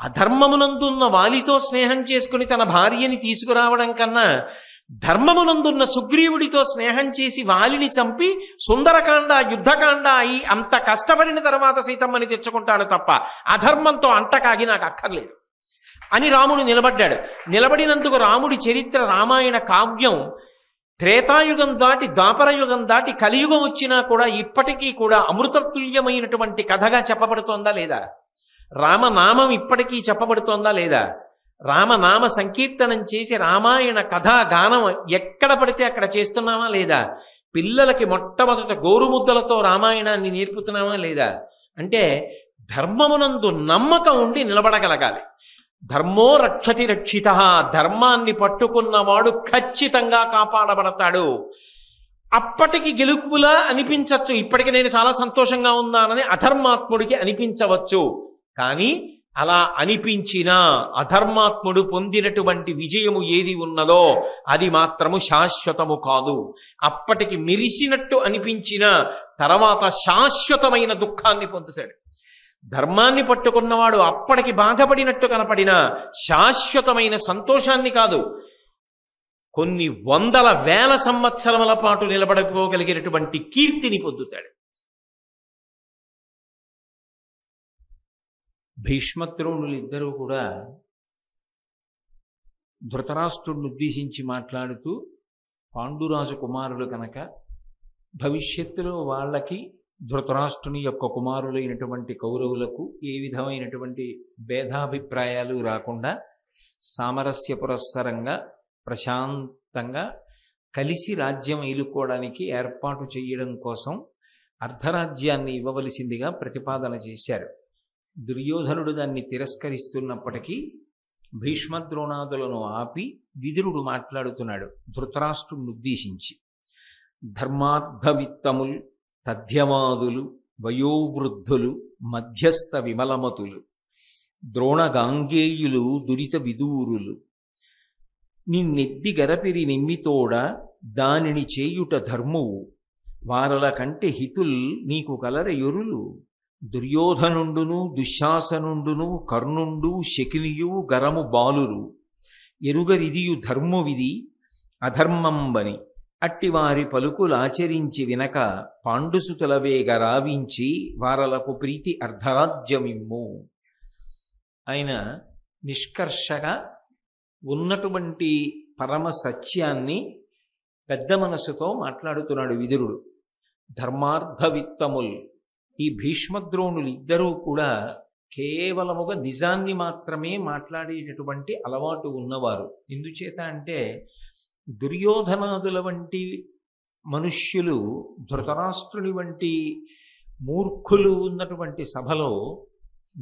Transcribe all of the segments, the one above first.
అధర్మమునందున్న వాలితో స్నేహం చేసుకుని తన భార్యని తీసుకురావడం కన్నా ధర్మమునందున్న సుగ్రీవుడితో స్నేహం చేసి వాలిని చంపి సుందరకాండ యుద్ధకాండ అయి అంత కష్టపడిన తర్వాత సీతమ్మని తెచ్చుకుంటాను తప్ప అధర్మంతో అంటకాగి నాకు అక్కర్లేదు అని రాముడు నిలబడ్డాడు. నిలబడినందుకు రాముడి చరిత్ర రామాయణ కావ్యం త్రేతాయుగం దాటి ద్వాపరయుగం దాటి కలియుగం వచ్చినా కూడా ఇప్పటికీ కూడా అమృతతుల్యమైనటువంటి కథగా చెప్పబడుతోందా లేదా? రామనామం ఇప్పటికీ చెప్పబడుతోందా లేదా? రామనామ సంకీర్తనం చేసి రామాయణ కథా గానం ఎక్కడ పడితే అక్కడ చేస్తున్నామా లేదా? పిల్లలకి మొట్టమొదట గోరుముద్దలతో రామాయణాన్ని నేర్పుతున్నామా లేదా? అంటే ధర్మమునందు నమ్మకం ఉండి నిలబడగలగాలి. ధర్మో రక్షతి రక్షిత, ధర్మాన్ని పట్టుకున్నవాడు ఖచ్చితంగా కాపాడబడతాడు. అప్పటికి గెలుపులా అనిపించవచ్చు, ఇప్పటికి నేను చాలా సంతోషంగా ఉన్నానని అధర్మాత్ముడికి అనిపించవచ్చు. కానీ అలా అనిపించినా అధర్మాత్ముడు పొందినటువంటి విజయము ఏది ఉన్నదో అది మాత్రము శాశ్వతము కాదు. అప్పటికి మెరిసినట్టు అనిపించిన తర్వాత శాశ్వతమైన దుఃఖాన్ని పొందుతాడు. ధర్మాన్ని పట్టుకున్నవాడు అప్పటికి బాధపడినట్టు కనపడిన శాశ్వతమైన సంతోషాన్ని కాదు, కొన్ని వందల వేల సంవత్సరముల పాటు నిలబడిపోగలిగినటువంటి కీర్తిని పొందుతాడు. భీష్మద్రోణులు ఇద్దరూ కూడా ధృతరాష్ట్రుడిని ఉద్దేశించి మాట్లాడుతూ, పాండురాజు కుమారులు కనుక భవిష్యత్తులో వాళ్ళకి ధృతరాష్ట్రుని యొక్క కుమారులైనటువంటి కౌరవులకు ఏ విధమైనటువంటి భేదాభిప్రాయాలు రాకుండా సామరస్య పురస్సరంగా ప్రశాంతంగా కలిసి రాజ్యం ఏలుకోవడానికి ఏర్పాటు చేయడం కోసం అర్ధరాజ్యాన్ని ఇవ్వవలసిందిగా ప్రతిపాదన చేశారు. దుర్యోధనుడు దాన్ని తిరస్కరిస్తున్నప్పటికీ భీష్మద్రోణాదులను ఆపి విదురుడు మాట్లాడుతున్నాడు ధృతరాష్ట్రుని ఉద్దేశించి. ధర్మార్థవిత్తముల్ తథ్యవాదులు వయోవృద్ధులు మధ్యస్థ విమలమతులు ద్రోణగాంగేయులు దురిత విదూరులు నిన్నెద్ది గరపిరి నిమ్మితోడ దానిని చేయుట ధర్మువు వారల కంటే హితుల్ నీకు కలర యొరులు దుర్యోధనుండును దుశ్శాసనుండును కర్ణుండు శకినియు గరము బాలురు ఎరుగరిదియు ధర్మవిధి అధర్మంబని అట్టివారి పలుకులాచరించి వినక పాండుసుతులవేగ రావించి వారలకు ప్రీతి అర్ధరాజ్యమిమ్ము. ఆయన నిష్కర్షగా ఉన్నటువంటి పరమ సత్యాన్ని పెద్ద మనసుతో మాట్లాడుతున్నాడు విదురుడు. ధర్మార్థవిత్తముల్, ఈ భీష్మద్రోణులు ఇద్దరూ కూడా కేవలముగా నిజాన్ని మాత్రమే మాట్లాడేటటువంటి అలవాటు ఉన్నవారు. ఎందుచేత అంటే దుర్యోధనాదుల వంటి మనుష్యులు ధృతరాష్ట్రుని వంటి మూర్ఖులు ఉన్నటువంటి సభలో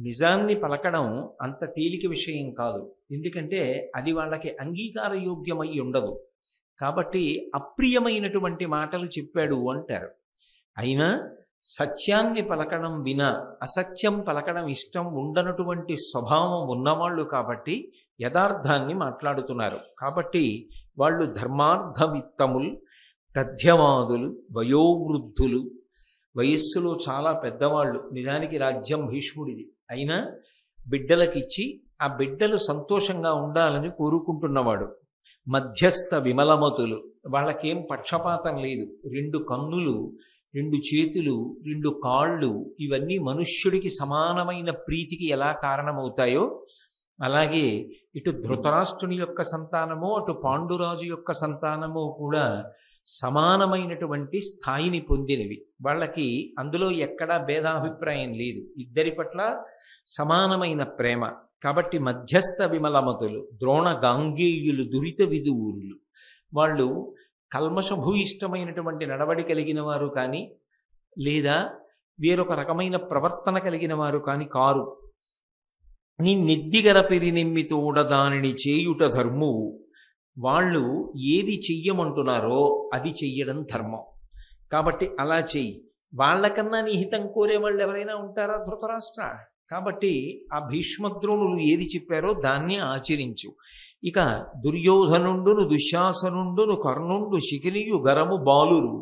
నిజాన్ని పలకడం అంత తేలిక విషయం కాదు. ఎందుకంటే అది వాళ్ళకి అంగీకారయోగ్యమై ఉండదు. కాబట్టి అప్రియమైనటువంటి మాటలు చెప్పాడు అంటారు. అయినా సత్యాన్ని పలకడం వినా అసత్యం పలకడం ఇష్టం ఉండనటువంటి స్వభావం ఉన్నవాళ్ళు కాబట్టి యథార్థాన్ని మాట్లాడుతున్నారు. కాబట్టి వాళ్ళు ధర్మార్థవిత్తములు తథ్యవాదులు వయోవృద్ధులు, వయస్సులో చాలా పెద్దవాళ్ళు. నిజానికి రాజ్యం భీష్ముడిది, అయినా బిడ్డలకిచ్చి ఆ బిడ్డలు సంతోషంగా ఉండాలని కోరుకుంటున్నవాడు. మధ్యస్థ విమలమతులు, వాళ్ళకేం పక్షపాతం లేదు. 2 కన్నులు, 2 చేతులు, 2 కాళ్ళు, ఇవన్నీ మనుష్యుడికి సమానమైన ప్రీతికి ఎలా కారణమవుతాయో అలాగే ఇటు ధృతరాష్ట్రుని యొక్క సంతానము అటు పాండురాజు యొక్క సంతానము కూడా సమానమైనటువంటి స్థాయిని పొందినవి. వాళ్ళకి అందులో ఎక్కడా భేదాభిప్రాయం లేదు, ఇద్దరి పట్ల సమానమైన ప్రేమ. కాబట్టి మధ్యస్థ విమలమతులు ద్రోణ గాంగేయులు దురిత విదువురులు, వాళ్ళు కల్మషభూయిష్టమైనటువంటి నడవడి కలిగిన వారు కానీ లేదా వేరొక రకమైన ప్రవర్తన కలిగిన వారు కానీ కారు. నీ నెద్దిగర పెరినెమ్మితోడ దానిని చేయుట ధర్మువు, వాళ్ళు ఏది చెయ్యమంటున్నారో అది చెయ్యడం ధర్మం. కాబట్టి అలా చెయ్యి. వాళ్ళకన్నా నీ హితం కోరే వాళ్ళు ఎవరైనా ఉంటారా ధృతరాష్ట్ర? కాబట్టి ఆ భీష్మద్రోణులు ఏది చెప్పారో దాన్ని ఆచరించు. ఇక దుర్యోధనుండును దుశ్శాసనుండును కర్ణుండు శకునియు గరము బాలురు.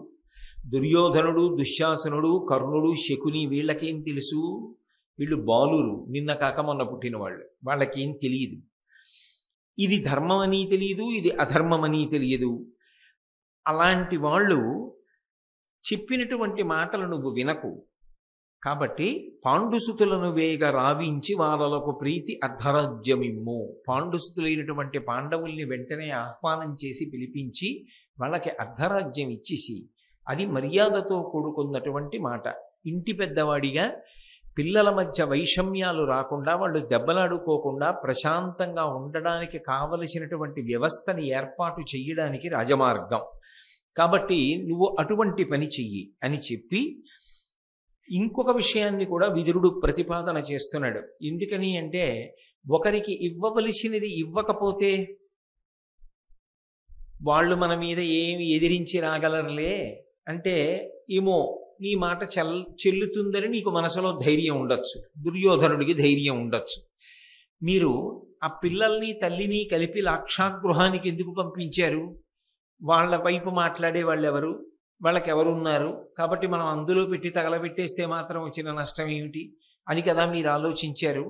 దుర్యోధనుడు దుశ్శాసనుడు కర్ణుడు శకుని వీళ్ళకేం తెలుసు? వీళ్ళు బాలురు, నిన్న కాక మొన్న పుట్టిన వాళ్ళు, వాళ్ళకి ఏం తెలియదు. ఇది ధర్మం అని తెలియదు, ఇది అధర్మం అని తెలియదు. అలాంటి వాళ్ళు చెప్పినటువంటి మాటలు నువ్వు వినకు. కాబట్టి పాండుసుతులను వేగ రావించి వాళ్ళకు ప్రీతి అర్ధరాజ్యమిమ్ము. పాండుసుతులైనటువంటి పాండవుల్ని వెంటనే ఆహ్వానం చేసి పిలిపించి వాళ్ళకి అర్ధరాజ్యం ఇచ్చేసి, అది మర్యాదతో కూడుకున్నటువంటి మాట. ఇంటి పెద్దవాడిగా పిల్లల మధ్య వైషమ్యాలు రాకుండా, వాళ్ళు దెబ్బలాడుకోకుండా ప్రశాంతంగా ఉండడానికి కావలసినటువంటి వ్యవస్థని ఏర్పాటు చెయ్యడానికి రాజమార్గం. కాబట్టి నువ్వు అటువంటి పని చెయ్యి అని చెప్పి ఇంకొక విషయాన్ని కూడా విదురుడు ప్రతిపాదన చేస్తున్నాడు. ఎందుకని అంటే, ఒకరికి ఇవ్వవలసినది ఇవ్వకపోతే వాళ్ళు మన మీద ఏమి ఎదిరించి రాగలరులే అంటే, ఏమో నీ మాట చెల్లుతుందని నీకు మనసులో ధైర్యం ఉండొచ్చు, దుర్యోధనుడికి ధైర్యం ఉండొచ్చు. మీరు ఆ పిల్లల్ని తల్లిని కలిపి లాక్షాగృహానికి ఎందుకు పంపించారు? వాళ్ళ వైపు మాట్లాడే వాళ్ళు ఎవరు, వాళ్ళకి ఎవరున్నారు, కాబట్టి మనం అందులో పెట్టి తగలబెట్టేస్తే మాత్రం వచ్చిన నష్టం ఏమిటి అని కదా మీరు ఆలోచించారు.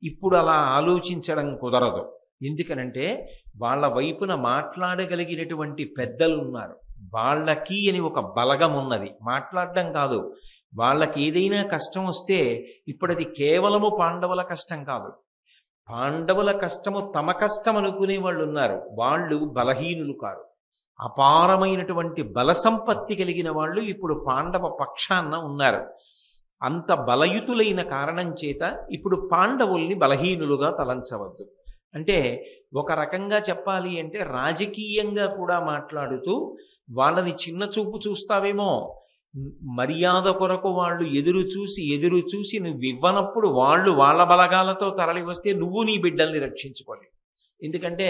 ఇప్పుడు అలా ఆలోచించడం కుదరదు. ఎందుకనంటే వాళ్ళ వైపున మాట్లాడగలిగినటువంటి పెద్దలు ఉన్నారు. వాళ్ళకి అని ఒక బలగం ఉన్నది. మాట్లాడడం కాదు, వాళ్ళకి ఏదైనా కష్టం వస్తే ఇప్పుడు అది కేవలము పాండవుల కష్టం కాదు, పాండవుల కష్టము తమ కష్టం అనుకునే వాళ్ళు ఉన్నారు. వాళ్ళు బలహీనులు కారు, అపారమైనటువంటి బల సంపత్తి కలిగిన వాళ్ళు ఇప్పుడు పాండవ పక్షాన ఉన్నారు. అంత బలయుతులైన కారణం చేత ఇప్పుడు పాండవుల్ని బలహీనులుగా తలంచవద్దు. అంటే ఒక రకంగా చెప్పాలి అంటే రాజకీయంగా కూడా మాట్లాడుతూ వాళ్ళని చిన్న చూపు చూస్తావేమో, మర్యాద కొరకు వాళ్ళు ఎదురు చూసి నువ్వు ఇవ్వనప్పుడు వాళ్ళు వాళ్ళ బలగాలతో తరలి వస్తే నువ్వు నీ బిడ్డల్ని రక్షించుకోవాలి. ఎందుకంటే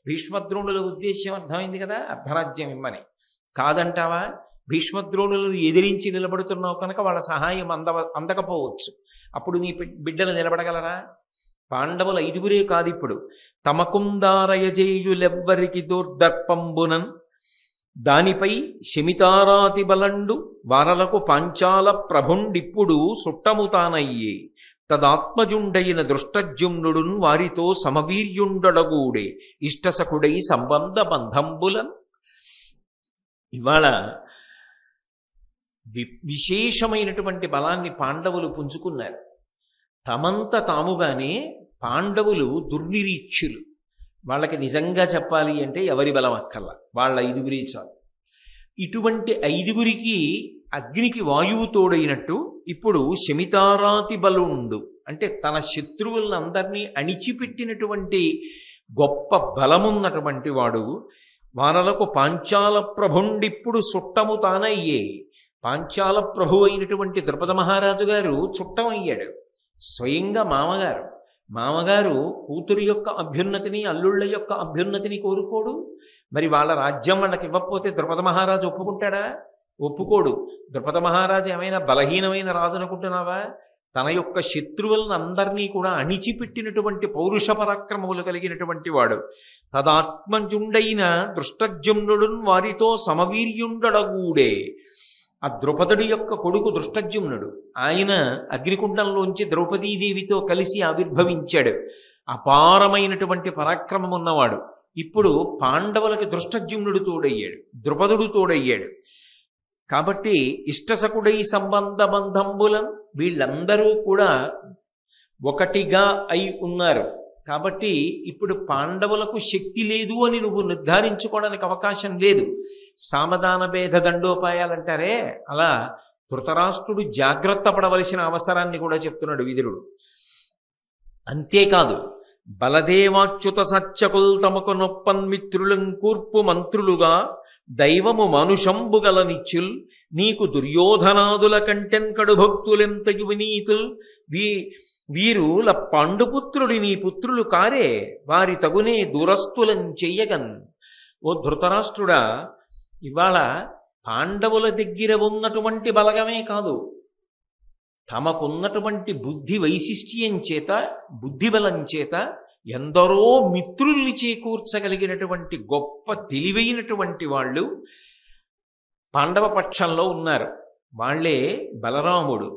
భీష్మద్రోణుల ఉద్దేశ్యం అర్థమైంది కదా, అర్ధరాజ్యం ఇమ్మని. కాదంటావా? భీష్మద్రోణులను ఎదిరించి నిలబడుతున్నావు కనుక వాళ్ళ సహాయం అందకపోవచ్చు. అప్పుడు నీ బిడ్డలు నిలబడగలరా? పాండవుల 5గురే కాదు, ఇప్పుడు తమకుందారయజేయులెవ్వరికి దుర్దర్పంబునన్ దానిపై శమితారాతి బలండు వారలకు పాంచాల ప్రభుండిప్పుడు సుట్టముతానయ్యే తదాత్మజుండైన దృష్టజ్యుమ్నుడున్ వారితో సమవీర్యుండడగూడే ఇష్టసకుడై సంబంధ బంధంబులన్. ఇవాళ విశేషమైనటువంటి బలాన్ని పాండవులు పుంజుకున్నారు. తమంత తాముగానే పాండవులు దుర్నిరీక్షులు. వాళ్ళకి నిజంగా చెప్పాలి అంటే ఎవరి బలం అక్కర్లా, వాళ్ళ 5గురే చాలు. ఇటువంటి 5గురికి అగ్నికి వాయువు తోడైనట్టు ఇప్పుడు శమితారాతి బలుండు అంటే తన శత్రువులందరినీ అణిచిపెట్టినటువంటి గొప్ప బలమున్నటువంటి వాడు వారలకు పాంచాల ప్రభుండిప్పుడు చుట్టము తానయ్యే. పాంచాల ప్రభు అయినటువంటి ద్రుపద మహారాజు గారు చుట్టం అయ్యాడు. స్వయంగా మామగారు కూతురు యొక్క అభ్యున్నతిని, అల్లుళ్ళ యొక్క అభ్యున్నతిని కోరుకోడు. మరి వాళ్ళ రాజ్యం వాళ్ళకి ఇవ్వకపోతే ద్రుపద మహారాజు ఒప్పుకుంటాడా? ఒప్పుకోడు. ద్రుపద మహారాజు ఏమైనా బలహీనమైన రాజు అనుకుంటున్నావా? తన యొక్క శత్రువులను అందరినీ కూడా అణిచిపెట్టినటువంటి పౌరుష పరాక్రమములు కలిగినటువంటి వాడు. తదాత్మజుండైన దృష్టజ్యుమ్నుడున్ వారితో సమవీర్యుండడగూడే. ఆ ద్రౌపదుడి యొక్క కొడుకు దృష్టజ్యుమ్నుడు, ఆయన అగ్నికుండంలోంచి ద్రౌపదీదేవితో కలిసి ఆవిర్భవించాడు. అపారమైనటువంటి పరాక్రమం ఉన్నవాడు. ఇప్పుడు పాండవులకి దృష్టజ్యుమ్నుడు తోడయ్యాడు, ద్రుపదుడు తోడయ్యాడు. కాబట్టి ఇష్టసకుడై సంబంధ బంధంబులం వీళ్ళందరూ కూడా ఒకటిగా అయి ఉన్నారు. కాబట్టి ఇప్పుడు పాండవులకు శక్తి లేదు అని నువ్వు నిర్ధారించుకోవడానికి అవకాశం లేదు. సామధాన భేద దండోపాయాలంటారే, అలా ధృతరాష్ట్రుడు జాగ్రత్త పడవలసిన అవసరాన్ని కూడా చెప్తున్నాడు విదురుడు. అంతేకాదు, బలదేవాచ్యుత సత్యకుల్ తమకు నొప్పన్మిత్రులం కూర్పు మంత్రులుగా దైవము మనుషంబుగల నిత్యుల్ నీకు దుర్యోధనాదుల కంటెన్ కడు భక్తులెంతయు వినీతుల్ వీరుల పాండుపుత్రుడి నీ పుత్రులు కారే వారి తగునే దురస్తులం చెయ్యగన్. ఓ ధృతరాష్ట్రుడా, ఇవాళ పాండవుల దగ్గర ఉన్నటువంటి బలగమే కాదు, తమకున్నటువంటి బుద్ధి వైశిష్ట్యం చేత, బుద్ధి బలం చేత ఎందరో మిత్రుల్ని చేకూర్చగలిగినటువంటి గొప్ప తెలివైనటువంటి వాళ్ళు పాండవ పక్షంలో ఉన్నారు. వాళ్లే బలరాముడు,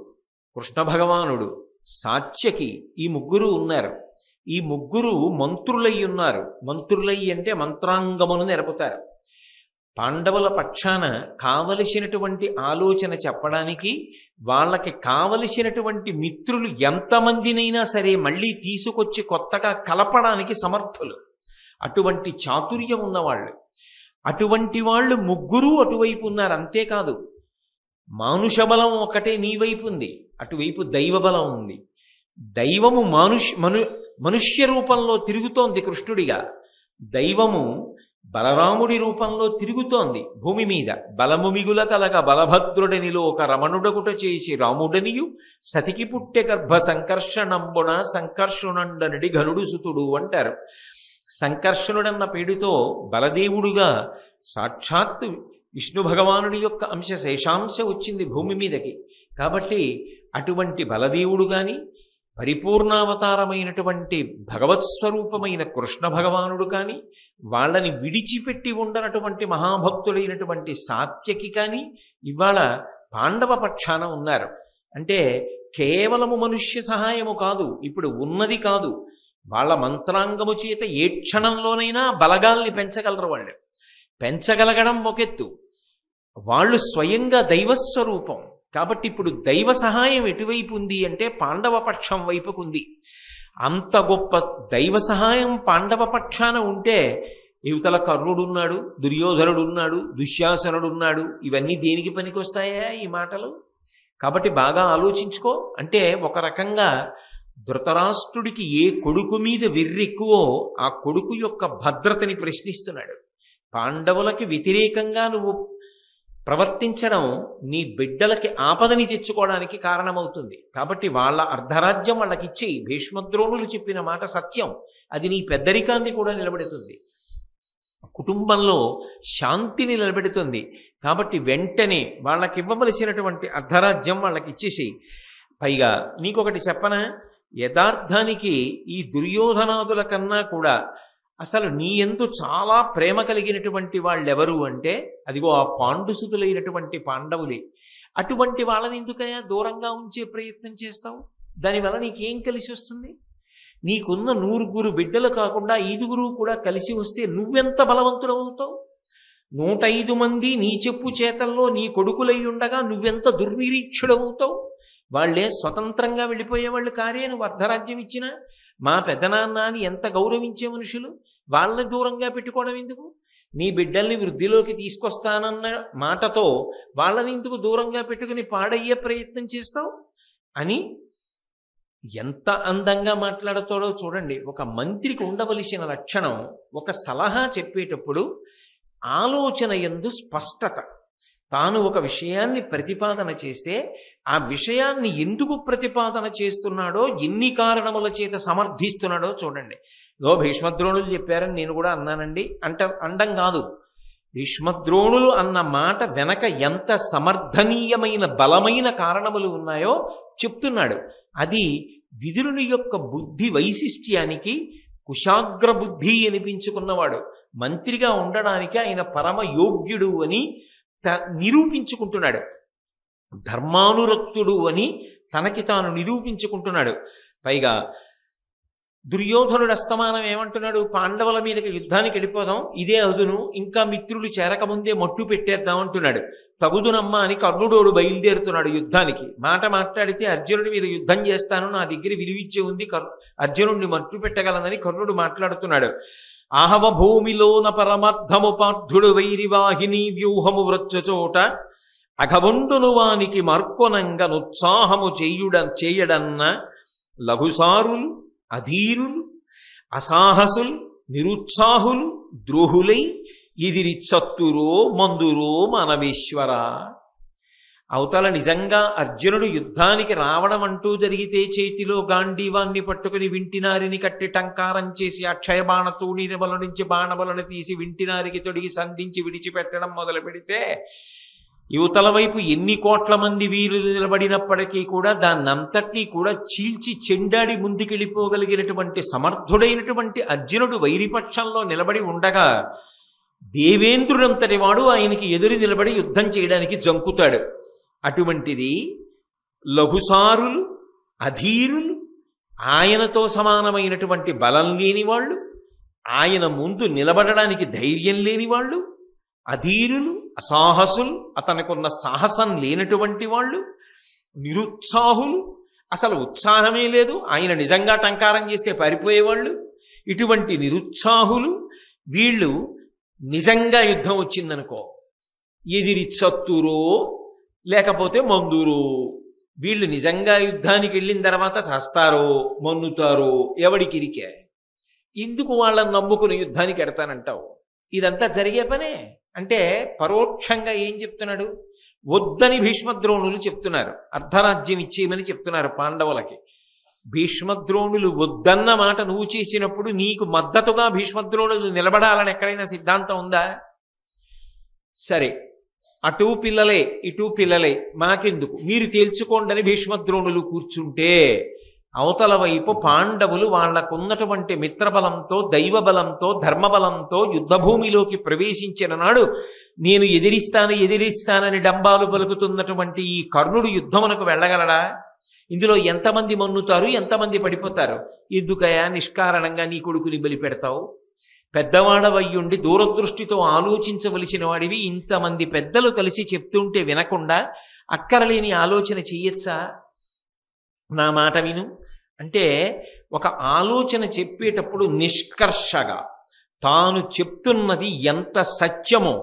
కృష్ణ భగవానుడు, సాత్యకి, ఈ ముగ్గురు ఉన్నారు. ఈ ముగ్గురు మంత్రులై ఉన్నారు. మంత్రులై అంటే మంత్రాంగమును నెరపుతారు. పాండవుల పక్షాన కావలసినటువంటి ఆలోచన చెప్పడానికి, వాళ్ళకి కావలసినటువంటి మిత్రులు ఎంతమందినైనా సరే మళ్ళీ తీసుకొచ్చి కొత్తగా కలపడానికి సమర్థులు. అటువంటి చాతుర్యం ఉన్నవాళ్ళు. అటువంటి వాళ్ళు ముగ్గురు అటువైపు ఉన్నారు. అంతేకాదు, మానుష బలం ఒకటే నీ వైపు ఉంది, అటువైపు దైవ బలం ఉంది. దైవము మనుష్య రూపంలో తిరుగుతోంది కృష్ణుడిగా. దైవము బలరాముడి రూపంలో తిరుగుతోంది భూమి మీద. బలము మిగుల కలగ బలభద్రుడనిలో ఒక రమణుడగుట చేసి రాముడనియు సతికి పుట్టె గర్భ సంకర్షణంబున సంకర్షణుండనడి ఘనుడు సుతుడు అంటారు. సంకర్షణుడన్న పేరుతో బలదేవుడుగా సాక్షాత్ విష్ణు భగవానుడి యొక్క అంశ శేషాంశ వచ్చింది భూమి మీదకి. కాబట్టి అటువంటి బలదేవుడు గాని, పరిపూర్ణావతారమైనటువంటి భగవత్స్వరూపమైన కృష్ణ భగవానుడు కానీ, వాళ్ళని విడిచిపెట్టి ఉండనటువంటి మహాభక్తుడైనటువంటి సాత్యకి కానీ ఇవాళ పాండవ పక్షాన ఉన్నారు. అంటే కేవలము మనుష్య సహాయము కాదు, ఇప్పుడు ఉన్నది కాదు, వాళ్ళ మంత్రాంగము చేత ఏ క్షణంలోనైనా బలగాల్ని పెంచగలరు. వాళ్ళు పెంచగలగడం ఒకెత్తు, వాళ్ళు స్వయంగా దైవస్వరూపం. కాబట్టి ఇప్పుడు దైవ సహాయం ఎటువైపు ఉంది అంటే పాండవ పక్షం వైపుకుంది. అంత గొప్ప దైవ సహాయం పాండవ పక్షాన ఉంటే యువతల కర్ణుడున్నాడు, దుర్యోధనుడున్నాడు, దుశ్శాసనుడున్నాడు, ఇవన్నీ దేనికి పనికొస్తాయా ఈ మాటలు? కాబట్టి బాగా ఆలోచించుకో. అంటే ఒక రకంగా ధృతరాష్ట్రుడికి ఏ కొడుకు మీద వెర్రెక్కువో ఆ కొడుకు యొక్క భద్రతని ప్రశ్నిస్తున్నాడు. పాండవులకి వ్యతిరేకంగా నువ్వు ప్రవర్తించడం నీ బిడ్డలకి ఆపదని తెచ్చుకోవడానికి కారణమవుతుంది. కాబట్టి వాళ్ళ అర్ధరాజ్యం వాళ్ళకిచ్చి, భీష్మద్రోణులు చెప్పిన మాట సత్యం, అది నీ పెద్దరికాన్ని కూడా నిలబెడుతుంది, కుటుంబంలో శాంతిని నిలబెడుతుంది. కాబట్టి వెంటనే వాళ్ళకి ఇవ్వవలసినటువంటి అర్ధరాజ్యం వాళ్ళకి ఇచ్చేసి, పైగా నీకొకటి చెప్పనా, యథార్థానికి ఈ దుర్యోధనాదుల కన్నా కూడా అసలు నీ యందు చాలా ప్రేమ కలిగినటువంటి వాళ్ళెవరు అంటే అదిగో ఆ పాండుసుతులైనటువంటి పాండవులే. అటువంటి వాళ్ళని ఎందుకయ్యా దూరంగా ఉంచే ప్రయత్నం చేస్తావు? దానివల్ల నీకేం కలిసి వస్తుంది? నీకున్న 100 బిడ్డలు కాకుండా 5 కూడా కలిసి వస్తే నువ్వెంత బలవంతుడవుతావు? 105 మంది నీ చెప్పు చేతల్లో నీ కొడుకులై ఉండగా నువ్వెంత దుర్నిరీక్షుడవుతావు? వాళ్లే స్వతంత్రంగా వెళ్ళిపోయేవాళ్ళు కారే, నువ్వు అర్ధరాజ్యం ఇచ్చినా. మా పెద్దనాన్న అని ఎంత గౌరవించే మనుషులు, వాళ్ళని దూరంగా పెట్టుకోవడం ఎందుకు? నీ బిడ్డల్ని వృద్ధిలోకి తీసుకొస్తానన్న మాటతో వాళ్ళని ఎందుకు దూరంగా పెట్టుకుని పాడయ్యే ప్రయత్నం చేస్తావు అని ఎంత అందంగా మాట్లాడతాడో చూడండి. ఒక మంత్రికి ఉండవలసిన లక్షణం, ఒక సలహా చెప్పేటప్పుడు ఆలోచన యందు స్పష్టత. తాను ఒక విషయాన్ని ప్రతిపాదన చేస్తే ఆ విషయాన్ని ఎందుకు ప్రతిపాదన చేస్తున్నాడో, ఎన్ని కారణముల చేత సమర్థిస్తున్నాడో చూడండి. భీష్మద్రోణులు చెప్పారని నేను కూడా అన్నానండి అండం కాదు. భీష్మద్రోణులు అన్న మాట వెనక ఎంత సమర్థనీయమైన బలమైన కారణములు ఉన్నాయో చెప్తున్నాడు. అది విదురుని యొక్క బుద్ధి వైశిష్ట్యానికి కుశాగ్ర బుద్ధి అనిపించుకున్నవాడు. మంత్రిగా ఉండడానికి ఆయన పరమ యోగ్యుడు అని నిరూపించుకుంటున్నాడు. ధర్మానురక్తుడు అని తనకి తాను నిరూపించుకుంటున్నాడు. పైగా దుర్యోధనుడు అస్తమానం ఏమంటున్నాడు? పాండవుల మీదకి యుద్ధానికి వెళ్ళిపోదాం, ఇదే అదును, ఇంకా మిత్రులు చేరకముందే మట్టు పెట్టేద్దాం అంటున్నాడు. తగుదునమ్మ అని కర్ణుడోడు బయలుదేరుతున్నాడు యుద్ధానికి. మాట మాట్లాడితే అర్జునుడి మీద యుద్ధం చేస్తాను, నా దగ్గర విలువిచ్చే ఉంది, అర్జునుడిని మట్టు పెట్టగలనని కర్ణుడు మాట్లాడుతున్నాడు. ఆహవ భూమిలోన పరమార్థము పార్థుడు వైరివాహిని వ్యూహము వ్రచ్చచోట అఘవుండును వానికి మార్కొనంగనుత్సాహము చేయడన్న లఘుసారులు, అధీరులు, అసాహసులు, నిరుత్సాహులు, ద్రోహులై ఇదిరి చత్తురో మందురో మానవేశ్వర. అవతల నిజంగా అర్జునుడు యుద్ధానికి రావడం అంటూ జరిగితే చేతిలో గాంధీవాన్ని పట్టుకుని వింటినారిని కట్టి టంకారం చేసి అక్షయ బాణతూణిని బల నుంచి బాణబలను తీసి వింటినారికి తొడిగి సంధించి విడిచిపెట్టడం మొదలు పెడితే యువతల వైపు ఎన్ని కోట్ల మంది వీరులు నిలబడినప్పటికీ కూడా దాన్నంతటినీ కూడా చీల్చి చెండాడి ముందుకెళ్ళిపోగలిగినటువంటి సమర్థుడైనటువంటి అర్జునుడు వైరిపక్షంలో నిలబడి ఉండగా దేవేంద్రుడంతటి వాడు ఆయనకి ఎదురు నిలబడి యుద్ధం చేయడానికి జంకుతాడు. అటువంటిది లఘుసారులు, అధీరులు, ఆయనతో సమానమైనటువంటి బలం లేని వాళ్ళు, ఆయన ముందు నిలబడడానికి ధైర్యం లేని వాళ్ళు, అధీరులు, అసాహసులు, అతనికున్న సాహసం లేనటువంటి వాళ్ళు, నిరుత్సాహులు, అసలు ఉత్సాహమే లేదు, ఆయన నిజంగా టంకారం చేస్తే పారిపోయేవాళ్ళు, ఇటువంటి నిరుత్సాహులు వీళ్ళు నిజంగా యుద్ధం వచ్చిందనుకో ఎదిరిచ్చత్తురో లేకపోతే మందురో, వీళ్ళు నిజంగా యుద్ధానికి వెళ్ళిన తర్వాత చేస్తారో మన్నుతారో ఎవడికిరికే, ఎందుకు వాళ్ళని నమ్ముకుని యుద్ధానికి ఎడతానంటావు? ఇదంతా జరిగే పనే. అంటే పరోక్షంగా ఏం చెప్తున్నాడు? వద్దని భీష్మద్రోణులు చెప్తున్నారు, అర్ధరాజ్యం ఇచ్చేయమని చెప్తున్నారు పాండవులకి. భీష్మద్రోణులు వద్దన్న మాట నువ్వు చేసినప్పుడు నీకు మద్దతుగా భీష్మద్రోణులు నిలబడాలని ఎక్కడైనా సిద్ధాంతం ఉందా? సరే, అటు పిల్లలే ఇటు పిల్లలే, మాకెందుకు, మీరు తేల్చుకోండి భీష్మద్రోణులు కూర్చుంటే, అవతల వైపు పాండవులు వాళ్లకున్నటువంటి మిత్రబలంతో, దైవబలంతో, ధర్మబలంతో యుద్ధభూమిలోకి ప్రవేశించిన నాడు నేను ఎదిరిస్తానని డంబాలు పలుకుతున్నటువంటి ఈ కర్ణుడు యుద్ధమునకు వెళ్ళగలడా? ఇందులో ఎంతమంది మన్నుతారు, ఎంతమంది పడిపోతారు? ఎందుకయా నిష్కారణంగా నీ కొడుకుని బలి పెడతావు? పెద్దవాడవయ్యుండి దూరదృష్టితో ఆలోచించవలసిన వాడివి, ఇంతమంది పెద్దలు కలిసి చెప్తుంటే వినకుండా అక్కరలేని ఆలోచన చెయ్యొచ్చా? నా మాట విను అంటే, ఒక ఆలోచన చెప్పేటప్పుడు నిష్కర్షగా తాను చెప్తున్నది ఎంత సత్యమో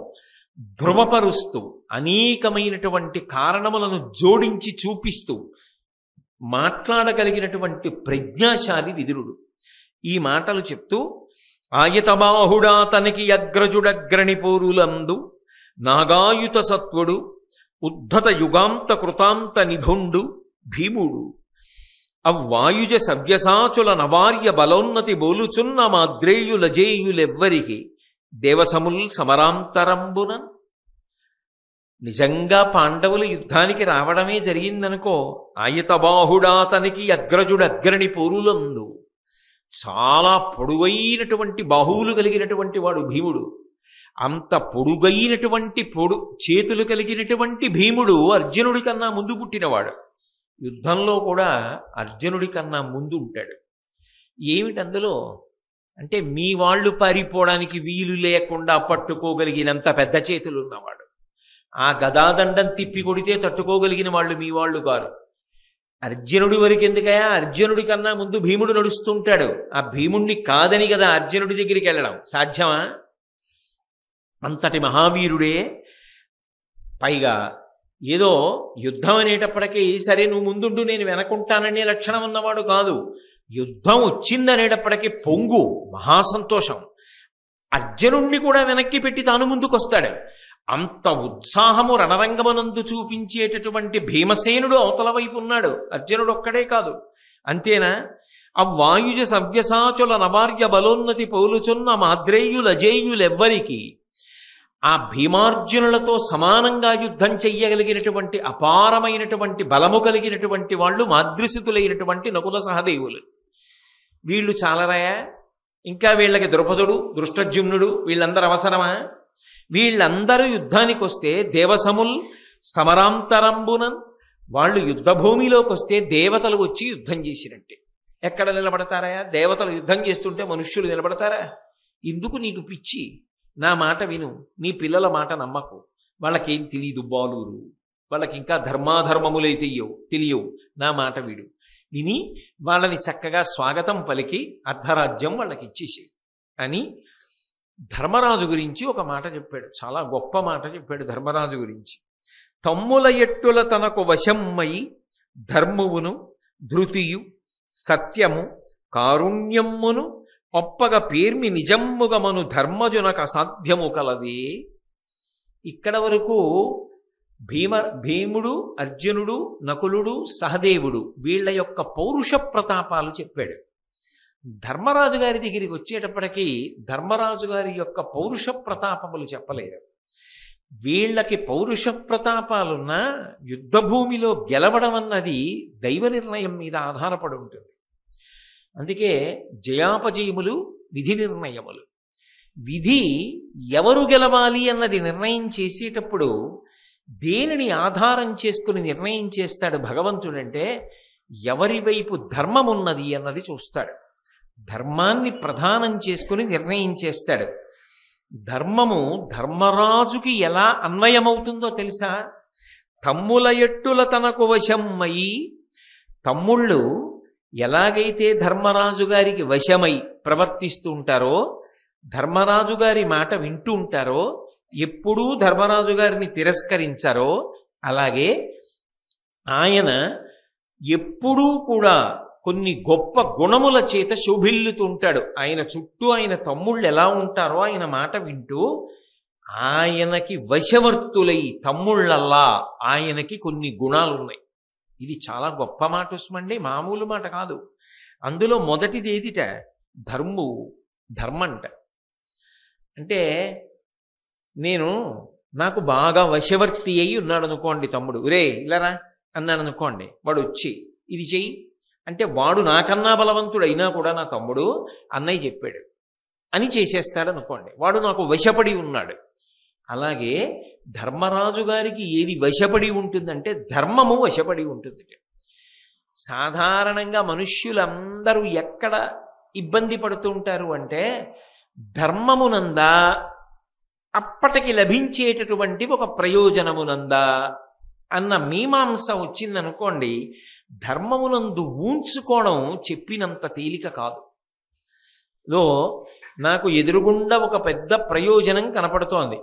ధృవపరుస్తూ అనేకమైనటువంటి కారణములను జోడించి చూపిస్తూ మాట్లాడగలిగినటువంటి ప్రజ్ఞాశాలి విదురుడు. ఈ మాటలు చెప్తూ, ఆయతబాహుడా తనకి అగ్రజుడగ్రణి పోరులందు నాగాయుత సత్వుడు ఉద్ధత యుగాంత కృతాంత నిభుండు భీముడు అవ్వాయుజ సవ్యసాచుల నవార్య బలోన్నతి బోలుచున్న మాద్రేయులజేయులెవ్వరికి దేవసముల్ సమరాంతరంబున. నిజంగా పాండవులు యుద్ధానికి రావడమే జరిగిందనుకో, ఆయతబాహుడా తనకి అగ్రజుడగ్రణి పోరులందు, చాలా పొడుగైనటువంటి బాహువులు కలిగినటువంటి వాడు భీముడు. అంత పొడుగైనటువంటి చేతులు కలిగినటువంటి భీముడు అర్జునుడి కన్నా ముందు పుట్టినవాడు. యుద్ధంలో కూడా అర్జునుడి కన్నా ముందు ఉంటాడు. ఏమిటందులో అంటే, మీ వాళ్ళు పారిపోవడానికి వీలు లేకుండా పట్టుకోగలిగినంత పెద్ద చేతులు ఉన్నవాడు. ఆ గదాదండం తిప్పి కొడితే తట్టుకోగలిగిన వాళ్ళు మీ వాళ్ళు కారు. అర్జునుడి వరకు ఎందుకయా, అర్జునుడి కన్నా ముందు భీముడు నడుస్తుంటాడు. ఆ భీముణ్ణి కాదని కదా అర్జునుడి దగ్గరికి వెళ్ళడం సాధ్యమా? అంతటి మహావీరుడే. పైగా ఏదో యుద్ధం అనేటప్పటికీ సరే నువ్వు ముందుండు నేను వెనకుంటాననే లక్షణం ఉన్నవాడు కాదు. యుద్ధం వచ్చిందనేటప్పటికీ పొంగు మహాసంతోషం. అర్జునుణ్ణి కూడా వెనక్కి పెట్టి తాను ముందుకొస్తాడు. అంత ఉత్సాహము రణరంగమనందు చూపించేటటువంటి భీమసేనుడు అవతల వైపు ఉన్నాడు, అర్జునుడు ఒక్కడే కాదు. అంతేనా? అవ్వాయుజ సవ్యసాచుల నవార్య బలోన్నతి పౌలుచున్న మాద్రేయులజేయులెవ్వరికి, ఆ భీమార్జునులతో సమానంగా యుద్ధం చెయ్యగలిగినటువంటి అపారమైనటువంటి బలము కలిగినటువంటి వాళ్ళు మాద్రిసుతులైనటువంటి నకుల సహదేవులు. వీళ్ళు చాలరాయా? ఇంకా వీళ్ళకి ద్రుపదుడు, దృష్టజ్యుమ్నుడు వీళ్ళందరూ అవసరమా? వీళ్ళందరూ యుద్ధానికి వస్తే దేవసముల్ సమరాంతరంబున, వాళ్ళు యుద్ధభూమిలోకి వస్తే దేవతలు వచ్చి యుద్ధం చేసినట్టే. ఎక్కడ నిలబడతారా? దేవతలు యుద్ధం చేస్తుంటే మనుష్యులు నిలబడతారా? ఎందుకు నీకు పిచ్చి? నా మాట విను, నీ పిల్లల మాట నమ్మకు. వాళ్ళకేం తెలియదు బాలురు, వాళ్ళకి ఇంకా ధర్మాధర్మములై తెలియవు. నా మాట విడు, విని వాళ్ళని చక్కగా స్వాగతం పలికి అర్ధరాజ్యం వాళ్ళకి ఇచ్చేసి అని ధర్మరాజు గురించి ఒక మాట చెప్పాడు. చాలా గొప్ప మాట చెప్పాడు ధర్మరాజు గురించి. తమ్ముల ఎట్టుల తనకు వశమ్మయి ధర్మువును ధృతియు సత్యము కారుణ్యమ్మును ఒప్పగ పేర్మి నిజమ్ముగమను ధర్మజునకు అసాధ్యము కలదే. ఇక్కడ వరకు భీముడు, అర్జునుడు, నకులుడు, సహదేవుడు వీళ్ళ యొక్క పౌరుష ప్రతాపాలు చెప్పాడు. ధర్మరాజు గారి దగ్గరికి వచ్చేటప్పటికీ ధర్మరాజు గారి యొక్క పౌరుష ప్రతాపములు చెప్పలేదు. వీళ్ళకి పౌరుష ప్రతాపాలున్నా యుద్ధభూమిలో గెలవడం అన్నది దైవ నిర్ణయం మీద ఆధారపడి ఉంటుంది. అందుకే జయాపజయములు విధి నిర్ణయములు. విధి ఎవరు గెలవాలి అన్నది నిర్ణయం చేసేటప్పుడు దేనిని ఆధారం చేసుకుని నిర్ణయం చేస్తాడు భగవంతుడంటే, ఎవరి వైపు ధర్మం ఉన్నది అన్నది చూస్తాడు. ధర్మాన్ని ప్రధానం చేసుకుని నిర్ణయం చేస్తాడు. ధర్మము ధర్మరాజుకి ఎలా అన్వయమవుతుందో తెలుసా? తమ్ముల ఎట్టుల తనకు వశమై, తమ్ముళ్ళు ఎలాగైతే ధర్మరాజు గారికి వశమై ప్రవర్తిస్తూ ఉంటారో, ధర్మరాజు గారి మాట వింటూ ఉంటారో, ఎప్పుడూ ధర్మరాజు గారిని తిరస్కరించారో, అలాగే ఆయన ఎప్పుడూ కూడా కొన్ని గొప్ప గుణముల చేత శోభిల్లుతూ ఉంటాడు. ఆయన చుట్టూ ఆయన తమ్ముళ్ళు ఎలా ఉంటారో ఆయన మాట వింటూ ఆయనకి వశవర్తులై తమ్ముళ్ళల్లా ఆయనకి కొన్ని గుణాలు ఉన్నాయి. ఇది చాలా గొప్ప మాట ఉస్మండి, మామూలు మాట కాదు. అందులో మొదటిది ఏదిట? ధర్మంట. అంటే నాకు బాగా వశవర్తి అయి ఉన్నాడు అనుకోండి తమ్ముడు, రే ఇలారా అన్నాడు అనుకోండి, వాడు వచ్చి ఇది చెయ్యి అంటే వాడు నాకన్నా బలవంతుడు అయినా కూడా నా తమ్ముడు అన్నయ్య చెప్పాడు అని చేసేస్తాడు అనుకోండి, వాడు నాకు వశపడి ఉన్నాడు. అలాగే ధర్మరాజు గారికి ఏది వశపడి ఉంటుందంటే ధర్మము వశపడి ఉంటుంది. సాధారణంగా మనుష్యులందరూ ఎక్కడ ఇబ్బంది పడుతూ ఉంటారు అంటే ధర్మమునందా, అప్పటికి లభించేటటువంటి ఒక ప్రయోజనమునందా అన్న మీమాంస వచ్చిందనుకోండి, ధర్మమునందు ఊంచుకోవడం చెప్పినంత తేలిక కాదు. నాకు ఎదురుగుండా ఒక పెద్ద ప్రయోజనం కనపడుతోంది,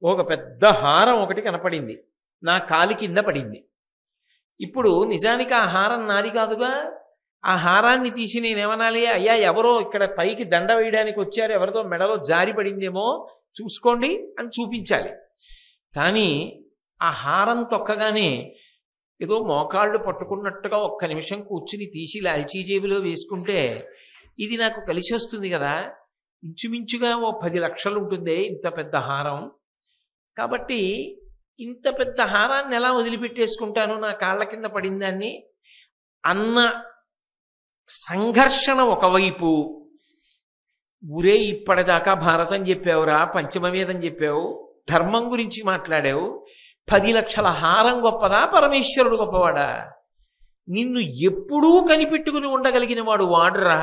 ఒక పెద్ద హారం ఒకటి కనపడింది, నా కాలి కింద పడింది. ఇప్పుడు నిజానికి ఆ హారం నాది కాదుగా. ఆ హారాన్ని తీసి నేనేమనాలి? అయ్యా ఎవరో ఇక్కడ పైకి దండ వేయడానికి వచ్చారు, ఎవరితో మెడలో జారి పడిందేమో చూసుకోండి అని చూపించాలి. కానీ ఆ హారం తొక్కగానే ఏదో మోకాళ్ళు పట్టుకున్నట్టుగా ఒక్క నిమిషం కూర్చుని తీసి లాల్చీ జేబులో వేసుకుంటే ఇది నాకు కలిసి వస్తుంది కదా. ఇంచుమించుగా ఓ 10 లక్షలు ఉంటుంది ఇంత పెద్ద హారం. కాబట్టి ఇంత పెద్ద హారాన్ని ఎలా వదిలిపెట్టేసుకుంటాను నా కాళ్ళ కింద పడిందాన్ని అన్న సంఘర్షణ ఒకవైపు. ఊరే ఇప్పటిదాకా భారతం చెప్పావురా, పంచమవేదం చెప్పావు, ధర్మం గురించి మాట్లాడావు, 10 లక్షల హారం గొప్పదా, పరమేశ్వరుడు గొప్పవాడా? నిన్ను ఎప్పుడూ కనిపెట్టుకుని ఉండగలిగిన వాడు వాడురా.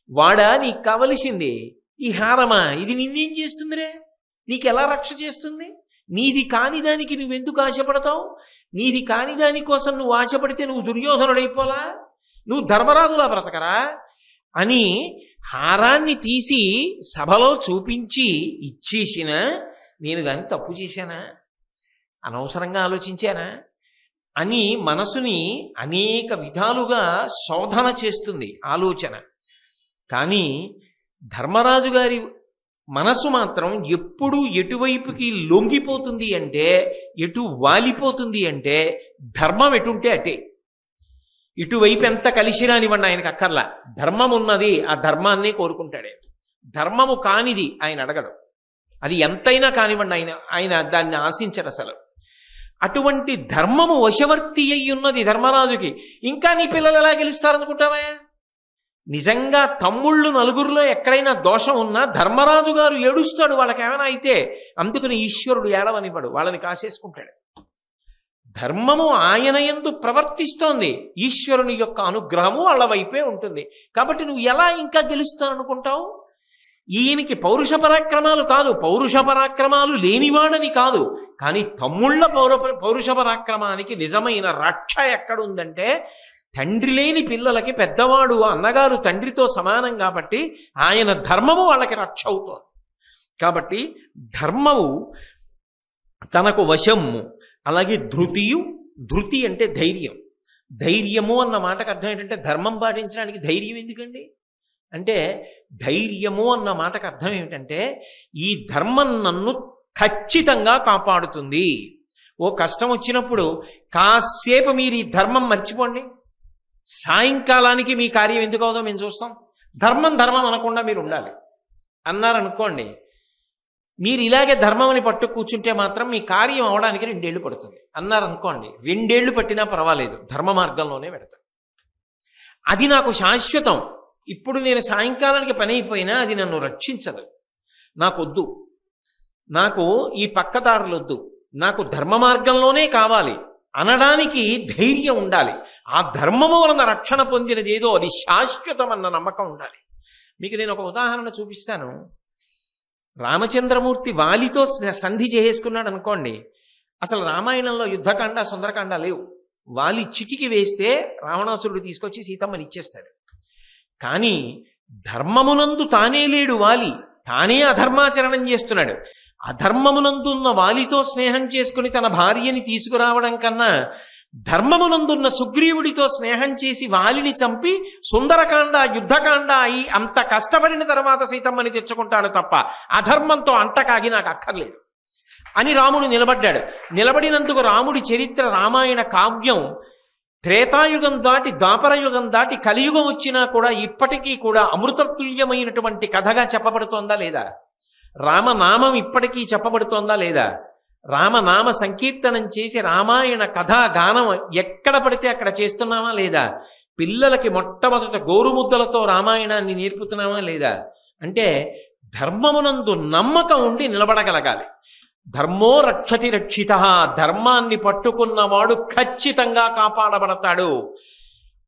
వాడా నీకు కావలసింది? ఈ హారమా? ఇది నిన్నేం చేస్తుందిరే? నీకెలా రక్ష చేస్తుంది? నీది కాని దానికి నువ్వెందుకు ఆశపడతావు? నీది కాని దానికోసం నువ్వు ఆశపడితే నువ్వు దుర్యోధనుడైపోలా, నువ్వు ధర్మరాజులా బ్రతకరా అని హారాన్ని తీసి సభలో చూపించి ఇచ్చేసిన నేను కానీ తప్పు చేశానా, అనవసరంగా ఆలోచించానా అని మనసుని అనేక విధాలుగా శోధన చేస్తుంది ఆలోచన. కానీ ధర్మరాజు గారి మనసు మాత్రం ఎప్పుడు ఎటువైపుకి లొంగిపోతుంది అంటే, ఎటు వాలిపోతుంది అంటే ధర్మం ఎటుంటే అటే. ఇటువైపు ఎంత కలిసి రానివ్వండి ఆయనకు అక్కర్లా, ధర్మం ఉన్నది, ఆ ధర్మాన్నే కోరుకుంటాడే. ధర్మము కానిది ఆయన అడగడు, అది ఎంతైనా కానివ్వండి ఆయన దాన్ని ఆశించడు అసలు. అటువంటి ధర్మము వశవర్తి అయి ఉన్నది ధర్మరాజుకి. ఇంకా నీ పిల్లలు ఎలా గెలుస్తారనుకుంటావా? నిజంగా తమ్ముళ్ళు నలుగురిలో ఎక్కడైనా దోషం ఉన్నా ధర్మరాజు గారు ఏడుస్తాడు వాళ్ళకేమైనా అయితే. అందుకని ఈశ్వరుడు ఏడవనివ్వడు, వాళ్ళని కాసేసుకుంటాడు. ధర్మము ఆయన యందు ప్రవర్తిస్తోంది, ఈశ్వరుని యొక్క అనుగ్రహము వాళ్ళ వైపే ఉంటుంది. కాబట్టి నువ్వు ఎలా ఇంకా గెలుస్తాననుకుంటావు? ఈయనకి పౌరుష పరాక్రమాలు కాదు, పౌరుష పరాక్రమాలు లేనివాడని కాదు, కానీ తమ్ముళ్ళ పౌరుష పరాక్రమానికి నిజమైన రక్ష ఎక్కడుందంటే, తండ్రి లేని పిల్లలకి పెద్దవాడు అన్నగారు తండ్రితో సమానం కాబట్టి ఆయన ధర్మము వాళ్ళకి రక్ష అవుతోంది. కాబట్టి ధర్మము తనకు వశము. అలాగే ధృతి అంటే ధైర్యం. ధైర్యము అన్న మాటకు అర్థం ఏంటంటే ధర్మం పాటించడానికి ధైర్యం ఎందుకండి అంటే, ధైర్యము అన్న మాటకు అర్థం ఏమిటంటే ఈ ధర్మం నన్ను ఖచ్చితంగా కాపాడుతుంది. ఓ కష్టం వచ్చినప్పుడు కాసేపు మీరు ఈ ధర్మం మర్చిపోండి, సాయంకాలానికి మీ కార్యం ఎందుకు అవుదో మేము చూస్తాం. ధర్మం అనకుండా మీరు ఉండాలి అన్నారనుకోండి, మీరు ఇలాగే ధర్మం అని పట్టు కూర్చుంటే మాత్రం మీ కార్యం అవడానికి 2 ఏళ్ళు పడుతుంది అన్నారనుకోండి. 2 ఏళ్ళు పట్టినా పర్వాలేదు, ధర్మ మార్గంలోనే పెడతాను. అది నాకు శాశ్వతం. ఇప్పుడు నేను సాయంకాలానికి పని అయిపోయినా అది నన్ను రక్షించదు. నాకొద్దు, నాకు ఈ పక్కదారులొద్దు, నాకు ధర్మ మార్గంలోనే కావాలి అనడానికి ధైర్యం ఉండాలి. ఆ ధర్మము వలన రక్షణ పొందినది ఏదో అది శాశ్వతమన్న నమ్మకం ఉండాలి. మీకు నేను ఒక ఉదాహరణ చూపిస్తాను. రామచంద్రమూర్తి వాలితో సంధి చేసుకున్నాడు అనుకోండి, అసలు రామాయణంలో యుద్ధకాండ సుందరకాండ లేవు. వాలి చిటికి వేస్తే రావణాసురుడు తీసుకొచ్చి సీతమ్మని ఇచ్చేస్తాడు. కానీ ధర్మమునందు తానే లేడు వాలి, తానే అధర్మాచరణం చేస్తున్నాడు. అధర్మమునందున్న వాలితో స్నేహం చేసుకుని తన భార్యని తీసుకురావడం కన్నా ధర్మమునందున్న సుగ్రీవుడితో స్నేహం చేసి వాలిని చంపి సుందరకాండ యుద్ధకాండ అయి అంత కష్టపడిన తర్వాత సీతమ్మని తెచ్చుకుంటాడు తప్ప అధర్మంతో అంటకాగి నాకు అక్కర్లేదు అని రాముడు నిలబడ్డాడు. నిలబడినందుకు రాముడి చరిత్ర రామాయణ కావ్యం త్రేతాయుగం దాటి ద్వాపరయుగం దాటి కలియుగం వచ్చినా కూడా ఇప్పటికీ కూడా అమృతతుల్యమైనటువంటి కథగా చెప్పబడుతోందా లేదా? రామనామం ఇప్పటికీ చెప్పబడుతోందా లేదా? రామనామ సంకీర్తనం చేసి రామాయణ కథా గానం ఎక్కడ పడితే అక్కడ చేస్తున్నామా లేదా? పిల్లలకి మొట్టమొదట గోరుముద్దలతో రామాయణాన్ని నేర్పుతున్నామా లేదా? అంటే ధర్మమునందు నమ్మకం ఉండి నిలబడగలగాలి. ధర్మో రక్షతి రక్షిత, ధర్మాన్ని పట్టుకున్నవాడు ఖచ్చితంగా కాపాడబడతాడు.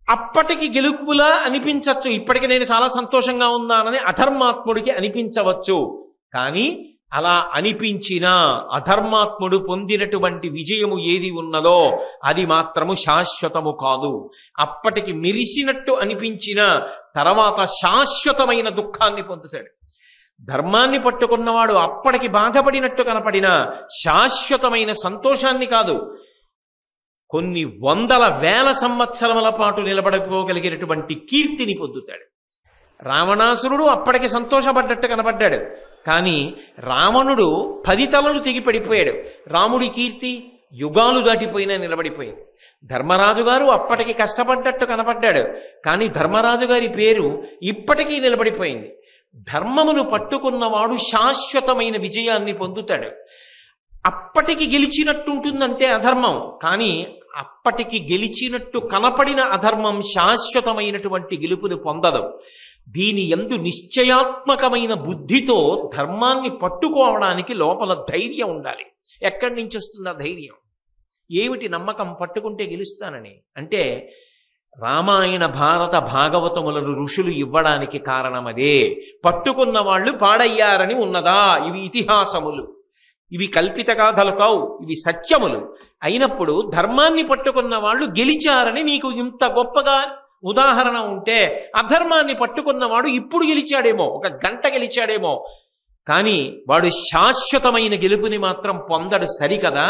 అప్పటికి గెలుపులా అనిపించవచ్చు, ఇప్పటికి నేను చాలా సంతోషంగా ఉన్నానని అధర్మాత్ముడికి అనిపించవచ్చు. కానీ అలా అనిపించినా అధర్మాత్ముడు పొందినటువంటి విజయము ఏది ఉన్నదో అది మాత్రము శాశ్వతము కాదు. అప్పటికి మెరిసినట్టు అనిపించిన తర్వాత శాశ్వతమైన దుఃఖాన్ని పొందుతాడు. ధర్మాన్ని పట్టుకున్నవాడు అప్పటికి బాధపడినట్టు కనపడిన శాశ్వతమైన సంతోషాన్ని కాదు, కొన్ని వందల వేల సంవత్సరముల పాటు నిలబడిపోగలిగినటువంటి కీర్తిని పొందుతాడు. రావణాసురుడు అప్పటికి సంతోషపడ్డట్టు కనపడ్డాడు, కానీ రావణుడు 10 తలలు తెగి పడిపోయాడు. రాముడి కీర్తి యుగాలు దాటిపోయినా నిలబడిపోయింది. ధర్మరాజు గారు అప్పటికి కష్టపడ్డట్టు కనపడ్డాడు, కానీ ధర్మరాజు గారి పేరు ఇప్పటికీ నిలబడిపోయింది. ధర్మమును పట్టుకున్నవాడు శాశ్వతమైన విజయాన్ని పొందుతాడు. అప్పటికి గెలిచినట్టుంటుందంతే అధర్మం, కానీ అప్పటికి గెలిచినట్టు కనపడిన అధర్మం శాశ్వతమైనటువంటి గెలుపుని పొందదు. దీని యందు నిశ్చయాత్మకమైన బుద్ధితో ధర్మాన్ని పట్టుకోవడానికి లోపల ధైర్యం ఉండాలి. ఎక్కడి నుంచి వస్తుంది ఆ ధైర్యం? ఏమిటి నమ్మకం పట్టుకుంటే గెలుస్తానని? అంటే రామాయణ భారత భాగవతములను ఋషులు ఇవ్వడానికి కారణం అదే. పట్టుకున్న వాళ్ళు పాడయ్యారని ఉన్నదా? ఇవి ఇతిహాసములు, ఇవి కల్పిత గాథలు కావు, ఇవి సత్యములు. అయినప్పుడు ధర్మాన్ని పట్టుకున్న వాళ్ళు గెలిచారని నీకు ఇంత గొప్పగా ఉదాహరణ ఉంటే, అధర్మాన్ని పట్టుకున్నవాడు ఇప్పుడు గెలిచాడేమో, ఒక గంట గెలిచాడేమో, కానీ వాడు శాశ్వతమైన గెలుపుని మాత్రం పొందడు. సరికదా?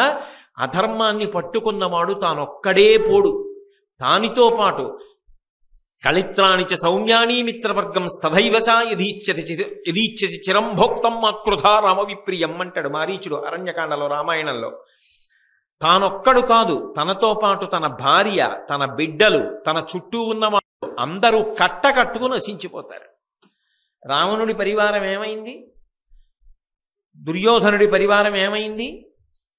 అధర్మాన్ని పట్టుకున్నవాడు తానొక్కడే పోడు, తానితో పాటు కలిత్రాణిచ సౌమ్యాని మిత్రవర్గం స్తథైవచ యదీచ్ఛతి చిరం భోక్తం ఆకృధా రామవిప్రియం అంటాడు మారీచుడు అరణ్యకాండలో, రామాయణంలో. తానొక్కడు కాదు, తనతో పాటు తన భార్య, తన బిడ్డలు, తన చుట్టూ ఉన్నవాళ్ళు అందరూ కట్టకట్టుకు నశించిపోతారు. రావణుడి పరివారం ఏమైంది? దుర్యోధనుడి పరివారం ఏమైంది?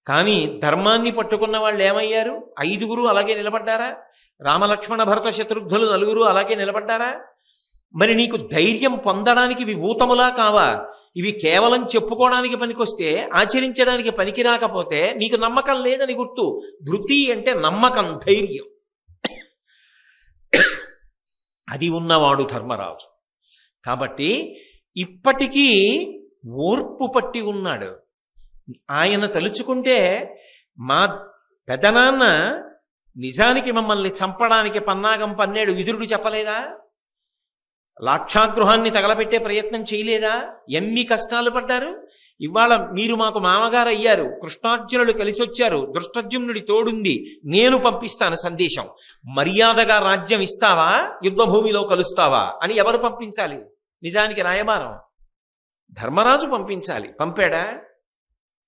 కానీ ధర్మాన్ని పట్టుకున్న వాళ్ళు ఏమయ్యారు? 5గురు అలాగే నిలబడ్డారా? రామలక్ష్మణ భరత శత్రుఘ్నులు 4 అలాగే నిలబడ్డారా? మరి నీకు ధైర్యం పొందడానికి ఇవి ఊతములా కావా? ఇవి కేవలం చెప్పుకోవడానికి పనికొస్తే ఆచరించడానికి పనికి రాకపోతే నీకు నమ్మకం లేదని గుర్తు. ధృతి అంటే నమ్మకం, ధైర్యం. అది ఉన్నవాడు ధర్మరాజు. కాబట్టి ఇప్పటికీ ఓర్పు పట్టి ఉన్నాడు. ఆయన తలుచుకుంటే, మా పెదనాన్న నిజానికి మమ్మల్ని చంపడానికి పన్నాగం పన్నాడు, విదురుడు చెప్పలేదా? లాక్షాగృహాన్ని తగలబెట్టే ప్రయత్నం చేయలేదా? ఎన్ని కష్టాలు పడ్డారు. ఇవాళ మీరు మాకు మామగారు అయ్యారు, కృష్ణార్జునుడు కలిసి వచ్చారు, దృష్టజ్యుమ్నుడి తోడుంది, నేను పంపిస్తాను సందేశం. మర్యాదగా రాజ్యం ఇస్తావా, యుద్ధభూమిలో కలుస్తావా అని ఎవరు పంపించాలి? నిజానికి రాయబారం ధర్మరాజు పంపించాలి. పంపాడా?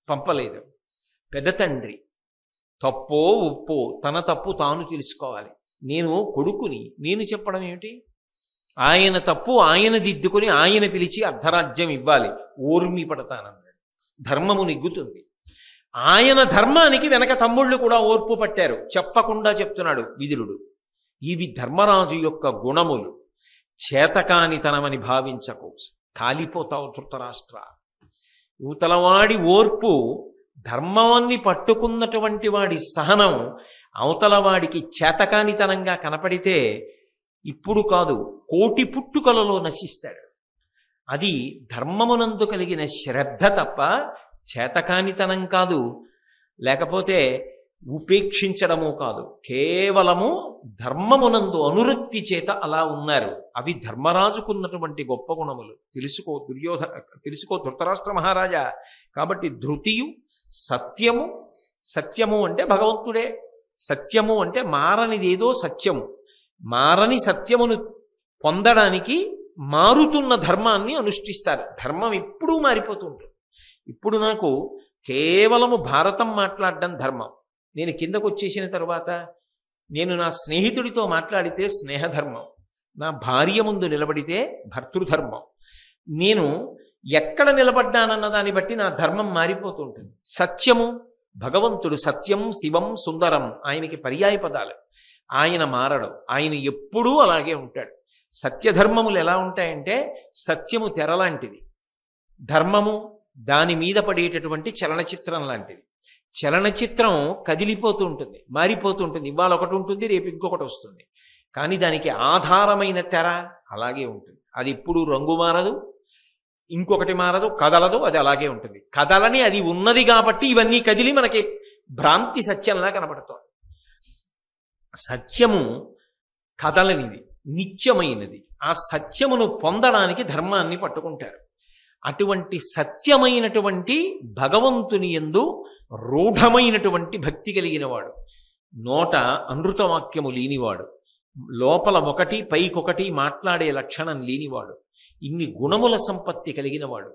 పంపలేదు. పెద్ద తండ్రి తప్పో ఒప్పో తన తప్పు తాను తెలుసుకోవాలి. నేను కొడుకుని నేను చెప్పడం ఏమిటి? ఆయన తప్పు ఆయన దిద్దుకొని ఆయన పిలిచి అర్ధరాజ్యం ఇవ్వాలి. ఓర్మి పడతానన్నాడు. ధర్మము నెగ్గుతుంది. ఆయన ధర్మానికి వెనక తమ్ముళ్ళు కూడా ఓర్పు పట్టారు. చెప్పకుండా చెప్తున్నాడు విదురుడు, ఇవి ధర్మరాజు యొక్క గుణములు, చేతకానితనమని భావించకు, కాలిపోతావు ధృతరాష్ట్ర. యువతలవాడి ఓర్పు, ధర్మాన్ని పట్టుకున్నటువంటి వాడి సహనం, అవతల వాడికి చేతకానితనంగా కనపడితే ఇప్పుడు కాదు, కోటి పుట్టుకలలో నశిస్తాడు. అది ధర్మమునందు కలిగిన శ్రద్ధ తప్ప చేతకానితనం కాదు, లేకపోతే ఉపేక్షించడము కాదు. కేవలము ధర్మమునందు అనురక్తి చేత అలా ఉన్నారు. అవి ధర్మరాజుకున్నటువంటి గొప్ప గుణములు. తెలుసుకో ధృతరాష్ట్ర మహారాజా. కాబట్టి ధృతియు సత్యము, సత్యము అంటే భగవంతుడే, సత్యము అంటే మారనిదేదో సత్యము. మారని సత్యమును పొందడానికి మారుతున్న ధర్మాన్ని అనుష్ఠిస్తారు. ధర్మం ఎప్పుడూ మారిపోతూ ఉంటుంది. ఇప్పుడు నాకు కేవలము భారతం మాట్లాడడం ధర్మం. నేను కిందకు వచ్చేసిన తర్వాత నేను నా స్నేహితుడితో మాట్లాడితే స్నేహధర్మం, నా భార్య ముందు నిలబడితే భర్తృధర్మం. నేను ఎక్కడ నిలబడ్డానన్న దాన్ని బట్టి నా ధర్మం మారిపోతూ ఉంటుంది. సత్యము, భగవంతుడు సత్యం, శివం, సుందరం ఆయనకి పర్యాయ పదాలు. ఆయన మారడం, ఆయన ఎప్పుడూ అలాగే ఉంటాడు. సత్యధర్మములు ఎలా ఉంటాయంటే సత్యము తెరలాంటిది, ధర్మము దాని మీద పడేటటువంటి చలనచిత్రం లాంటిది. చలనచిత్రం కదిలిపోతూ ఉంటుంది, మారిపోతూ ఉంటుంది. ఇవాళ ఒకటి ఉంటుంది, రేపు ఇంకొకటి వస్తుంది. కానీ దానికి ఆధారమైన తెర అలాగే ఉంటుంది. అది ఎప్పుడు రంగు మారదు, ఇంకొకటి మారదు, కదలదు, అది అలాగే ఉంటుంది. కదలని అది ఉన్నది కాబట్టి ఇవన్నీ కదిలి మనకి భ్రాంతి సత్యంలా కనబడుతోంది. సత్యము కదలనిది, నిత్యమైనది. ఆ సత్యమును పొందడానికి ధర్మాన్ని పట్టుకుంటారు. అటువంటి సత్యమైనటువంటి భగవంతుని యందు రూఢమైనటువంటి భక్తి కలిగిన వాడు, నోట అనృతవాక్యము లేనివాడు, లోపల ఒకటి పైకొకటి మాట్లాడే లక్షణం లేనివాడు, ఇన్ని గుణముల సంపత్తి కలిగినవాడు.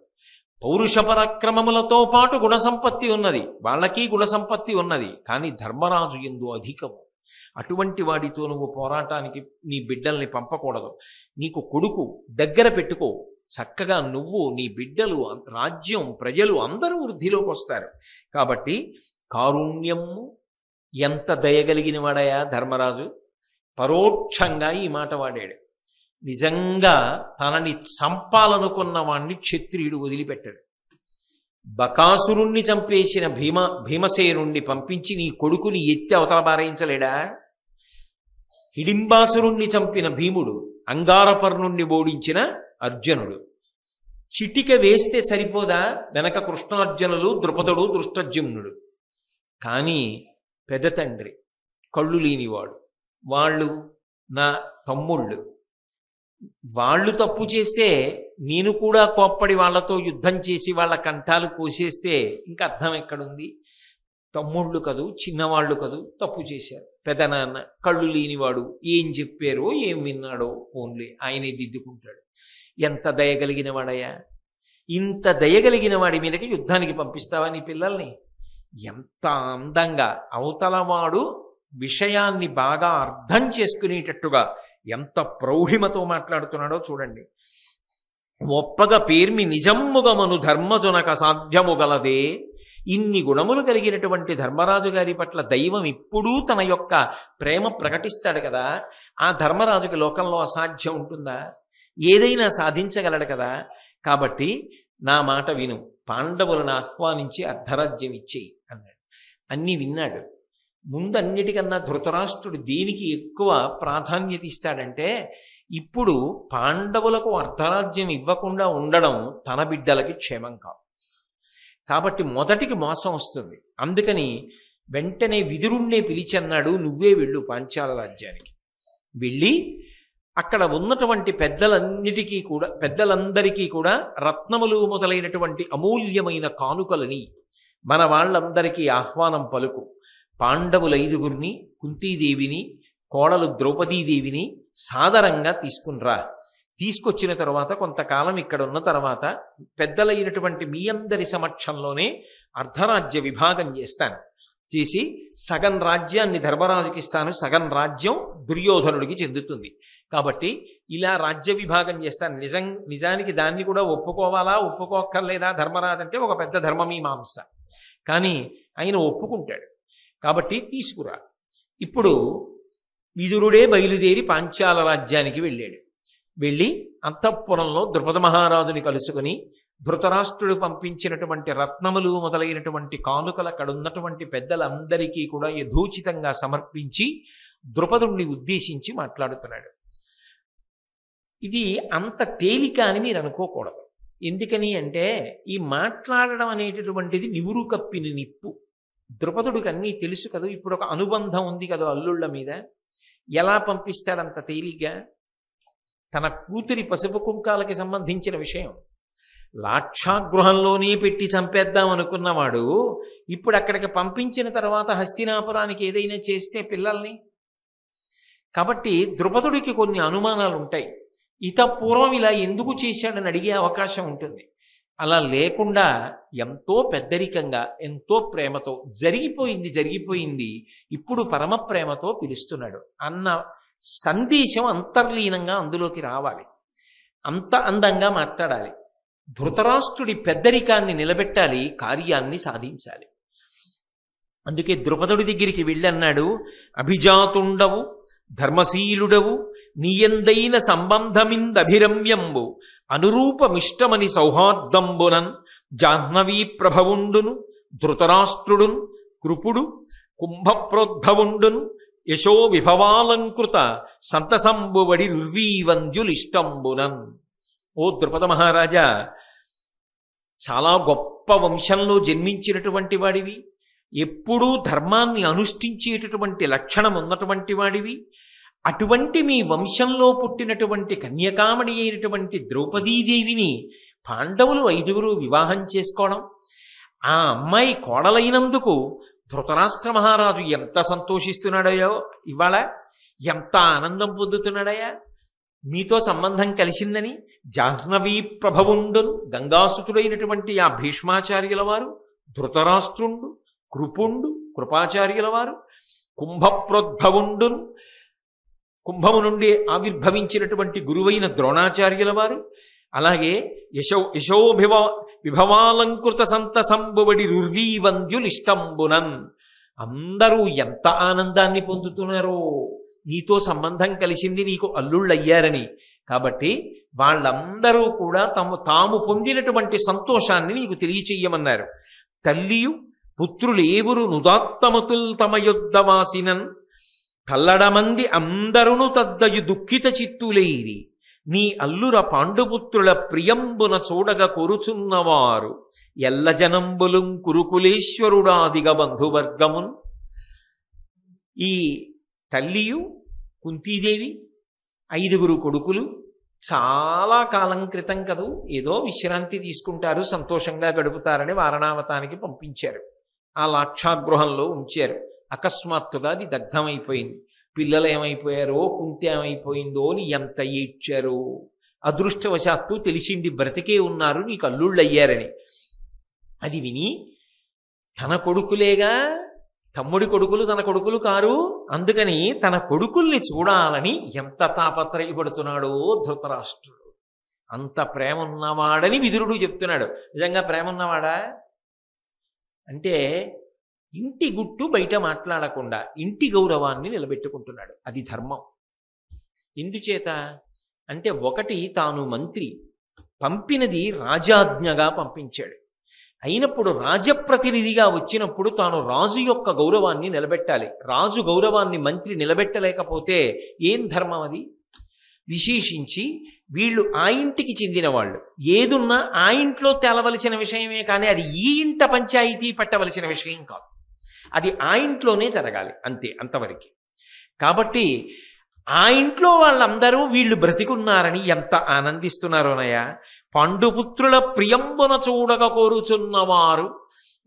పౌరుష పరాక్రమములతో పాటు గుణ సంపత్తి ఉన్నది, వాళ్ళకి గుణ సంపత్తి ఉన్నది. కానీ ధర్మరాజు యందు అధికము. అటువంటి వాడితో నువ్వు పోరాటానికి నీ బిడ్డల్ని పంపకూడదు. నీకు కొడుకు దగ్గర పెట్టుకో, చక్కగా నువ్వు, నీ బిడ్డలు, రాజ్యం, ప్రజలు అందరూ వృద్ధిలోకి వస్తారు. కాబట్టి కారుణ్యము, ఎంత దయగలిగిన వాడయా ధర్మరాజు. పరోక్షంగా ఈ మాట వాడాడు. నిజంగా తనని చంపాలనుకున్న వాణ్ణి క్షత్రియుడు వదిలిపెట్టాడు. బకాసురుణ్ణి చంపేసిన భీమసేనుణ్ణి పంపించి నీ కొడుకుని ఎత్తి అవతల పారేయించలేడా? హిడింబాసురుణ్ణి చంపిన భీముడు, అంగారపర్ణుణ్ణి ఓడించిన అర్జునుడు. చిటిక వేస్తే సరిపోదా వెనక కృష్ణార్జునులు, ద్రుపదుడు, దృష్టజ్యుమ్నుడు. కానీ పెద్ద తండ్రి కళ్ళు లేనివాడు, వాళ్ళు నా తమ్ముళ్ళు, వాళ్ళు తప్పు చేస్తే నేను కూడా కోప్పడి వాళ్లతో యుద్ధం చేసి వాళ్ళ కంఠాలు కోసేస్తే ఇంకా అర్థం ఎక్కడుంది? తమ్ముళ్ళు కదూ, చిన్నవాళ్ళు కదూ, తప్పు చేశారు. పెదనాన్న కళ్ళు లేనివాడు, ఏం చెప్పారో ఏం విన్నాడో ఓన్లీ ఆయనే దిద్దుకుంటాడు. ఎంత దయగలిగిన వాడయ్యా! ఇంత దయగలిగిన వాడి మీదకి యుద్ధానికి పంపిస్తావా నీ పిల్లల్ని? ఎంత అందంగా అవతలవాడు విషయాన్ని బాగా అర్థం చేసుకునేటట్టుగా ఎంత ప్రౌఢిమతో మాట్లాడుతున్నాడో చూడండి. ఒప్పగ పేర్మి నిజమ్ముగమను ధర్మజునక సాధ్యము గలదే. ఇన్ని గుణములు కలిగినటువంటి ధర్మరాజు గారి పట్ల దైవం ఎప్పుడూ తన యొక్క ప్రేమ ప్రకటిస్తాడు కదా. ఆ ధర్మరాజుకి లోకంలో అసాధ్యం ఉంటుందా? ఏదైనా సాధించగలడు కదా. కాబట్టి నా మాట విను, పాండవులను ఆహ్వానించి అర్ధరాజ్యం ఇచ్చేయి అన్నాడు. అన్నీ విన్నాడు. ముందన్నిటికన్నా ధృతరాష్ట్రుడు దేనికి ఎక్కువ ప్రాధాన్యత ఇస్తాడంటే, ఇప్పుడు పాండవులకు అర్ధరాజ్యం ఇవ్వకుండా ఉండడం తన బిడ్డలకి క్షేమం కాదు. కాబట్టి మొదటికి మోసం వస్తుంది. అందుకని వెంటనే విదురుణ్ణే పిలిచన్నాడు, నువ్వే వెళ్ళు పాంచాల రాజ్యానికి. వెళ్ళి అక్కడ ఉన్నటువంటి పెద్దలందరికీ కూడా రత్నములు మొదలైనటువంటి అమూల్యమైన కానుకలని మన వాళ్ళందరికీ ఆహ్వానం పలుకు. పాండవుల 5గురిని, కుంతీదేవిని, కోడలు ద్రౌపదీదేవిని సాదరంగా తీసుకునిరా. తీసుకొచ్చిన తర్వాత కొంతకాలం ఇక్కడ ఉన్న తర్వాత పెద్దలైనటువంటి మీ అందరి సమక్షంలోనే అర్ధరాజ్య విభాగం చేస్తాను. చేసి సగం రాజ్యాన్ని ధర్మరాజుకి ఇస్తాను, సగం రాజ్యం దుర్యోధనుడికి చెందుతుంది. కాబట్టి ఇలా రాజ్య విభాగం చేస్తాను. నిజానికి దాన్ని కూడా ఒప్పుకోవాలా ఒప్పుకోక్కర్లేదా ధర్మరాజు అంటే ఒక పెద్ద ధర్మమీమాంస. కానీ ఆయన ఒప్పుకుంటాడు. కాబట్టి తీసుకురా. ఇప్పుడు విదురుడే బయలుదేరి పాంచాల రాజ్యానికి వెళ్ళాడు. వెళ్ళి అంతఃపురంలో ద్రుపద మహారాజుని కలుసుకుని ధృతరాష్ట్రుడు పంపించినటువంటి రత్నములు మొదలైనటువంటి కానుకలు అక్కడ ఉన్నటువంటి పెద్దలందరికీ కూడా యథోచితంగా సమర్పించి ద్రుపదుణ్ణి ఉద్దేశించి మాట్లాడుతున్నాడు. ఇది అంత తేలిక అని మీరు అనుకోకూడదు. ఎందుకని అంటే ఈ మాట్లాడడం అనేటటువంటిది నివురు కప్పిన నిప్పు. ద్రుపదుడికి అన్నీ తెలుసు కదా, ఇప్పుడు ఒక అనుబంధం ఉంది కదా అల్లుళ్ళ మీద. ఎలా పంపిస్తాడంత తేలిగ్గా? తన కూతురి పసుపు కుంకాలకి సంబంధించిన విషయం లాక్షాగృహంలోనే పెట్టి చంపేద్దాం అనుకున్నవాడు ఇప్పుడు అక్కడికి పంపించిన తర్వాత హస్తినాపురానికి ఏదైనా చేస్తే పిల్లల్ని. కాబట్టి ద్రుపదుడికి కొన్ని అనుమానాలు ఉంటాయి. పూర్వం ఇలా ఎందుకు చేశాడని అడిగే అవకాశం ఉంటుంది. అలా లేకుండా ఎంతో పెద్దరికంగా ఎంతో ప్రేమతో జరిగిపోయింది ఇప్పుడు పరమ ప్రేమతో పిలుస్తున్నాడు అన్న సందేశం అంతర్లీనంగా అందులోకి రావాలి. అంత అందంగా మాట్లాడాలి. ధృతరాష్ట్రుడి పెద్దరికాన్ని నిలబెట్టాలి, కార్యాన్ని సాధించాలి. అందుకే ద్రుపదుడి దగ్గరికి వెళ్ళన్నాడు, అభిజాతుండవు ధర్మశీలుడవు నీయందైన సంబంధమిందభిరమ్యంబు అనురూపమిష్టమని సౌహార్దంబునన్ జాహ్నవీ ప్రభవుండును ధృతరాష్ట్రుడున్ కృపుడు కుంభప్రోద్భవుండును యశో విభవాలంకృత సంతసంబువడి రుర్వీవంద్యులిష్టంబునన్. ఓ ద్రుపద మహారాజా, చాలా గొప్ప వంశంలో జన్మించినటువంటి వాడివి, ఎప్పుడూ ధర్మాన్ని అనుష్ఠించేటటువంటి లక్షణం ఉన్నటువంటి వాడివి. అటువంటి మీ వంశంలో పుట్టినటువంటి కన్యకామణి అయినటువంటి ద్రౌపదీదేవిని పాండవులు 5 వివాహం చేసుకోవడం, ఆ అమ్మాయి కోడలైనందుకు ధృతరాష్ట్ర మహారాజు ఎంత సంతోషిస్తున్నాడయో, ఇవాళ ఎంత ఆనందం పొందుతున్నాడయా, మీతో సంబంధం కలిసిందని. జాహ్నవీ ప్రభవుండును గంగాసుతుడైనటువంటి ఆ భీష్మాచార్యుల వారు, ధృతరాష్ట్రుండు కృపుండు కృపాచార్యుల వారు, కుంభప్రోద్భవుండును కుంభము నుండి ఆవిర్భవించినటువంటి గురువైన ద్రోణాచార్యుల వారు, అలాగే విభవాలంకృత సంతసంబువడి రుర్వీవంద్యులిష్టంబునన్. అందరూ ఎంత ఆనందాన్ని పొందుతున్నారో, నీతో సంబంధం కలిసింది, నీకు అల్లుళ్ళయ్యారని. కాబట్టి వాళ్ళందరూ కూడా తాము పొందినటువంటి సంతోషాన్ని నీకు తెలియచెయ్యమన్నారు. తల్లియు పుత్రులేవురు నుదాత్తమతుల్ తమ యొద్దవాసినన్ కల్లడమంది అందరును తద్దయు దుఃఖిత చిత్తులేరి నీ అల్లుర పాండుపుత్రుల ప్రియంబున చూడగ కొరుచున్నవారు ఎల్ల జనంబులుం కురుకులేశ్వరుడాదిగ బంధువర్గమున్. ఈ తల్లియు కుంతీదేవి 5 కొడుకులు చాలా కాలం క్రితం కదూ, ఏదో విశ్రాంతి తీసుకుంటారు, సంతోషంగా గడుపుతారని వారణావతానికి పంపించారు. ఆ లాక్షాగృహంలో ఉంచారు. అకస్మాత్తుగా అది దగ్ధమైపోయింది. పిల్లలు ఏమైపోయారో, కుంతి ఏమైపోయిందో అని ఎంత ఏడ్చారో. అదృష్టవశాత్తు తెలిసింది బ్రతికే ఉన్నారు, నీకు అల్లుళ్ళయ్యారని. అది విని తన కొడుకులేగా, తమ్ముడి కొడుకులు తన కొడుకులు కారు, అందుకని తన కొడుకుల్ని చూడాలని ఎంత తాపత్రయపడుతున్నాడో ధృతరాష్ట్రుడు. అంత ప్రేమ ఉన్నవాడని విదురుడు చెప్తున్నాడు. నిజంగా ప్రేమ ఉన్నవాడా అంటే ఇంటి గుట్టు బయట మాట్లాడకుండా ఇంటి గౌరవాన్ని నిలబెట్టుకుంటున్నాడు. అది ధర్మం. ఎందుచేత అంటే, ఒకటి తాను మంత్రి, పంపినది రాజాజ్ఞగా పంపించాడు. అయినప్పుడు రాజప్రతినిధిగా వచ్చినప్పుడు తాను రాజు యొక్క గౌరవాన్ని నిలబెట్టాలి. రాజు గౌరవాన్ని మంత్రి నిలబెట్టలేకపోతే ఏం ధర్మం అది? విశేషించి వీళ్ళు ఆ ఇంటికి చెందిన వాళ్ళు, ఏదున్నా ఆ ఇంట్లో తేలవలసిన విషయమే కానీ అది ఈ ఇంట పంచాయతీ పెట్టవలసిన విషయం కాదు. అది ఆ ఇంట్లోనే జరగాలి, అంతే, అంతవరకు. కాబట్టి ఆ ఇంట్లో వాళ్ళందరూ వీళ్ళు బ్రతికున్నారని ఎంత ఆనందిస్తున్నారోనయ్యా. పాండుపుత్రుల ప్రియంబున చూడగ కోరుచున్నవారు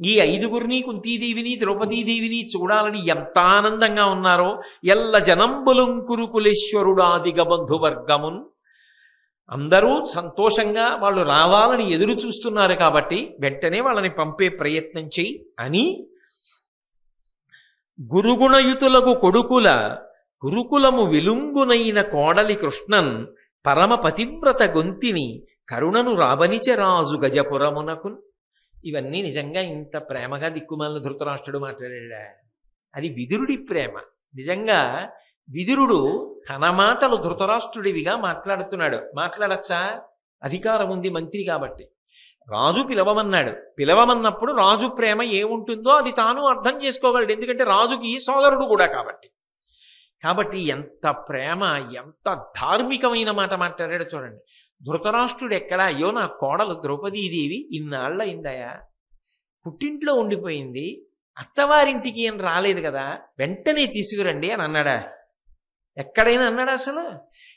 ఈ 5 కుంతీదేవిని ద్రౌపదీదేవిని చూడాలని ఎంత ఆనందంగా ఉన్నారో. ఎల్ల జనంబులుం కురుకులేశ్వరుడాదిగ బంధువర్గమున్. అందరూ సంతోషంగా వాళ్ళు రావాలని ఎదురు చూస్తున్నారు కాబట్టి వెంటనే వాళ్ళని పంపే ప్రయత్నం చెయ్యి అని గురుగుణయుతులకు కొడుకుల కురుకులము వెలుంగునైన కోడలి కృష్ణన్ పరమ పతివ్రత గొంతిని కరుణను రాబనిచ రాజు గజపురమునకు. ఇవన్నీ నిజంగా ఇంత ప్రేమగా దిక్కుమాలిన ధృతరాష్ట్రుడు మాట్లాడా? అది విదురుడి ప్రేమ. నిజంగా విదురుడు తన మాటలు ధృతరాష్ట్రుడివిగా మాట్లాడుతున్నాడు. మాట్లాడచ్చా? అధికారం ఉంది మంత్రి కాబట్టి. రాజు పిలవమన్నాడు. పిలవమన్నప్పుడు రాజు ప్రేమ ఏముంటుందో అది తాను అర్థం చేసుకోగలడు. ఎందుకంటే రాజుకి సోదరుడు కూడా కాబట్టి. కాబట్టి ఎంత ప్రేమ, ఎంత ధార్మికమైన మాట మాట్లాడాడో చూడండి. ధృతరాష్ట్రుడు ఎక్కడ, అయ్యో నా కోడలు ద్రౌపదీదేవి ఇన్నాళ్ళయిందయా, పుట్టింట్లో ఉండిపోయింది, అత్తవారింటికి ఏం రాలేదు కదా, వెంటనే తీసుకురండి అని అన్నాడా? ఎక్కడైనా అన్నాడా అసలు?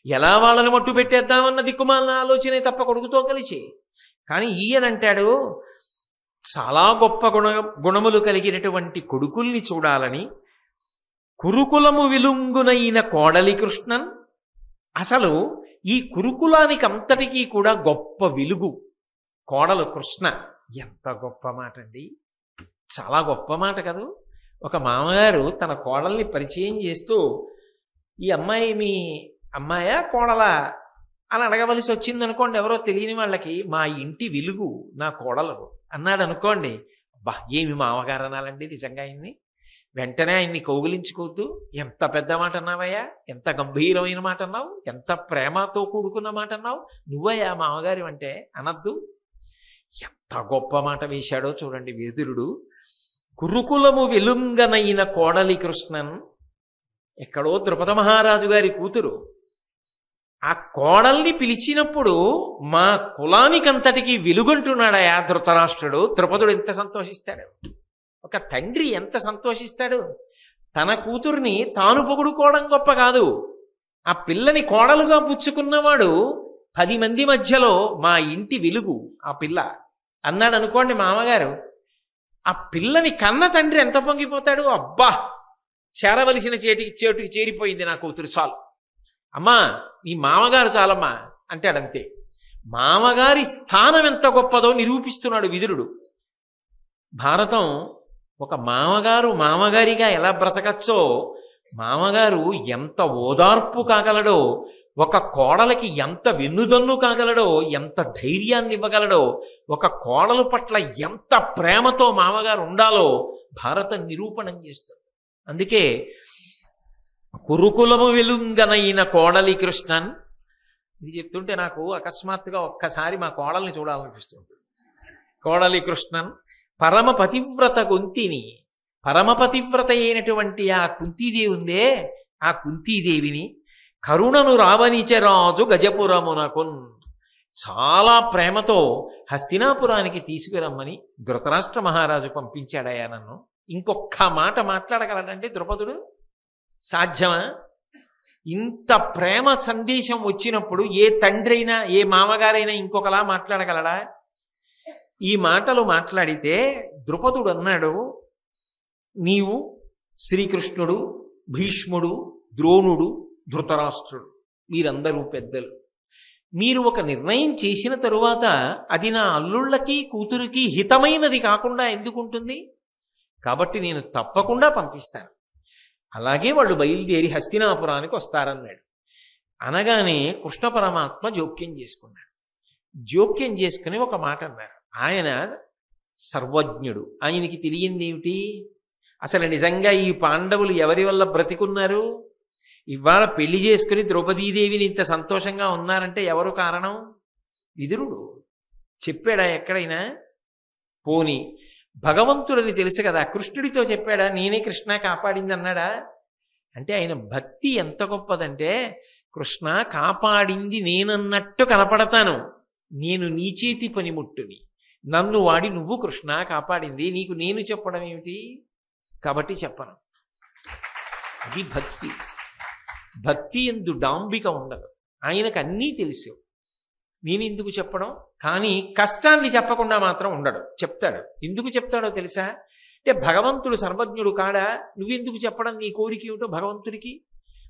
ఎలా వాళ్ళని మట్టు పెట్టేద్దామన్న దిక్కుమాలిన ఆలోచనే తప్ప కొడుకుతో కలిసి. కానీ ఈయనంటాడు, చాలా గొప్ప గుణములు కలిగినటువంటి కొడుకుల్ని చూడాలని, కురుకులము విలుంగునైన కోడలి కృష్ణన్. అసలు ఈ కురుకులానికి అంతటికీ కూడా గొప్ప వెలుగు కోడలు కృష్ణ. ఎంత గొప్ప మాట అండి, చాలా గొప్ప మాట కదూ. ఒక మామగారు తన కోడల్ని పరిచయం చేస్తూ, ఈ అమ్మాయి మీ అమ్మాయా కోడలా అని అడగవలసి వచ్చింది అనుకోండి, ఎవరో తెలియని వాళ్ళకి, మా ఇంటి వెలుగు నా కోడలు అన్నాడు అనుకోండి, బా ఏమి మామగారు అనాలండి నిజంగా ఆయన్ని. వెంటనే ఆయన్ని కౌగిలించుకోవద్దు. ఎంత పెద్ద మాట అన్నావయ్యా, ఎంత గంభీరమైన మాట అన్నావు, ఎంత ప్రేమతో కూడుకున్న మాట అన్నావు, నువ్వయ్యా మామగారి అంటే అనద్దు. ఎంత గొప్ప మాట వేశాడో చూడండి విదురుడు. కురుకులము వెలుంగనైన కోడలి కృష్ణన్. ఎక్కడో ద్రుపద మహారాజు గారి కూతురు. ఆ కోడల్ని పిలిచినప్పుడు మా కులానికంతటికి వెలుగంటున్నాడయా ధృతరాష్ట్రుడు. ద్రుపదుడు ఎంత సంతోషిస్తాడు, ఒక తండ్రి ఎంత సంతోషిస్తాడు. తన కూతుర్ని తాను పొగుడుకోవడం గొప్ప కాదు, ఆ పిల్లని కోడలుగా పుచ్చుకున్నవాడు 10 మంది మధ్యలో మా ఇంటి వెలుగు ఆ పిల్ల అన్నాడు అనుకోండి మామగారు. ఆ పిల్లని కన్న తండ్రి ఎంత పొంగిపోతాడు. అబ్బా, చేరవలసిన చేటుకి చేరిపోయింది నా కూతురు, చాలు అమ్మా, నీ మామగారు చాలమ్మా అంటాడంతే. మామగారి స్థానం ఎంత గొప్పదో నిరూపిస్తున్నాడు విదురుడు. భారతం ఒక మామగారు మామగారిగా ఎలా బ్రతకచ్చో, మామగారు ఎంత ఓదార్పు కాగలడో, ఒక కోడలకి ఎంత వెన్నుదన్ను కాగలడో, ఎంత ధైర్యాన్ని ఇవ్వగలడో, ఒక కోడలు పట్ల ఎంత ప్రేమతో మామగారు ఉండాలో భారతం నిరూపణం చేస్తుంది. అందుకే కురుకులము వెలుంగనైన కోడలి కృష్ణన్. ఇది చెప్తుంటే నాకు అకస్మాత్తుగా ఒక్కసారి మా కోడల్ని చూడాలనిపిస్తుంది. కోడలి కృష్ణన్ పరమ పతివ్రత గొంతిని. పరమపతివ్రత అయినటువంటి ఆ కుంతీదేవి ఉందే, ఆ కుంతీదేవిని కరుణను రావణిచరాజు గజపురమునకున్. చాలా ప్రేమతో హస్తినాపురానికి తీసుకురమ్మని ధృతరాష్ట్ర మహారాజు పంపించాడయా నన్ను. ఇంకొక్క మాట మాట్లాడగలడంటే ద్రుపదుడు? సాధ్యమా? ఇంత ప్రేమ సందేశం వచ్చినప్పుడు ఏ తండ్రి అయినా ఏ మామగారైనా ఇంకొకలా మాట్లాడగలడా? ఈ మాటలు మాట్లాడితే ద్రుపదుడు అన్నాడు, నీవు శ్రీకృష్ణుడు, భీష్ముడు, ద్రోణుడు, ధృతరాష్ట్రుడు, మీరందరూ పెద్దలు. మీరు ఒక నిర్ణయం చేసిన తరువాత అది నా అల్లుళ్ళకి కూతురికి హితమైనది కాకుండా ఎందుకుంటుంది? కాబట్టి నేను తప్పకుండా పంపిస్తాను. అలాగే వాళ్ళు బయలుదేరి హస్తినాపురానికి వస్తారన్నాడు. అనగానే కృష్ణ పరమాత్మ జోక్యం చేసుకున్నాడు. జోక్యం చేసుకుని ఒక మాట అన్నారు. ఆయన సర్వజ్ఞుడు, ఆయనకి తెలియంది ఏమిటి? అసలు నిజంగా ఈ పాండవులు ఎవరి వల్ల బ్రతికున్నారు? ఇవాళ పెళ్లి చేసుకుని ద్రౌపదీదేవిని ఇంత సంతోషంగా ఉన్నారంటే ఎవరు కారణం? విదురుడు. చెప్పాడా ఎక్కడైనా? పోని భగవంతుడని తెలుసు కదా, కృష్ణుడితో చెప్పాడా నేనే కృష్ణ కాపాడింది అన్నాడా? అంటే ఆయన భక్తి ఎంత గొప్పదంటే, కృష్ణ కాపాడింది నేనన్నట్టు కనపడతాను, నేను నీ చేతి పనిముట్టుని, నన్ను వాడి నువ్వు కృష్ణ కాపాడింది, నీకు నేను చెప్పడం ఏమిటి? కాబట్టి చెప్పను. అది భక్తి. భక్తి ఎందు డాంబిక ఉండదు. ఆయనకు అన్నీ తెలుసు, నేను ఎందుకు చెప్పడం? కానీ కష్టాన్ని చెప్పకుండా మాత్రం ఉండడు, చెప్తాడు. ఎందుకు చెప్తాడో తెలుసా? అంటే భగవంతుడు సర్వజ్ఞుడు కాడా, నువ్వెందుకు చెప్పడం? నీ కోరిక ఏమిటో భగవంతుడికి.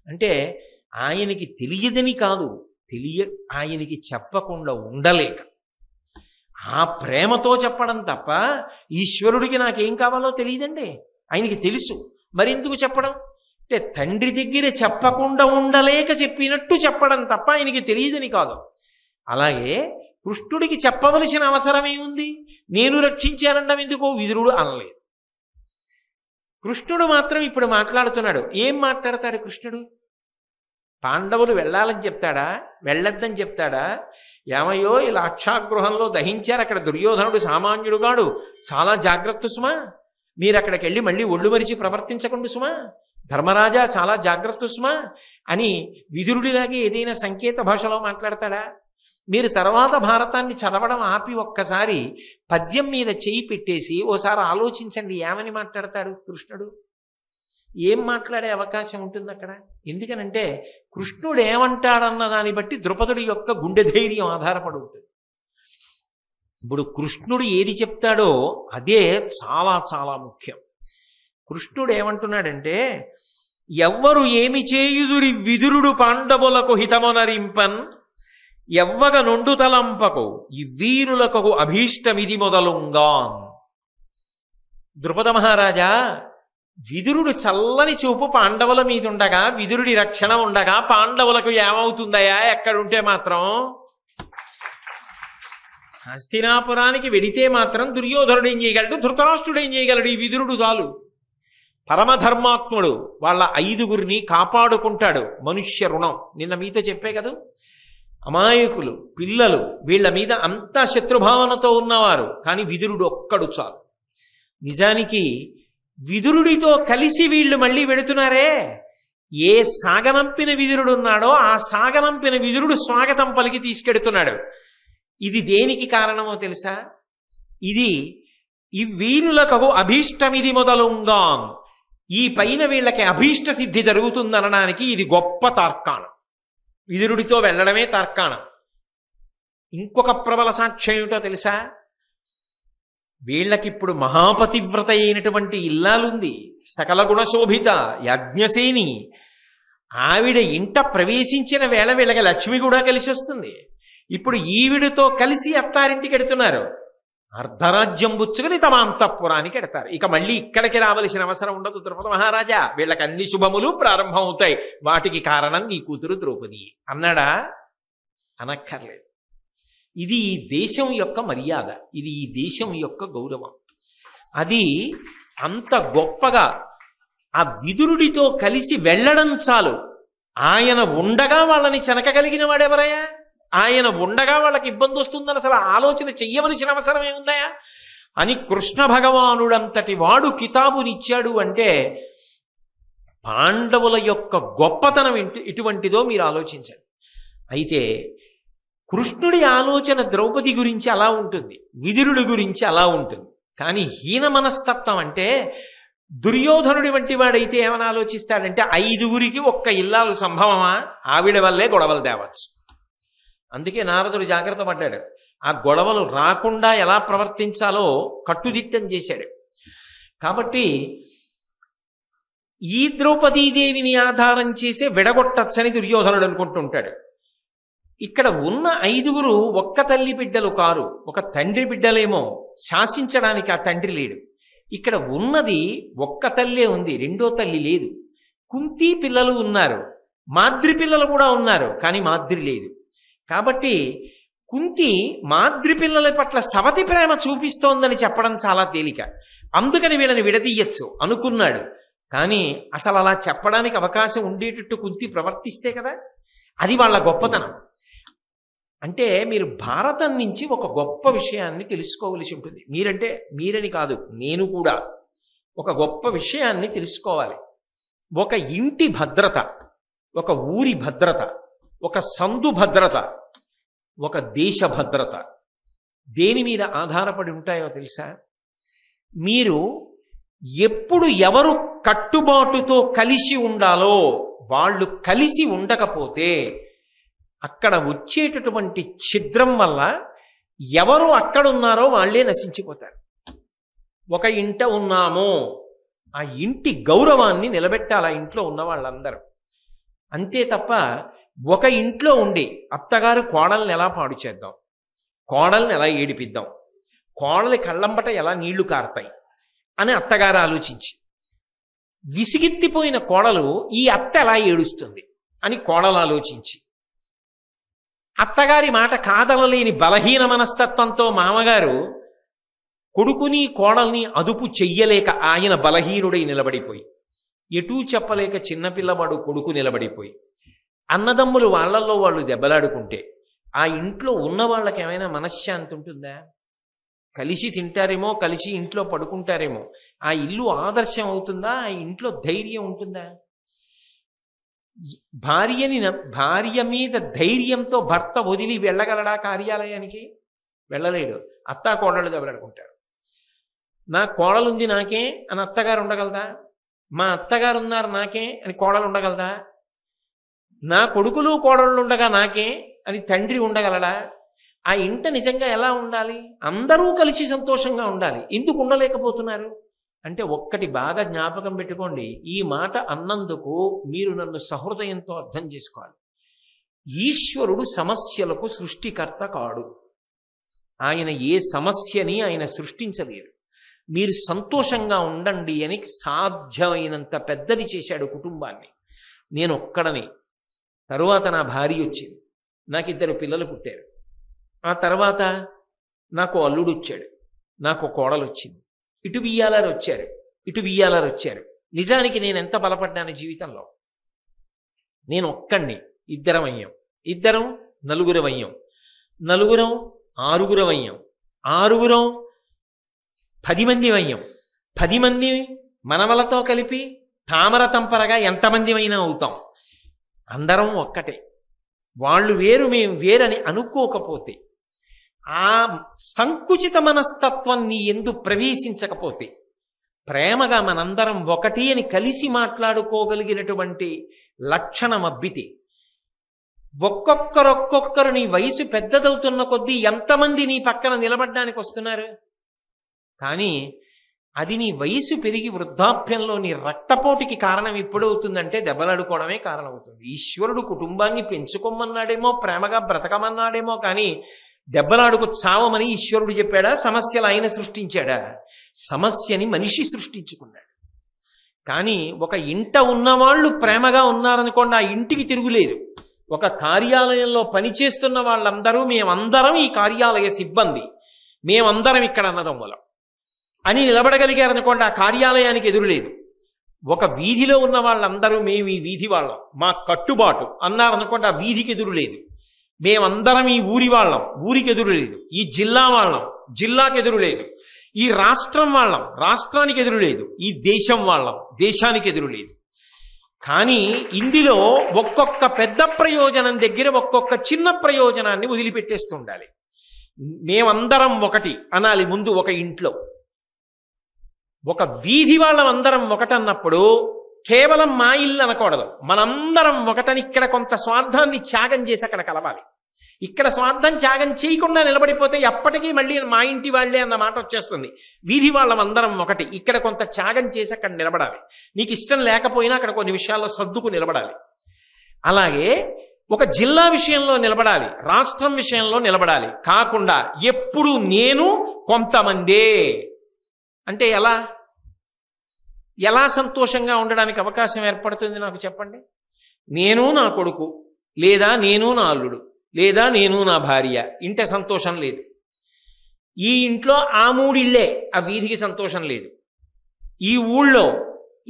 అంటే ఆయనకి తెలియదని కాదు, ఆయనకి చెప్పకుండా ఉండలేక ఆ ప్రేమతో చెప్పడం తప్ప, ఈశ్వరుడికి నాకేం కావాలో తెలియదండి, ఆయనకి తెలుసు. మరెందుకు చెప్పడం? అంటే తండ్రి దగ్గర చెప్పకుండా ఉండలేక చెప్పినట్టు చెప్పడం తప్ప ఆయనకి తెలియదని కాదు. అలాగే కృష్ణుడికి చెప్పవలసిన అవసరం ఏముంది? నేను రక్షించానండం ఎందుకో విదురుడు అనలేదు. కృష్ణుడు మాత్రం ఇప్పుడు మాట్లాడుతున్నాడు. ఏం మాట్లాడతాడు కృష్ణుడు? పాండవులు వెళ్ళాలని చెప్తాడా? వెళ్ళొద్దని చెప్తాడా? ఏమయ్యో ఈ లాక్షాగృహంలో దహించారు, అక్కడ దుర్యోధనుడు సామాన్యుడుగాడు, చాలా జాగ్రత్త సుమా, మీరు అక్కడికి వెళ్ళి మళ్ళీ ఒళ్ళు మరిచి ప్రవర్తించకండి సుమా, ధర్మరాజా చాలా జాగ్రత్త సుమా అని విదురుడిలాగే ఏదైనా సంకేత భాషలో మాట్లాడతాడా? మీరు తర్వాత భారతాన్ని చదవడం ఆపి ఒక్కసారి పద్యం మీద చేయి పెట్టేసి ఓసారి ఆలోచించండి, ఏమని మాట్లాడతాడు కృష్ణుడు, ఏం మాట్లాడే అవకాశం ఉంటుంది అక్కడ? ఎందుకనంటే కృష్ణుడు ఏమంటాడన్న దాన్ని బట్టి ద్రుపదుడి యొక్క గుండె ధైర్యం ఆధారపడి ఉంటుంది. ఇప్పుడు కృష్ణుడు ఏది చెప్తాడో అదే చాలా చాలా ముఖ్యం. కృష్ణుడు ఏమంటున్నాడంటే, ఎవ్వరు ఏమి చేయుదురి విదురుడు పాండవులకు హితమునరింపన్, ఎవ్వగ నొండు తలంపకు ఈ వీరులకు అభీష్టమిది మొదలుంగాన్. ద్రుపద మహారాజా, విదురుడు చల్లని చూపు పాండవుల మీద ఉండగా, విదురుడి రక్షణ ఉండగా పాండవులకు ఏమవుతుందయా ఎక్కడుంటే మాత్రం? హస్తినాపురానికి వెడితే మాత్రం దుర్యోధనుడు ఏం చేయగలడు, ధృతరాష్ట్రుడు ఏం చేయగలడు? ఈ విదురుడు చాలు. పరమధర్మాత్ముడు వాళ్ళ 5గురిని కాపాడుకుంటాడు. మనుష్య రుణం నిన్న మీతో చెప్పే కదా, అమాయకులు పిల్లలు వీళ్ళ మీద అంతా శత్రుభావనతో ఉన్నవారు, కానీ విదురుడు ఒక్కడు చాలు. నిజానికి విదురుడితో కలిసి వీళ్ళు మళ్ళీ వెడుతున్నారే, ఏ సాగనంపిన విదురుడు ఉన్నాడో ఆ సాగనంపిన విదురుడు స్వాగతం పలికి తీసుకెడుతున్నాడు. ఇది దేనికి కారణమో తెలుసా? ఇది ఈ వీరులకు అభీష్టమిది మొదలుంగాం, ఈ పైన వీళ్ళకి అభీష్ట సిద్ధి జరుగుతుందనడానికి ఇది గొప్ప తార్కాణం. విదురుడితో వెళ్ళడమే తార్కాణం. ఇంకొక ప్రబల సాక్ష్యం ఏమిటో తెలుసా? వీళ్ళకిప్పుడు మహాపతివ్రత అయినటువంటి ఇల్లాలుంది, సకల గుణశోభిత యాజ్ఞసేని. ఆవిడ ఇంట ప్రవేశించిన వేళ వీళ్ళకి లక్ష్మి కూడా కలిసి వస్తుంది. ఇప్పుడు ఈవిడితో కలిసి అత్తారింటికి ఎడుతున్నారు. అర్ధరాజ్యం బుచ్చుకుని తమ అంతఃపురానికి ఎడతారు. ఇక మళ్ళీ ఇక్కడికి రావలసిన అవసరం ఉండదు. ద్రుపద మహారాజా, వీళ్ళకి అన్ని శుభములు ప్రారంభం అవుతాయి, వాటికి కారణం నీ కూతురు ద్రౌపది అన్నాడా? అనక్కర్లేదు. ఇది ఈ దేశం యొక్క మర్యాద, ఇది ఈ దేశం యొక్క గౌరవం. అది అంత గొప్పగా ఆ విదురుడితో కలిసి వెళ్ళడం చాలు. ఆయన ఉండగా వాళ్ళని చెనకగలిగిన వాడెవరయ్యా? ఆయన ఉండగా వాళ్ళకి ఇబ్బంది వస్తుందని అసలు ఆలోచన చెయ్యవలసిన అవసరం ఏముందయా అని కృష్ణ భగవానుడంతటి వాడు కితాబునిచ్చాడు అంటే పాండవుల యొక్క గొప్పతనం ఇటువంటిదో మీరు ఆలోచించండి. అయితే కృష్ణుడి ఆలోచన ద్రౌపది గురించి అలా ఉంటుంది, విదురుడి గురించి అలా ఉంటుంది. కానీ హీన మనస్తత్వం అంటే దుర్యోధనుడి వంటి వాడైతే ఏమని ఆలోచిస్తాడంటే 5గురికి ఒక్క ఇల్లాలు సంభవమా, ఆవిడ వల్లే గొడవలు తేవచ్చు. అందుకే నారదుడు జాగ్రత్త పడ్డాడు. ఆ గొడవలు రాకుండా ఎలా ప్రవర్తించాలో కట్టుదిట్టం చేశాడు. కాబట్టి ఈ ద్రౌపదీదేవిని ఆధారం చేసే విడగొట్టచ్చని దుర్యోధనుడు అనుకుంటుంటాడు. ఇక్కడ ఉన్న 5గురు ఒక్క తల్లి బిడ్డలు కారు, ఒక తండ్రి బిడ్డలేమో. శాసించడానికి ఆ తండ్రి లేడు. ఇక్కడ ఉన్నది ఒక్క తల్లే ఉంది, రెండో తల్లి లేదు. కుంతి పిల్లలు ఉన్నారు, మాద్రి పిల్లలు కూడా ఉన్నారు, కానీ మాద్రి లేదు. కాబట్టి కుంతి మాద్రి పిల్లల పట్ల సవతి ప్రేమ చూపిస్తోందని చెప్పడం చాలా తేలిక. అందుకని వీళ్ళని విడదీయచ్చు అనుకున్నాడు. కానీ అసలు అలా చెప్పడానికి అవకాశం ఉండేటట్టు కుంతి ప్రవర్తిస్తే కదా, అది వాళ్ళ గొప్పతనం. అంటే మీరు భారతం నుంచి ఒక గొప్ప విషయాన్ని తెలుసుకోవలసి ఉంటుంది. మీరని కాదు, నేను కూడా ఒక గొప్ప విషయాన్ని తెలుసుకోవాలి. ఒక ఇంటి భద్రత, ఒక ఊరి భద్రత, ఒక సందు భద్రత, ఒక దేశ భద్రత దేని మీద ఆధారపడి ఉంటాయో తెలుసా? మీరు ఎప్పుడు ఎవరు కట్టుబాటుతో కలిసి ఉండాలో వాళ్ళు కలిసి ఉండకపోతే అక్కడ వచ్చేటటువంటి ఛిద్రం వల్ల ఎవరు అక్కడున్నారో వాళ్ళే నశించిపోతారు. ఒక ఇంట ఉన్నామో ఆ ఇంటి గౌరవాన్ని నిలబెట్టాలి ఆ ఇంట్లో ఉన్న వాళ్ళందరూ. అంతే తప్ప ఒక ఇంట్లో ఉండి అత్తగారు కోడల్ని ఎలా పాడు చేద్దాం, కోడల్ని ఎలా ఏడిపిద్దాం, కోడలి కళ్ళంబట ఎలా నీళ్లు కారుతాయి అని అత్తగారు ఆలోచించి, విసిగెత్తిపోయిన కోడలు ఈ అత్త ఎలా ఏడుస్తుంది అని కోడలు ఆలోచించి, అత్తగారి మాట కాదనలేని బలహీన మనస్తత్వంతో మామగారు కొడుకుని కోడల్ని అదుపు చెయ్యలేక ఆయన బలహీనుడై నిలబడిపోయి, ఎటూ చెప్పలేక చిన్నపిల్లవాడు కొడుకు నిలబడిపోయి, అన్నదమ్ములు వాళ్ళల్లో వాళ్ళు దెబ్బలాడుకుంటే ఆ ఇంట్లో ఉన్న వాళ్ళకి ఏమైనా మనశ్శాంతి ఉంటుందా? కలిసి తింటారేమో, కలిసి ఇంట్లో పడుకుంటారేమో, ఆ ఇల్లు ఆదర్శం అవుతుందా? ఆ ఇంట్లో ధైర్యం ఉంటుందా? భార్య మీద ధైర్యంతో భర్త వదిలి వెళ్ళగలడా కార్యాలయానికి? వెళ్ళలేడు. అత్తా కోడళ్ళు దెబ్బలాడుకుంటారు. నా కోడలుంది నాకే అని అత్తగారు ఉండగలదా? మా అత్తగారు ఉన్నారు నాకే అని కోడలు ఉండగలదా? నా కొడుకులు కోడళ్ళు ఉండగా నాకే అని తండ్రి ఉండగలడా? ఆ ఇంట నిజంగా ఎలా ఉండాలి? అందరూ కలిసి సంతోషంగా ఉండాలి. ఎందుకు ఉండలేకపోతున్నారు అంటే ఒక్కటి బాగా జ్ఞాపకం పెట్టుకోండి. ఈ మాట అన్నందుకు మీరు నన్ను సహృదయంతో అర్థం చేసుకోవాలి. ఈశ్వరుడు సమస్యలకు సృష్టికర్త కాడు. ఆయన ఏ సమస్యని ఆయన సృష్టించలేరు. మీరు సంతోషంగా ఉండండి అని సాధ్యమైనంత పెద్దది చేశాడు కుటుంబాన్ని. నేను ఒక్కడని. తరువాత నా భార్య వచ్చింది, నాకు 2 పిల్లలు పుట్టారు. ఆ తర్వాత నాకు అల్లుడు వచ్చాడు, నాకు కోడలు వచ్చింది, ఇటు వియ్యాలారు వచ్చారు, ఇటు వియ్యాలారు వచ్చారు. నిజానికి నేను ఎంత బలపడ్డాను జీవితంలో? నేను ఒక్కడిని, 2 అయ్యాం, 2 4 అయ్యాం, 4 6 అయ్యాం, 6 10 మంది అయ్యాం, 10 మంది మనవలతో కలిపి తామర తంపరగా ఎంతమంది అయినా అవుతాం. అందరం ఒక్కటే. వాళ్ళు వేరు మేము వేరని అనుకోకపోతే, ఆ సంకుచిత మనస్తత్వం నీ ఎందు ప్రవేశించకపోతే, ప్రేమగా మనందరం ఒకటి అని కలిసి మాట్లాడుకోగలిగినటువంటి లక్షణం అబ్బితే, ఒక్కొక్కరు నీ వయసు పెద్దదవుతున్న కొద్దీ ఎంతమంది నీ పక్కన నిలబడ్డానికి వస్తున్నారు. కానీ అది నీ వయసు పెరిగి వృద్ధాప్యంలో నీ రక్తపోటికి కారణం ఎప్పుడవుతుందంటే దెబ్బలాడుకోవడమే కారణమవుతుంది. ఈశ్వరుడు కుటుంబాన్ని పెంచుకోమన్నాడేమో, ప్రేమగా బ్రతకమన్నాడేమో, కానీ దెబ్బలాడుకు చావమని ఈశ్వరుడు చెప్పాడా? సమస్యలు ఆయన సృష్టించాడా? సమస్యని మనిషి సృష్టించుకున్నాడు. కానీ ఒక ఇంట ఉన్నవాళ్ళు ప్రేమగా ఉన్నారనుకోండి, ఆ ఇంటికి తిరుగులేదు. ఒక కార్యాలయంలో పనిచేస్తున్న వాళ్ళందరూ మేమందరం ఈ కార్యాలయ సిబ్బంది, మేమందరం ఇక్కడ అన్నదమ్ములం అని నిలబడగలిగారనుకోండి, ఆ కార్యాలయానికి ఎదురులేదు. ఒక వీధిలో ఉన్న వాళ్ళందరూ మేము ఈ వీధి వాళ్ళం, మా కట్టుబాటు అన్నారనుకోండి, ఆ వీధికి ఎదురులేదు. మేమందరం ఈ ఊరి వాళ్ళం, ఊరికి ఎదురులేదు. ఈ జిల్లా వాళ్ళం, జిల్లాకి ఎదురులేదు. ఈ రాష్ట్రం వాళ్ళం, రాష్ట్రానికి ఎదురులేదు. ఈ దేశం వాళ్ళం, దేశానికి ఎదురులేదు. కానీ ఇందులో ఒక్కొక్క పెద్ద ప్రయోజనం దగ్గర ఒక్కొక్క చిన్న ప్రయోజనాన్ని వదిలిపెట్టేస్తుండాలి. మేమందరం ఒకటి అనాలి ముందు. ఒక ఇంట్లో ఒక వీధి వాళ్ళం అందరం ఒకటన్నప్పుడు కేవలం మా ఇల్లు అనకూడదు, మనందరం ఒకటని ఇక్కడ కొంత స్వార్థాన్ని త్యాగం చేసి అక్కడ కలవాలి. ఇక్కడ స్వార్థం త్యాగం చేయకుండా నిలబడిపోతే ఎప్పటికీ మళ్ళీ మా ఇంటి వాళ్ళే అన్న మాట వచ్చేస్తుంది. వీధి వాళ్ళం అందరం ఒకటి, ఇక్కడ కొంత త్యాగం చేసి అక్కడ నిలబడాలి. నీకు ఇష్టం లేకపోయినా అక్కడ కొన్ని విషయాల్లో సర్దుకు నిలబడాలి. అలాగే ఒక జిల్లా విషయంలో నిలబడాలి, రాష్ట్రం విషయంలో నిలబడాలి. కాకుండా ఎప్పుడు నేను కొంతమందే అంటే ఎలా సంతోషంగా ఉండడానికి అవకాశం ఏర్పడుతుంది నాకు చెప్పండి? నేను నా కొడుకు, లేదా నేను నా అల్లుడు, లేదా నేను నా భార్య, ఇంట సంతోషం లేదు. ఈ ఇంట్లో ఆ 3 ఇళ్ళే, ఆ వీధికి సంతోషం లేదు. ఈ ఊళ్ళో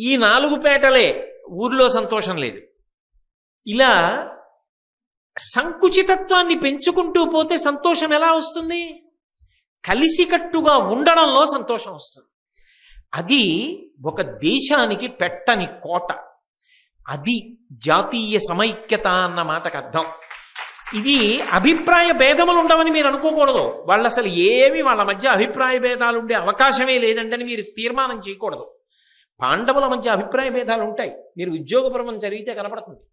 ఈ 4 పేటలే, ఊర్లో సంతోషం లేదు. ఇలా సంకుచితత్వాన్ని పెంచుకుంటూ పోతే సంతోషం ఎలా వస్తుంది? కలిసికట్టుగా ఉండడంలో సంతోషం వస్తుంది. అది ఒక దేశానికి పెట్టని కోట. అది జాతీయ సమైక్యత అన్న మాటకు అర్థం. ఇది అభిప్రాయ భేదములు ఉండవని మీరు అనుకోకూడదు. వాళ్ళు అసలు ఏమి వాళ్ళ మధ్య అభిప్రాయ భేదాలు ఉండే అవకాశమే లేదంటని మీరు తీర్మానం చేయకూడదు. పాండవుల మధ్య అభిప్రాయ భేదాలు ఉంటాయి. మీరు ఉద్యోగపర్వం జరిగితే కనపడుతుంది.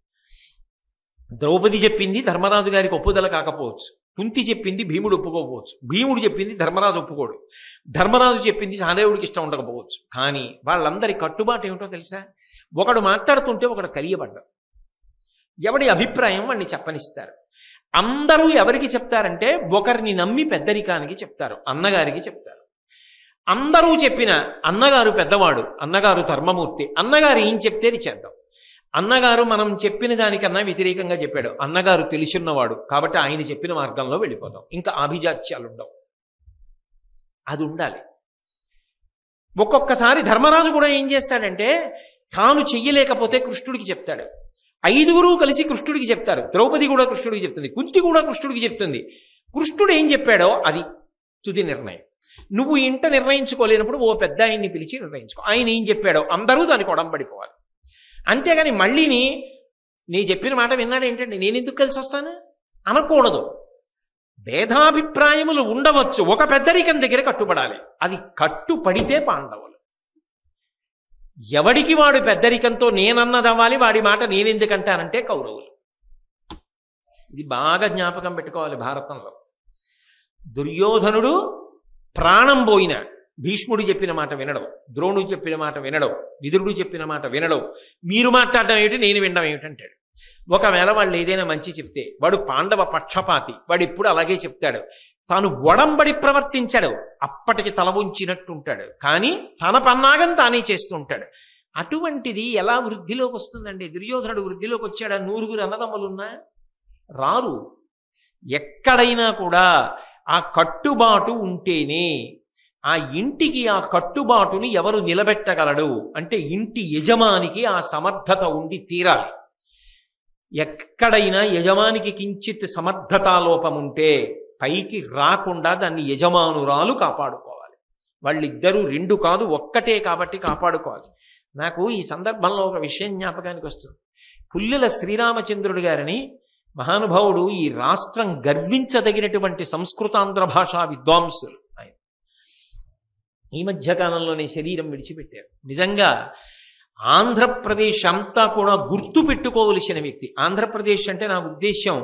ద్రౌపది చెప్పింది ధర్మరాజు గారికి ఒప్పుదల కాకపోవచ్చు, కుంతి చెప్పింది భీముడు ఒప్పుకోకపోవచ్చు, భీముడు చెప్పింది ధర్మరాజు ఒప్పుకోడు, ధర్మరాజు చెప్పింది సహదేవుడికి ఇష్టం ఉండకపోవచ్చు. కానీ వాళ్ళందరి కట్టుబాటు ఏమిటో తెలుసా? ఒకడు మాట్లాడుతుంటే ఒకడు కలియబడ్డాడు. ఎవడి అభిప్రాయం వాడిని చెప్పనిస్తారు. అందరూ ఎవరికి చెప్తారంటే ఒకరిని నమ్మి పెద్దరికానికి చెప్తారు, అన్నగారికి చెప్తారు. అందరూ చెప్పిన అన్నగారు పెద్దవాడు, అన్నగారు ధర్మమూర్తి, అన్నగారు ఏం చెప్తే చేద్దాం. అన్నగారు మనం చెప్పిన దానికన్నా వ్యతిరేకంగా చెప్పాడు, అన్నగారు తెలిసిన్నవాడు కాబట్టి ఆయన చెప్పిన మార్గంలో వెళ్ళిపోదాం, ఇంకా ఆభిజాత్యాలు ఉండవు. అది ఉండాలి. ఒక్కొక్కసారి ధర్మరాజు కూడా ఏం చేస్తాడంటే తాను చెయ్యలేకపోతే కృష్ణుడికి చెప్తాడు. 5గురు కలిసి కృష్ణుడికి చెప్తారు. ద్రౌపది కూడా కృష్ణుడికి చెప్తుంది, కుంతి కూడా కృష్ణుడికి చెప్తుంది. కృష్ణుడు ఏం చెప్పాడో అది తుది నిర్ణయం. నువ్వు ఇంట నిర్ణయించుకోలేనప్పుడు ఓ పెద్ద ఆయన్ని పిలిచి నిర్ణయించుకో. ఆయన ఏం చెప్పాడో అందరూ దానికి ఒడంబడిపోవాలి. అంతేగాని మళ్ళీని నీ చెప్పిన మాట విన్నాడు ఏంటండి నేను ఎందుకు కలిసి వస్తాను అనకూడదు. భేదాభిప్రాయములు ఉండవచ్చు, ఒక పెద్దరికం దగ్గర కట్టుబడాలి. అది కట్టుపడితే పాండవులు. ఎవడికి వాడు పెద్దరికంతో నేనన్నదవ్వాలి, వాడి మాట నేనెందుకంటానంటే కౌరవులు. ఇది బాగా జ్ఞాపకం పెట్టుకోవాలి భారతంలో. దుర్యోధనుడు ప్రాణం పోయిన భీష్ముడు చెప్పిన మాట వినడం, ద్రోణుడు చెప్పిన మాట వినడం, విదురుడు చెప్పిన మాట వినడం, మీరు మాట్లాడడం ఏమిటి నేను వినడం ఏమిటంటాడు. ఒకవేళ వాళ్ళు ఏదైనా మంచి చెప్తే వాడు పాండవ పక్షపాతి, వాడు ఇప్పుడు అలాగే చెప్తాడు. తాను ఒడంబడి ప్రవర్తించాడు, అప్పటికి తల ఉంచినట్టుంటాడు, కానీ తన పన్నాగం తానే చేస్తూ ఉంటాడు. అటువంటిది ఎలా వృద్ధిలోకి వస్తుందండి? దుర్యోధనుడు వృద్ధిలోకి వచ్చాడా? 100 అన్నదమ్ములున్నా రారు. ఎక్కడైనా కూడా ఆ కట్టుబాటు ఉంటేనే ఆ ఇంటికి ఆ కట్టుబాటుని ఎవరు నిలబెట్టగలడు అంటే ఇంటి యజమానికి ఆ సమర్థత ఉండి తీరాలి. ఎక్కడైనా యజమానికి కించిత్ సమర్థతాలోపం ఉంటే పైకి రాకుండా దాన్ని యజమానురాలు కాపాడుకోవాలి. వాళ్ళిద్దరూ 2 కాదు ఒక్కటే కాబట్టి కాపాడుకోవాలి. నాకు ఈ సందర్భంలో ఒక విషయం జ్ఞాపకానికి వస్తుంది. పుల్లెల శ్రీరామచంద్రుడు గారిని మహానుభావుడు, ఈ రాష్ట్రం గర్వించదగినటువంటి సంస్కృతాంధ్ర భాషా విద్వాంసులు ఆయన ఈ మధ్యకాలంలోనే శరీరం విడిచిపెట్టారు. నిజంగా ఆంధ్రప్రదేశ్ అంతా కూడా గుర్తు పెట్టుకోవలసిన వ్యక్తి. ఆంధ్రప్రదేశ్ అంటే నా ఉద్దేశ్యం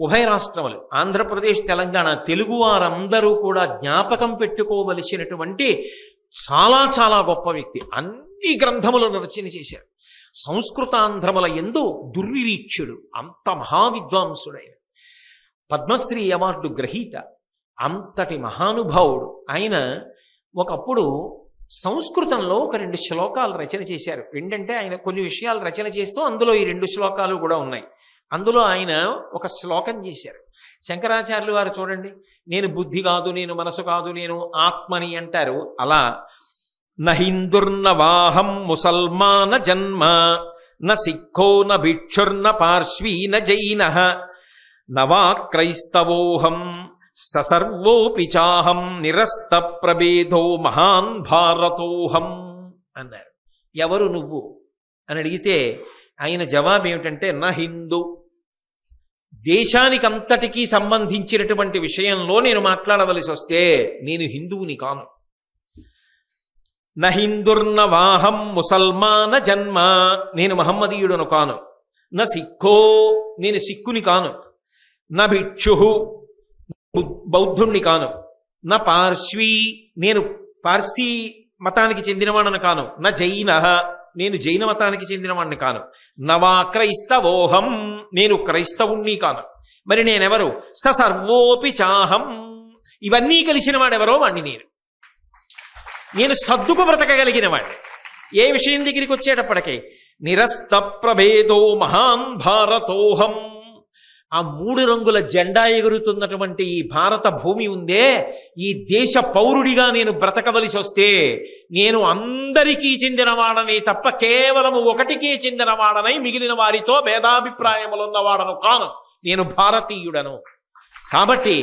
ఉభయ రాష్ట్రములు, ఆంధ్రప్రదేశ్ తెలంగాణ, తెలుగు వారందరూ కూడా జ్ఞాపకం పెట్టుకోవలసినటువంటి చాలా చాలా గొప్ప వ్యక్తి. అన్ని గ్రంథములను రచన చేశారు. సంస్కృతాంధ్రముల యందు దుర్విరీక్షుడు, అంత మహావిద్వాంసుడైన పద్మశ్రీ అవార్డు గ్రహీత, అంతటి మహానుభావుడు ఆయన. ఒకప్పుడు సంస్కృతంలో ఒక 2 శ్లోకాలు రచన చేశారు. ఏంటంటే ఆయన కొన్ని విషయాలు రచన చేస్తూ అందులో ఈ 2 శ్లోకాలు కూడా ఉన్నాయి. అందులో ఆయన ఒక శ్లోకం చేశారు. శంకరాచార్యులు వారు చూడండి, నేను బుద్ధి కాదు, నేను మనసు కాదు, నేను ఆత్మని అంటారు. అలా నహిందుర్న వాహం ముసల్మాన జన్మ న సిక్కో న భిక్షుర్న పార్శ్వీ న జైన నవా క్రైస్తవోహం ససర్వోపి చాహం నిరస్త ప్రభేదో మహాన్ భారతోహం అన్నారు. ఎవరు నువ్వు అని అడిగితే ఆయన జవాబు ఏమిటంటే నా హిందూ. దేశానికంతటికీ సంబంధించినటువంటి విషయంలో నేను మాట్లాడవలసి వస్తే నేను హిందువుని కాను. నా హిందుర్న వాహం ముసల్మాన జన్మ, నేను మహమ్మదీయుడును కాను. నా సిక్కో, నేను సిక్కుని కాను. నా భిక్షు, బౌద్ధుణ్ణి కాను. నా పార్శ్వీ, నేను పార్సీ మతానికి చెందినవాడను కాను. నా జైన, నేను జైన మతానికి చెందినవాడిని కాను. నవా క్రైస్తవోహం, నేను క్రైస్తవుణ్ణి కాను. మరి నేనెవరు? సర్వోపి చాహం, ఇవన్నీ కలిసిన వాడెవరో వాణ్ణి నేను సద్దుకు బ్రతకగలిగిన వాడిని. ఏ విషయం దగ్గరికి వచ్చేటప్పటికీ నిరస్త ప్రభేదో మహాన్ భారతోహం, ఆ 3 రంగుల జెండా ఎగురుతున్నటువంటి ఈ భారత భూమి ఉందే, ఈ దేశ పౌరుడిగా నేను బ్రతకవలసి వస్తే నేను అందరికీ చెందినవాడని తప్ప కేవలము ఒకటికే చెందినవాడనై మిగిలిన వారితో భేదాభిప్రాయములున్నవాడను కాను. నేను భారతీయుడను. కాబట్టి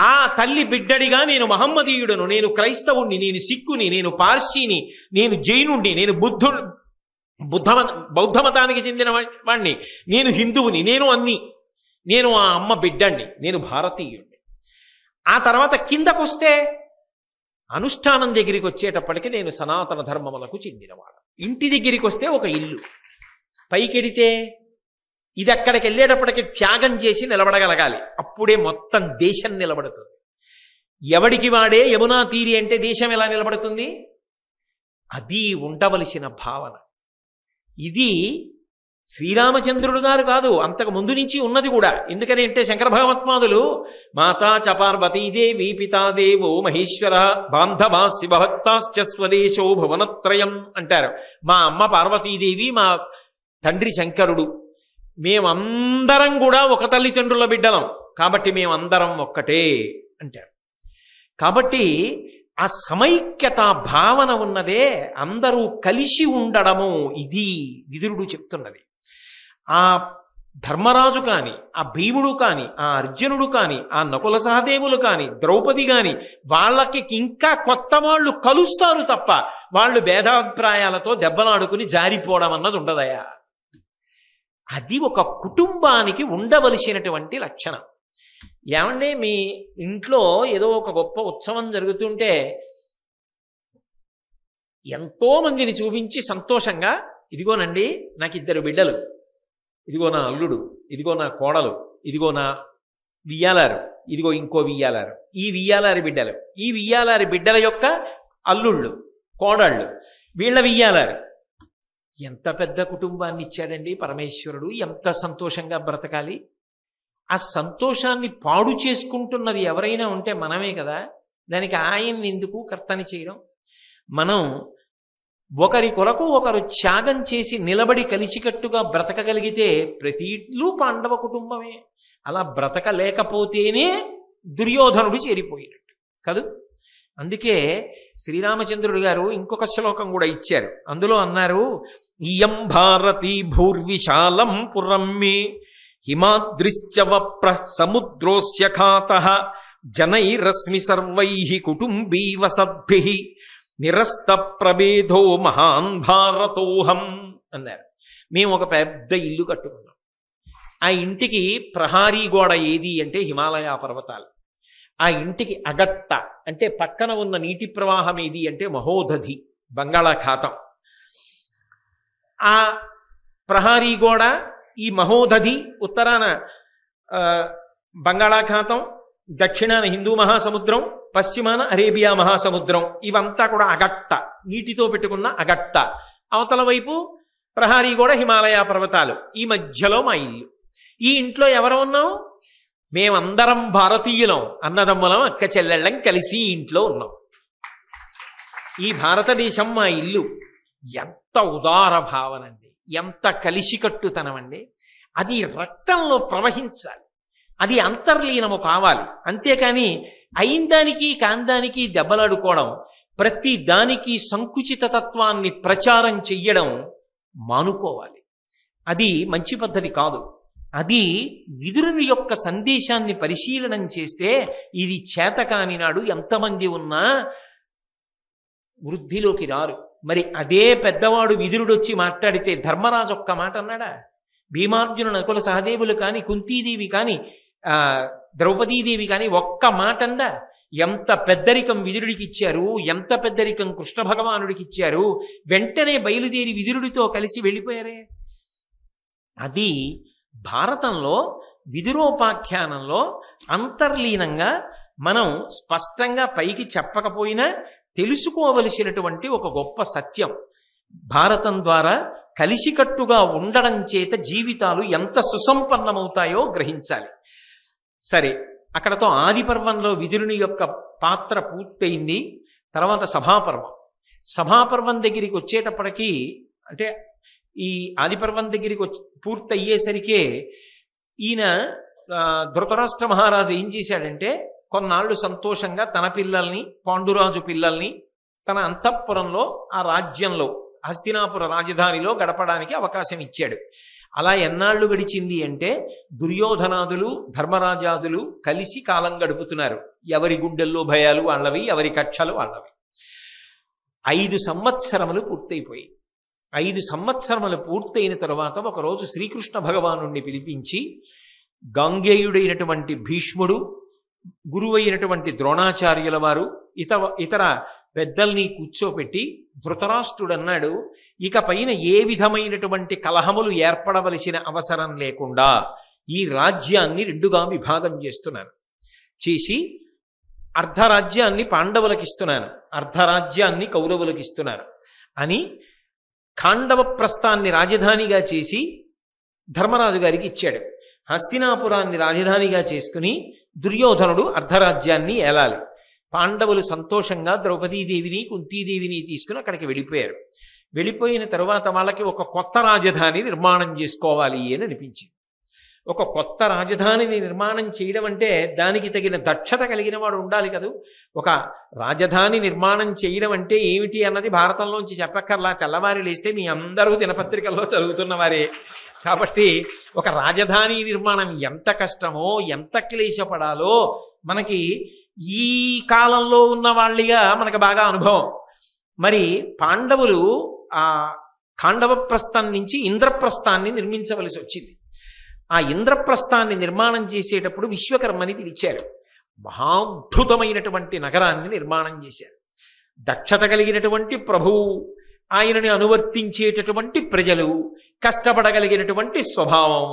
ఆ తల్లి బిడ్డడిగా నేను మహమ్మదీయుడను, నేను క్రైస్తవుణ్ణి, నేను సిక్కుని, నేను పార్సీని, నేను జైనుణ్ణి, నేను బౌద్ధ మతానికి చెందిన వాణ్ణి, నేను హిందువుని, నేను అన్ని, నేను ఆ అమ్మ బిడ్డణ్ణి, నేను భారతీయుణ్ణి. ఆ తర్వాత కిందకొస్తే అనుష్ఠానం దగ్గరికి వచ్చేటప్పటికి నేను సనాతన ధర్మములకు చెందినవాడు. ఇంటి దగ్గరికి వస్తే ఒక ఇల్లు, పైకెడితే ఇది అక్కడికి వెళ్ళేటప్పటికి త్యాగం చేసి నిలబడగలగాలి. అప్పుడే మొత్తం దేశం నిలబడుతుంది. ఎవడికి వాడే యమునా తీరి అంటే దేశం ఎలా నిలబడుతుంది? అది ఉండవలసిన భావన. ఇది శ్రీరామచంద్రుడు గారు కాదు, అంతకు ముందు నుంచి ఉన్నది కూడా. ఎందుకని అంటే శంకర భగవత్పాదులు మాతా చ పార్వతీదేవి పితాదేవో మహేశ్వర బాంధవా శివభక్తాశ్చ స్వదేశో భువనత్రయం అంటారు. మా అమ్మ పార్వతీదేవి, మా తండ్రి శంకరుడు, మేమందరం కూడా ఒక తల్లిదండ్రుల బిడ్డలం, కాబట్టి మేమందరం ఒక్కటే అంటారు. కాబట్టి ఆ సమైక్యత భావన ఉన్నదే, అందరూ కలిసి ఉండడము, ఇది విదురుడు చెప్తున్నది. ఆ ధర్మరాజు కాని, ఆ భీముడు కాని, ఆ అర్జునుడు కాని, ఆ నకుల సహదేవులు కాని, ద్రౌపది కాని, వాళ్ళకి ఇంకా కొత్త వాళ్ళు కలుస్తారు తప్ప వాళ్ళు భేదాభిప్రాయాలతో దెబ్బలాడుకుని జారిపోవడం అన్నది ఉండదయా. అది ఒక కుటుంబానికి ఉండవలసినటువంటి లక్షణం. ఏమంటే మీ ఇంట్లో ఏదో ఒక గొప్ప ఉత్సవం జరుగుతుంటే ఎంతో మందిని చూపించి సంతోషంగా, ఇదిగోనండి నాకు 2 బిడ్డలు, ఇదిగో నా అల్లుడు, ఇదిగో నా కోడలు, ఇదిగో నా వియ్యాలారు, ఇదిగో ఇంకో వియ్యాలారు, ఈ వియ్యాలారి బిడ్డలు, ఈ వియ్యాలారి బిడ్డల యొక్క అల్లుళ్ళు, కోడళ్ళు, వీళ్ళ వియ్యాలారు. ఎంత పెద్ద కుటుంబాన్ని ఇచ్చాడండి పరమేశ్వరుడు. ఎంత సంతోషంగా బ్రతకాలి. ఆ సంతోషాన్ని పాడు చేసుకుంటున్నది ఎవరైనా ఉంటే మనమే కదా. దానికి ఆయన్ని ఎందుకు కర్తని చేయడం? మనం ఒకరి కొరకు ఒకరు త్యాగం చేసి నిలబడి కలిసికట్టుగా బ్రతకగలిగితే ప్రతి ఇల్లు పాండవ కుటుంబమే. అలా బ్రతకలేకపోతేనే దుర్యోధనుడు చేరిపోయినట్టు కదూ. అందుకే శ్రీరామచంద్రుడు గారు ఇంకొక శ్లోకం కూడా ఇచ్చారు. అందులో అన్నారు, ఇయం భారతీ భూర్విశాలం పురం మే హిమాద్రిశ్చవప్ర సముద్రోస్య ఖాతః జనైరస్మి సర్వైః కుటుంబీవ సద్భిః నిరస్త ప్రభేదో మహాన్ భారతోహం అన్నారు. మేము ఒక పెద్ద ఇల్లు కట్టుకున్నాం. ఆ ఇంటికి ప్రహారీ గోడ ఏది అంటే హిమాలయ పర్వతాలు. ఆ ఇంటికి అగట్ట అంటే పక్కన ఉన్న నీటి ప్రవాహం ఏది అంటే మహోదధి, బంగాళాఖాతం. ఆ ప్రహారీ గోడ, ఈ మహోదధి, ఉత్తరాన బంగాళాఖాతం, దక్షిణాన హిందూ మహాసముద్రం, పశ్చిమాన అరేబియా మహాసముద్రం, ఇవంతా కూడా అగట్ట, నీటితో పెట్టుకున్న అగట్ట. అవతల వైపు ప్రహారీ గోడ, హిమాలయ పర్వతాలు, ఈ మధ్యలో మా ఇల్లు. ఈ ఇంట్లో ఎవరు ఉన్నాం? మేమందరం భారతీయులం, అన్నదమ్ములం, అక్క చెల్లెళ్ళం కలిసి ఈ ఇంట్లో ఉన్నాం. ఈ భారతదేశం మా ఇల్లు. ఎంత ఉదార భావనండి, ఎంత కలిసికట్టుతనమండి. అది రక్తంలో ప్రవహించాలి, అది అంతర్లీనము కావాలి. అంతేకాని అయిందానికి కాందానికి దెబ్బలాడుకోవడం, ప్రతి దానికి సంకుచిత తత్వాన్ని ప్రచారం చెయ్యడం మానుకోవాలి. అది మంచి పద్ధతి కాదు. అది విదురుని యొక్క సందేశాన్ని పరిశీలనం చేస్తే ఇది చేతకాని నాడు ఎంతమంది ఉన్నా వృద్ధిలోకి రారు. మరి అదే పెద్దవాడు విదురుడు వచ్చి మాట్లాడితే ధర్మరాజు ఒక్క మాట అన్నాడా? భీమార్జున నకుల సహదేవులు కానీ, కుంతీదేవి కానీ, ద్రౌపదీదేవి కానీ ఒక్క మాట అందా? ఎంత పెద్దరికం విదురుడికి ఇచ్చారు, ఎంత పెద్దరికం కృష్ణ భగవానుడికి ఇచ్చారు. వెంటనే బయలుదేరి విదురుడితో కలిసి వెళ్ళిపోయారే. అది భారతంలో విదురోపాఖ్యానంలో అంతర్లీనంగా మనం స్పష్టంగా పైకి చెప్పకపోయినా తెలుసుకోవలసినటువంటి ఒక గొప్ప సత్యం. భారతం ద్వారా కలిసికట్టుగా ఉండడం చేత జీవితాలు ఎంత సుసంపన్నమవుతాయో గ్రహించాలి. సరే, అక్కడతో ఆది పర్వంలో విదురుని యొక్క పాత్ర పూర్తయింది. తర్వాత సభాపర్వం. సభాపర్వం దగ్గరికి వచ్చేటప్పటికీ, అంటే ఈ ఆదిపర్వం దగ్గరికి పూర్తయ్యేసరికే ఈయన ధృతరాష్ట్ర మహారాజు ఏం చేశాడంటే, కొన్నాళ్ళు సంతోషంగా తన పిల్లల్ని, పాండురాజు పిల్లల్ని తన అంతఃపురంలో, ఆ రాజ్యంలో, హస్తినాపుర రాజధానిలో గడపడానికి అవకాశం ఇచ్చాడు. అలా ఎన్నాళ్ళు గడిచింది అంటే దుర్యోధనాదులు, ధర్మరాజాదులు కలిసి కాలం గడుపుతున్నారు. ఎవరి గుండెల్లో భయాలు వాళ్ళవి, ఎవరి కక్షలు వాళ్ళవి. 5 సంవత్సరములు పూర్తయిపోయి, 5 సంవత్సరములు పూర్తయిన తరువాత ఒకరోజు శ్రీకృష్ణ భగవానుణ్ణి పిలిపించి, గాంగేయుడైనటువంటి భీష్ముడు, గురువైనటువంటి ద్రోణాచార్యుల వారు, ఇతర పెద్దల్ని కూర్చోపెట్టి ధృతరాష్ట్రుడన్నాడు, ఇక పైన ఏ విధమైనటువంటి కలహములు ఏర్పడవలసిన అవసరం లేకుండా ఈ రాజ్యాన్ని 2గా విభాగం చేస్తున్నాను. చేసి అర్ధరాజ్యాన్ని పాండవులకిస్తున్నాను, అర్ధరాజ్యాన్ని కౌరవులకిస్తున్నాను అని ఖాండవ ప్రస్థాన్ని రాజధానిగా చేసి ధర్మరాజు గారికి ఇచ్చాడు. హస్తినాపురాన్ని రాజధానిగా చేసుకుని దుర్యోధనుడు అర్ధరాజ్యాన్ని ఏలాలి. పాండవులు సంతోషంగా ద్రౌపదీదేవిని, కుంతీదేవిని తీసుకుని అక్కడికి వెళ్ళిపోయారు. వెళ్ళిపోయిన తరువాత వాళ్ళకి ఒక కొత్త రాజధాని నిర్మాణం చేసుకోవాలి అని అనిపించింది. ఒక కొత్త రాజధానిని నిర్మాణం చేయడం అంటే దానికి తగిన దక్షత కలిగిన వాడు ఉండాలి కదూ. ఒక రాజధాని నిర్మాణం చేయడం అంటే ఏమిటి అన్నది భారతంలోంచి చెప్పక్కర్లా. తెల్లవారి లేస్తే మీ అందరూ దినపత్రికల్లో చదువుతున్న వారే. కాబట్టి ఒక రాజధాని నిర్మాణం ఎంత కష్టమో, ఎంత క్లేశపడాలో మనకి ఈ కాలంలో ఉన్న వాళ్ళిగా మనకు బాగా అనుభవం. మరి పాండవులు ఆ ఖాండవప్రస్థం నుంచి ఇంద్రప్రస్థాన్ని నిర్మించవలసి వచ్చింది. ఆ ఇంద్రప్రస్థాన్ని నిర్మాణం చేసేటప్పుడు విశ్వకర్మని పిలిచారు. మహాద్భుతమైనటువంటి నగరాన్ని నిర్మాణం చేశారు. దక్షత కలిగినటువంటి ప్రభువు, ఆయనని అనువర్తించేటటువంటి ప్రజలు, కష్టపడగలిగినటువంటి స్వభావం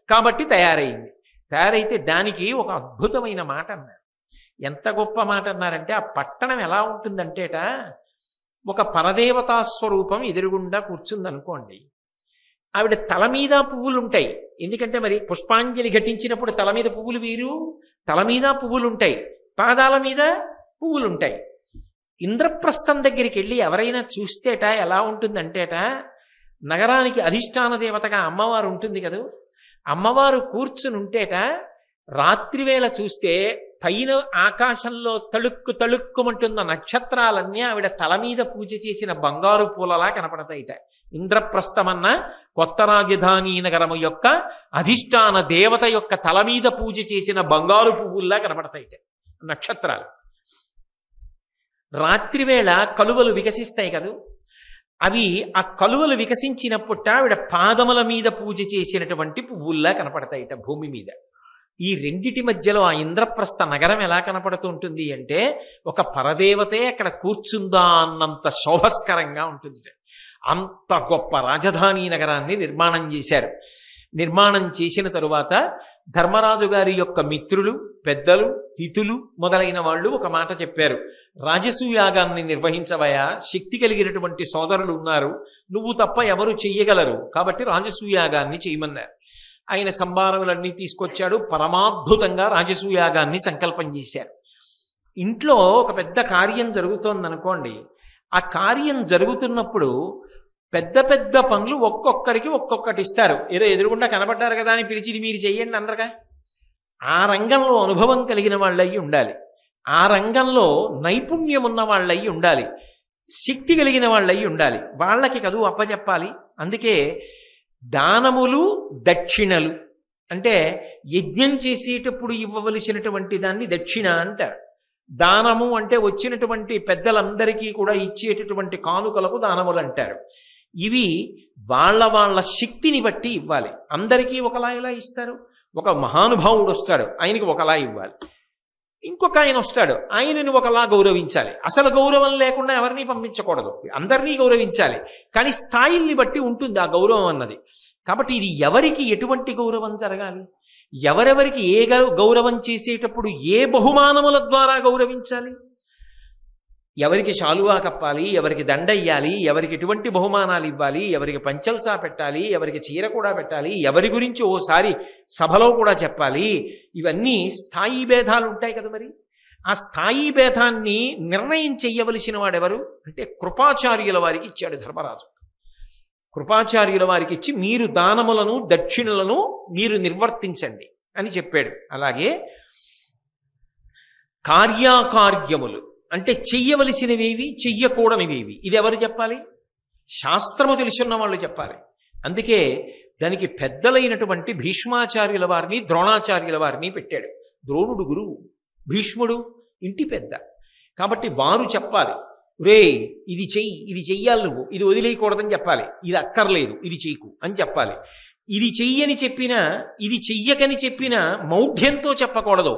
కాబట్టి తయారైంది. తయారైతే దానికి ఒక అద్భుతమైన మాట అన్నారు. ఎంత గొప్ప మాట అన్నారంటే, ఆ పట్టణం ఎలా ఉంటుందంటేట, ఒక పరదేవతా స్వరూపం ఎదురుగుండా కూర్చుందనుకోండి. ఆవిడ తల మీద పువ్వులు ఉంటాయి. ఎందుకంటే మరి పుష్పాంజలి ఘటించినప్పుడు తల మీద పువ్వులు వేరు, తల మీద పువ్వులు ఉంటాయి, పాదాల మీద పువ్వులు ఉంటాయి. ఇంద్రప్రస్థం దగ్గరికి వెళ్ళి ఎవరైనా చూస్తేట ఎలా ఉంటుందంటేట, నగరానికి అధిష్టాన దేవతగా అమ్మవారు ఉంటుంది కదా, అమ్మవారు కూర్చుని ఉంటేట రాత్రివేళ చూస్తే పైన ఆకాశంలో తళుక్కు తళుక్కుమంటున్న నక్షత్రాలన్నీ ఆవిడ తల మీద పూజ చేసిన బంగారు పూలలా కనపడతాయిట. ఇంద్రప్రస్థమన్న కొత్త రాజధాని నగరము యొక్క అధిష్టాన దేవత యొక్క తల మీద పూజ చేసిన బంగారు పువ్వుల్లా కనపడతాయిట నక్షత్రాలు. రాత్రివేళ కలువలు వికసిస్తాయి కదూ, అవి ఆ కలువలు వికసించినప్పుట ఆవిడ పాదముల మీద పూజ చేసినటువంటి పువ్వుల్లా కనపడతాయిట భూమి మీద. ఈ రెండిటి మధ్యలో ఆ ఇంద్రప్రస్థ నగరం ఎలా కనపడుతుంటుంది అంటే, ఒక పరదేవతే అక్కడ కూర్చుందా అన్నంత శోభస్కరంగా ఉంటుంది. అంత గొప్ప రాజధాని నగరాన్ని నిర్మాణం చేశారు. నిర్మాణం చేసిన తరువాత ధర్మరాజు గారి యొక్క మిత్రులు, పెద్దలు, హితులు మొదలైన వాళ్ళు ఒక మాట చెప్పారు. రాజసూయాగాన్ని నిర్వహించవయా, శక్తి కలిగినటువంటి సోదరులు ఉన్నారు, నువ్వు తప్ప ఎవరు చెయ్యగలరు, కాబట్టి రాజసూయాగాన్ని చేయమన్నారు. ఆయన సంభారములన్నీ తీసుకొచ్చాడు. పరమాద్భుతంగా రాజసూయాగాన్ని సంకల్పం చేశారు. ఇంట్లో ఒక పెద్ద కార్యం జరుగుతోందనుకోండి, ఆ కార్యం జరుగుతున్నప్పుడు పెద్ద పెద్ద పనులు ఒక్కొక్కరికి ఒక్కొక్కటి ఇస్తారు. ఏదో ఎదురుగుండా కనబడ్డారు కదా అని పిలిచి ఇది మీరు చెయ్యండి అన్నరుగా. ఆ రంగంలో అనుభవం కలిగిన వాళ్ళయ్యి ఉండాలి, ఆ రంగంలో నైపుణ్యం ఉన్న వాళ్ళయ్యి ఉండాలి, శక్తి కలిగిన వాళ్ళయ్యి ఉండాలి. వాళ్ళకి కదూ అప్పచెప్పాలి. అందుకే దానములు దక్షిణలు అంటే యజ్ఞం చేసేటప్పుడు ఇవ్వవలసినటువంటి దాన్ని దక్షిణ అంటారు. దానము అంటే వచ్చినటువంటి పెద్దలందరికీ కూడా ఇచ్చేటటువంటి కానుకలకు దానములు అంటారు. ఇవి వాళ్ళ వాళ్ళ శక్తిని బట్టి ఇవ్వాలి. అందరికీ ఒకలా ఎలా ఇస్తారు? ఒక మహానుభావుడు వస్తాడు, ఆయనకి ఒకలా ఇవ్వాలి. ఇంకొక ఆయన వస్తాడు, ఆయనని ఒకలా గౌరవించాలి. అసలు గౌరవం లేకుండా ఎవరిని పంపించకూడదు, అందరినీ గౌరవించాలి. కానీ స్థాయిల్ని బట్టి ఉంటుంది ఆ గౌరవం అన్నది. కాబట్టి ఇది ఎవరికి ఎటువంటి గౌరవం జరగాలి, ఎవరెవరికి ఏ గౌరవం చేసేటప్పుడు ఏ బహుమానముల ద్వారా గౌరవించాలి, ఎవరికి శాలువా కప్పాలి, ఎవరికి దండయ్యాలి, ఎవరికి ఎటువంటి బహుమానాలు ఇవ్వాలి, ఎవరికి పంచల్చా పెట్టాలి, ఎవరికి చీర కూడా పెట్టాలి, ఎవరి గురించి ఓసారి సభలో కూడా చెప్పాలి. ఇవన్నీ స్థాయి భేదాలు ఉంటాయి కదా. మరి ఆ స్థాయి భేదాన్ని నిర్ణయం చెయ్యవలసిన వాడెవరు అంటే కృపాచార్యుల వారికి ఇచ్చాడు ధర్మరాజు. కృపాచార్యుల వారికి ఇచ్చి మీరు దానములను దక్షిణలను మీరు నిర్వర్తించండి అని చెప్పాడు. అలాగే కార్యాకార్యములు అంటే చెయ్యవలసినవేవి, చెయ్యకూడనివేవి, ఇది ఎవరు చెప్పాలి? శాస్త్రము తెలుసున్న వాళ్ళు చెప్పాలి. అందుకే దానికి పెద్దలైనటువంటి భీష్మాచార్యుల వారిని, ద్రోణాచార్యుల వారిని పెట్టాడు. ద్రోణుడు గురువు, భీష్ముడు ఇంటి పెద్ద. కాబట్టి వారు చెప్పాలి, రే ఇది చెయ్యి, ఇది చెయ్యాలి, నువ్వు ఇది వదిలేయకూడదని చెప్పాలి, ఇది అక్కర్లేదు ఇది చెయ్యకు అని చెప్పాలి. ఇది చెయ్యని చెప్పినా, ఇది చెయ్యకని చెప్పినా మౌఢ్యంతో చెప్పకూడదు,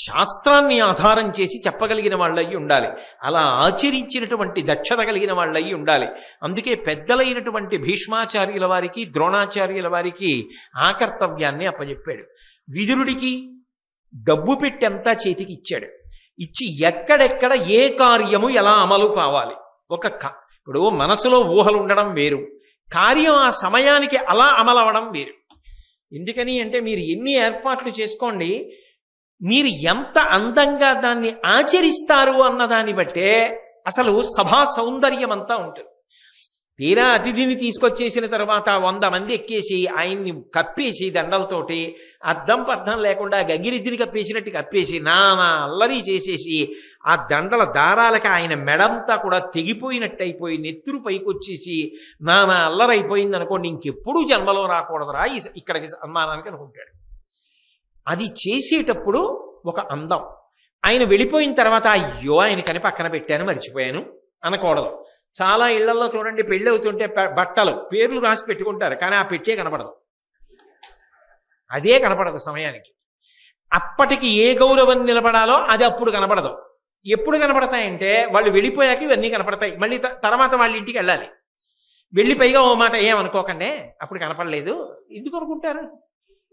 శాస్త్రాన్ని ఆధారం చేసి చెప్పగలిగిన వాళ్ళయ్యి ఉండాలి. అలా ఆచరించినటువంటి దక్షత కలిగిన వాళ్ళయ్యి ఉండాలి. అందుకే పెద్దలైనటువంటి భీష్మాచార్యుల వారికి, ద్రోణాచార్యుల వారికి ఆ కర్తవ్యాన్ని అప్పచెప్పాడు. విదురుడికి డబ్బు పెట్టంతా చేతికి ఇచ్చాడు. ఇచ్చి ఎక్కడెక్కడ ఏ కార్యము ఎలా అమలు కావాలి, ఇప్పుడు మనసులో ఊహలు ఉండడం వేరు, కార్యం ఆ సమయానికి అలా అమలవడం వేరు. ఎందుకని అంటే మీరు ఎన్ని ఏర్పాట్లు చేసుకోండి, మీరు ఎంత అందంగా దాన్ని ఆచరిస్తారు అన్నదాన్ని బట్టే అసలు సభా సౌందర్యం అంతా ఉంటుంది. తీరా అతిథిని తీసుకొచ్చేసిన తర్వాత 100 మంది ఎక్కేసి ఆయన్ని కప్పేసి దండలతోటి అద్దం పర్థం లేకుండా గంగిరెద్దిని కప్పేసినట్టు కప్పేసి నానా అల్లరి చేసేసి ఆ దండల దారాలకి ఆయన మెడంతా కూడా తెగిపోయినట్టు అయిపోయి నెత్తురు పైకి వచ్చేసి నానా అల్లరైపోయింది అనుకోండి, ఇంకెప్పుడూ జన్మలో రాకూడదురా ఇక్కడికి సన్మానానికి అనుకుంటాడు. అది చేసేటప్పుడు ఒక అందం. ఆయన వెళ్ళిపోయిన తర్వాత అయ్యో ఆయనకని పక్కన పెట్టాను మర్చిపోయాను అనకూడదు. చాలా ఇళ్లలో చూడండి, పెళ్ళి అవుతుంటే బట్టలు పేర్లు రాసి పెట్టుకుంటారు, కానీ ఆ పెట్టే కనపడదు, అదే కనపడదు సమయానికి. అప్పటికి ఏ గౌరవం నిలబడాలో అది అప్పుడు కనపడదు. ఎప్పుడు కనపడతాయంటే వాళ్ళు వెళ్ళిపోయాక ఇవన్నీ కనపడతాయి. మళ్ళీ తర్వాత వాళ్ళ ఇంటికి వెళ్ళాలి. వెళ్ళి పైగా ఓ మాట ఏమనుకోకండి అప్పుడు కనపడలేదు ఎందుకు అనుకుంటారు?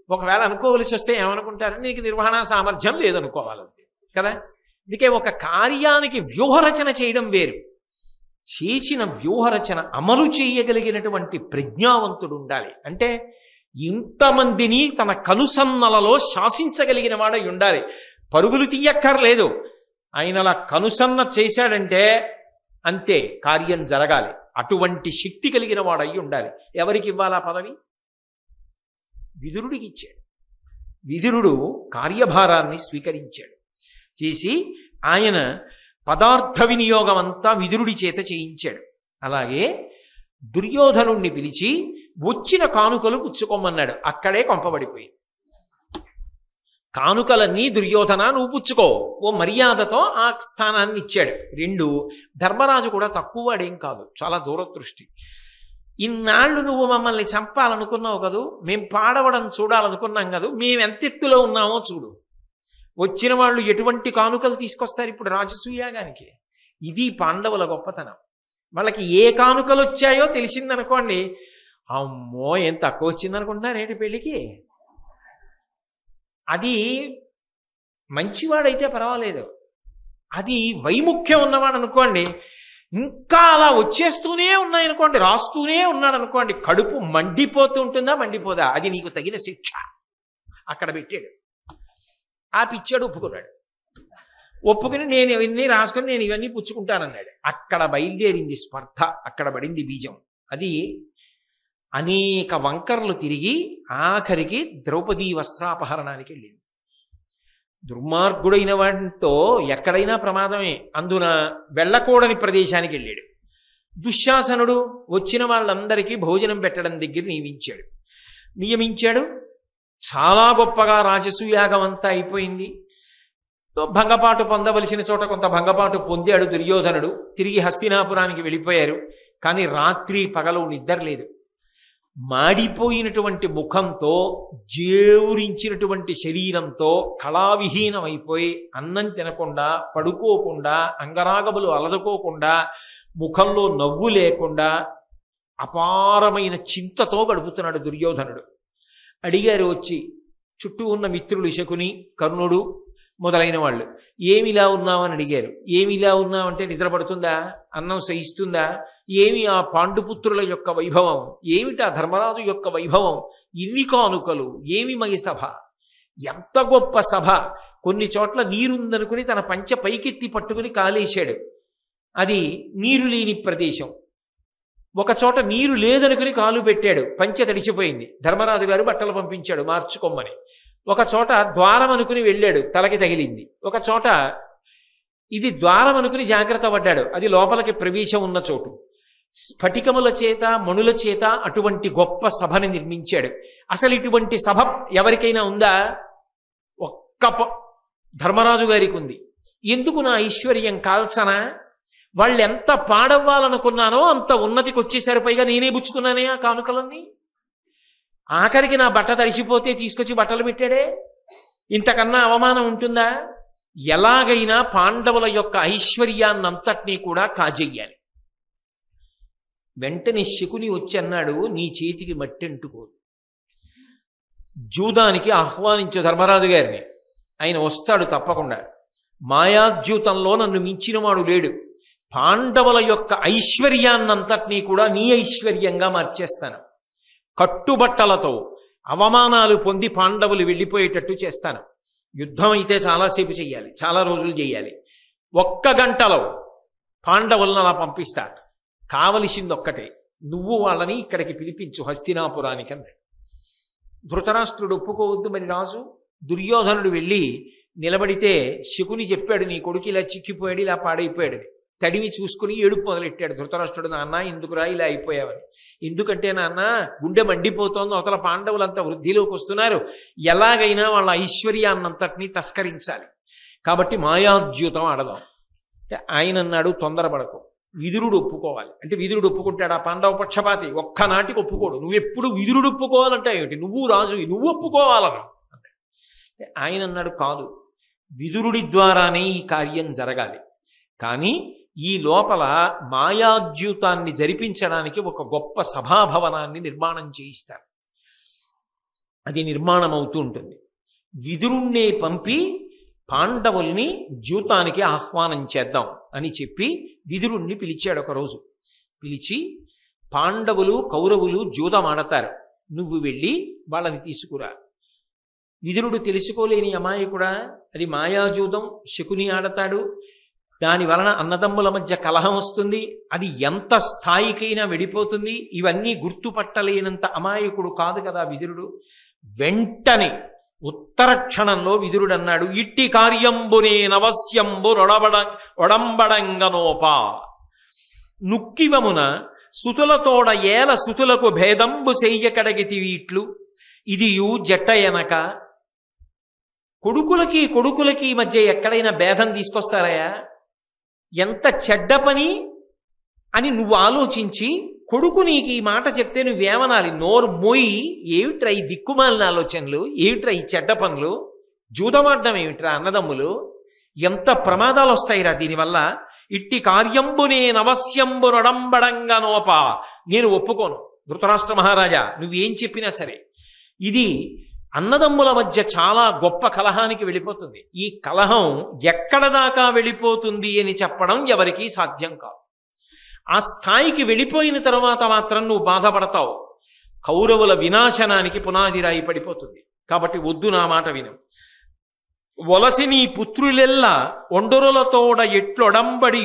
ఒకవేళ అనుకోవలసి వస్తే ఏమనుకుంటారు? నీకు నిర్వహణ సామర్థ్యం లేదనుకోవాలంతే కదా. అందుకే ఒక కార్యానికి వ్యూహరచన చేయడం వేరు, చేసిన వ్యూహరచన అమలు చేయగలిగినటువంటి ప్రజ్ఞావంతుడు ఉండాలి. అంటే ఇంతమందిని తన కనుసన్నలలో శాసించగలిగిన వాడై ఉండాలి. పరుగులు తీయక్కర్లేదు, ఆయన అలా కనుసన్న చేశాడంటే అంతే, కార్యం జరగాలి. అటువంటి శక్తి కలిగిన వాడై ఉండాలి. ఎవరికి ఇవ్వాలా పదవి? విదురుడికి ఇచ్చాడు. విదురుడు కార్యభారాన్ని స్వీకరించాడు. చేసి ఆయన పదార్థ వినియోగం అంతా విదురుడి చేత చేయించాడు. అలాగే దుర్యోధనుణ్ణి పిలిచి వచ్చిన కానుకలు పుచ్చుకోమన్నాడు. అక్కడే కొంపబడిపోయింది. కానుకలన్నీ దుర్యోధన నువ్వు పుచ్చుకో, ఓ మర్యాదతో ఆ స్థానాన్ని ఇచ్చాడు. 2, ధర్మరాజు కూడా తక్కువ వాడేం కాదు, చాలా దూరదృష్టి. ఇన్నాళ్ళు నువ్వు మమ్మల్ని చంపాలనుకున్నావు కదూ, మేం పాడవడం చూడాలనుకున్నాం కదూ, మేము ఎంతెత్తులో ఉన్నామో చూడు. వచ్చిన వాళ్ళు ఎటువంటి కానుకలు తీసుకొస్తారు ఇప్పుడు రాజసూయాగానికి? ఇది పాండవుల గొప్పతనం. వాళ్ళకి ఏ కానుకలు వచ్చాయో తెలిసిందనుకోండి, అమ్మో ఏం తక్కువ వచ్చిందనుకుంటున్నారు ఏంటి పెళ్ళికి. అది మంచివాడైతే పర్వాలేదు, అది వైముఖ్యం ఉన్నవాడు అనుకోండి, ఇంకా అలా వచ్చేస్తూనే ఉన్నాయనుకోండి, రాస్తూనే ఉన్నాడు అనుకోండి, కడుపు మండిపోతూ ఉంటుందా మండిపోదా? అది నీకు తగిన శిక్ష. అక్కడ పెట్టాడు. ఆ పిచ్చాడు ఒప్పుకున్నాడు. ఒప్పుకుని నేను ఇవన్నీ రాసుకొని నేను ఇవన్నీ పుచ్చుకుంటానన్నాడు. అక్కడ బయలుదేరింది స్పర్ధ, అక్కడ పడింది బీజం. అది అనేక వంకర్లు తిరిగి ఆఖరికి ద్రౌపదీ వస్త్రాపహరణానికి వెళ్ళింది. దుర్మార్గుడైన వాటితో ఎక్కడైనా ప్రమాదమే. అందున వెళ్ళకూడని ప్రదేశానికి వెళ్ళాడు. దుశ్శాసనుడు వచ్చిన వాళ్ళందరికీ భోజనం పెట్టడం దగ్గర నియమించాడు. చాలా గొప్పగా రాజసూయాగం అంతా అయిపోయింది. భంగపాటు పొందవలసిన చోట కొంత భంగపాటు పొందాడు దుర్యోధనుడు. తిరిగి హస్తినాపురానికి వెళ్ళిపోయారు. కానీ రాత్రి పగలు నిద్ర లేదు. మాడిపోయినటువంటి ముఖంతో, జేవురించినటువంటి శరీరంతో కళావిహీనమైపోయి అన్నం తినకుండా, పడుకోకుండా, అంగరాగములు అలదుకోకుండా, ముఖంలో నవ్వు లేకుండా అపారమైన చింతతో గడుపుతున్నాడు దుర్యోధనుడు. అడిగారు వచ్చి చుట్టూ ఉన్న మిత్రులు శకుని, కర్ణుడు మొదలైన వాళ్ళు, ఏమిలా ఉన్నావని అడిగారు. ఏమిలా ఉన్నావంటే నిద్రపడుతుందా, అన్నం సహిస్తుందా, ఏమి ఆ పాండుపుత్రుల యొక్క వైభవం, ఏమిటా ధర్మరాజు యొక్క వైభవం, ఇన్ని కానుకలు, ఏమి మై సభ, ఎంత గొప్ప సభ. కొన్ని చోట్ల నీరుందనుకుని తన పంచ పైకెత్తి పట్టుకుని కాలేశాడు, అది నీరు లేని ప్రదేశం. ఒక చోట నీరు లేదనుకుని కాలు పెట్టాడు, పంచె తడిచిపోయింది. ధర్మరాజు గారు బట్టలు పంపించాడు మార్చుకోమని. ఒక చోట ద్వారం అనుకుని వెళ్ళాడు, తలకి తగిలింది. ఒక చోట ఇది ద్వారం అనుకుని జాగ్రత్త పడ్డాడు, అది లోపలికి ప్రవేశం ఉన్న చోటు. స్ఫటికముల చేత, మణుల చేత అటువంటి గొప్ప సభని నిర్మించాడు. అసలు ఇటువంటి సభ ఎవరికైనా ఉందా? ఒక్క ధర్మరాజు గారికి ఉంది. ఎందుకు నా ఐశ్వర్యం కాల్చనా? వాళ్ళు ఎంత పాడవ్వాలనుకున్నానో అంత ఉన్నతికి వచ్చేసారు. పైగా నేనే పుచ్చుకున్నానే ఆ కానుకలన్నీ. ఆఖరికి నా బట్ట తడిసిపోతే తీసుకొచ్చి బట్టలు పెట్టాడే. ఇంతకన్నా అవమానం ఉంటుందా? ఎలాగైనా పాండవుల యొక్క ఐశ్వర్యాన్నంతటినీ కూడా కాజెయ్యాలి. వెంటనే శకుని వచ్చి అన్నాడు, నీ చేతికి మట్టి అంటుకోదు, జూదానికి ఆహ్వానించు ధర్మరాజు గారిని, ఆయన వస్తాడు తప్పకుండా. మాయాద్యూతంలో నన్ను మించినవాడు లేడు. పాండవుల యొక్క ఐశ్వర్యాన్నంతటినీ కూడా నీ ఐశ్వర్యంగా మార్చేస్తాను. కట్టుబట్టలతో అవమానాలు పొంది పాండవులు వెళ్ళిపోయేటట్టు చేస్తాను. యుద్ధం అయితే చాలాసేపు చెయ్యాలి, చాలా రోజులు చెయ్యాలి. 1 గంటలో పాండవులను అలా పంపిస్తా. కావలసింది ఒక్కటే, నువ్వు వాళ్ళని ఇక్కడికి పిలిపించు హస్తినాపురానికి అన్నాడు. ధృతరాష్ట్రుడు ఒప్పుకోవద్దు. మరి రాజు దుర్యోధనుడు వెళ్ళి నిలబడితే శకుని చెప్పాడు, నీ కొడుకు ఇలా చిక్కిపోయాడు, ఇలా పాడైపోయాడు. తడిమి చూసుకుని ఏడుపు మొదలెట్టాడు ధృతరాష్ట్రుడు. నాన్న ఎందుకురా ఇలా అయిపోయావని. ఎందుకంటే నాన్న గుండె మండిపోతోంది, అవతల పాండవులంతా వృద్ధిలోకి వస్తున్నారు, ఎలాగైనా వాళ్ళ ఐశ్వర్యాన్నంతటినీ తస్కరించాలి, కాబట్టి మాయాద్యూతం ఆడదాం. ఆయన అన్నాడు, తొందరపడకు, విదురుడు ఒప్పుకోవాలి. అంటే విదురుడు ఒప్పుకుంటాడు? ఆ పాండవ పక్షపాతి ఒక్కనాటికి ఒప్పుకోడు. నువ్వెప్పుడు విదురుడు ఒప్పుకోవాలంటే ఏమిటి, నువ్వు రాజు, నువ్వు ఒప్పుకోవాలను అంటే ఆయన అన్నాడు, కాదు, విదురుడి ద్వారానే ఈ కార్యం జరగాలి, కానీ ఈ లోపల మాయాద్యూతాన్ని జరిపించడానికి ఒక గొప్ప సభాభవనాన్ని నిర్మాణం చేయిస్తారు. అది నిర్మాణం అవుతూ ఉంటుంది. విదురుణ్ణే పంపి పాండవుల్ని ద్యూతానికి ఆహ్వానం చేద్దాం అని చెప్పి విదురుణ్ణి పిలిచాడు. ఒకరోజు పిలిచి, పాండవులు కౌరవులు జూదం ఆడతారు, నువ్వు వెళ్ళి వాళ్ళని తీసుకురా. విదురుడు తెలుసుకోలేని అమాయకుడా, అది మాయాజూదం, శకుని ఆడతాడు, దాని వలన అన్నదమ్ముల మధ్య కలహం వస్తుంది, అది ఎంత స్థాయికైనా వెడిపోతుంది, ఇవన్నీ గుర్తుపట్టలేనంత అమాయకుడు కాదు కదా విదురుడు. వెంటనే ఉత్తర క్షణంలో విదురుడు అన్నాడు, ఇట్టి కార్యంబునే నవస్యంబు ఒడంబడంగనోప నుక్కివమున సుతులతోడ ఏల సుతులకు భేదంబు చెయ్యకడగితి వీట్లు ఇదియు జట్టయనక. కొడుకులకి మధ్య ఎక్కడైనా భేదం తీసుకొస్తారయా? ఎంత చెడ్డ పని అని నువ్వు ఆలోచించి కొడుకు నీకు ఈ మాట చెప్తే నువ్వేమనాలి? నోరు మోయి, ఏమిట్రా ఈ దిక్కుమాలిన ఆలోచనలు, ఏమిట్రా ఈ చెడ్డ పనులు, జూదమాడడం ఏమిట్రా అన్నదమ్ములు, ఎంత ప్రమాదాలు వస్తాయిరా దీనివల్ల. ఇట్టి కార్యంబునే నవస్యంబు నొడంబడంగనోప, నేను ఒప్పుకోను ధృతరాష్ట్ర మహారాజా, నువ్వేం చెప్పినా సరే. ఇది అన్నదమ్ముల మధ్య చాలా గొప్ప కలహానికి వెళ్ళిపోతుంది. ఈ కలహం ఎక్కడ దాకా వెళ్ళిపోతుంది అని చెప్పడం ఎవరికీ సాధ్యం కాదు. ఆ స్థాయికి వెళ్ళిపోయిన తర్వాత మాత్రం నువ్వు బాధపడతావు. కౌరవుల వినాశనానికి పునాది రాయి పడిపోతుంది. కాబట్టి వద్దు, నా మాట విను. వలసి నీ పుత్రులెల్లా ఒండరులతోడ ఎట్లొడంబడి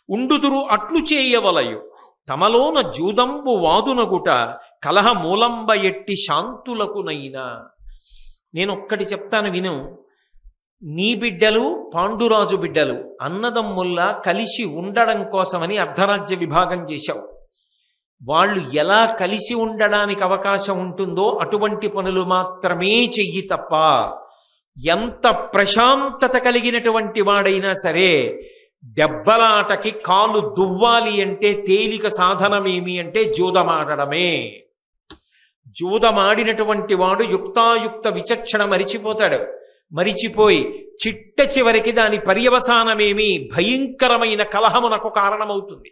ఉండుదురు అట్లు చేయవలయు తమలోన జూదంబు వాదునగుట కలహ మూలంబ ఎట్టి శాంతులకునైనా. నేనొక్కటి చెప్తాను విను. నీ బిడ్డలు పాండురాజు బిడ్డలు అన్నదమ్ముల్లా కలిసి ఉండడం కోసమని అర్ధరాజ్య విభాగం చేశావు. వాళ్ళు ఎలా కలిసి ఉండడానికి అవకాశం ఉంటుందో అటువంటి పనులు మాత్రమే చెయ్యి తప్ప, ఎంత ప్రశాంతత కలిగినటువంటి వాడైనా సరే దెబ్బలాటకి కాలు దువ్వాలి అంటే తేలిక సాధనమేమి అంటే జూదమాడడమే. జూదమాడినటువంటి వాడు యుక్తాయుక్త విచక్షణ మరిచిపోతాడు. మరిచిపోయి చిట్ట చివరికి దాని పర్యవసానమేమి భయంకరమైన కలహమునకు కారణమవుతుంది.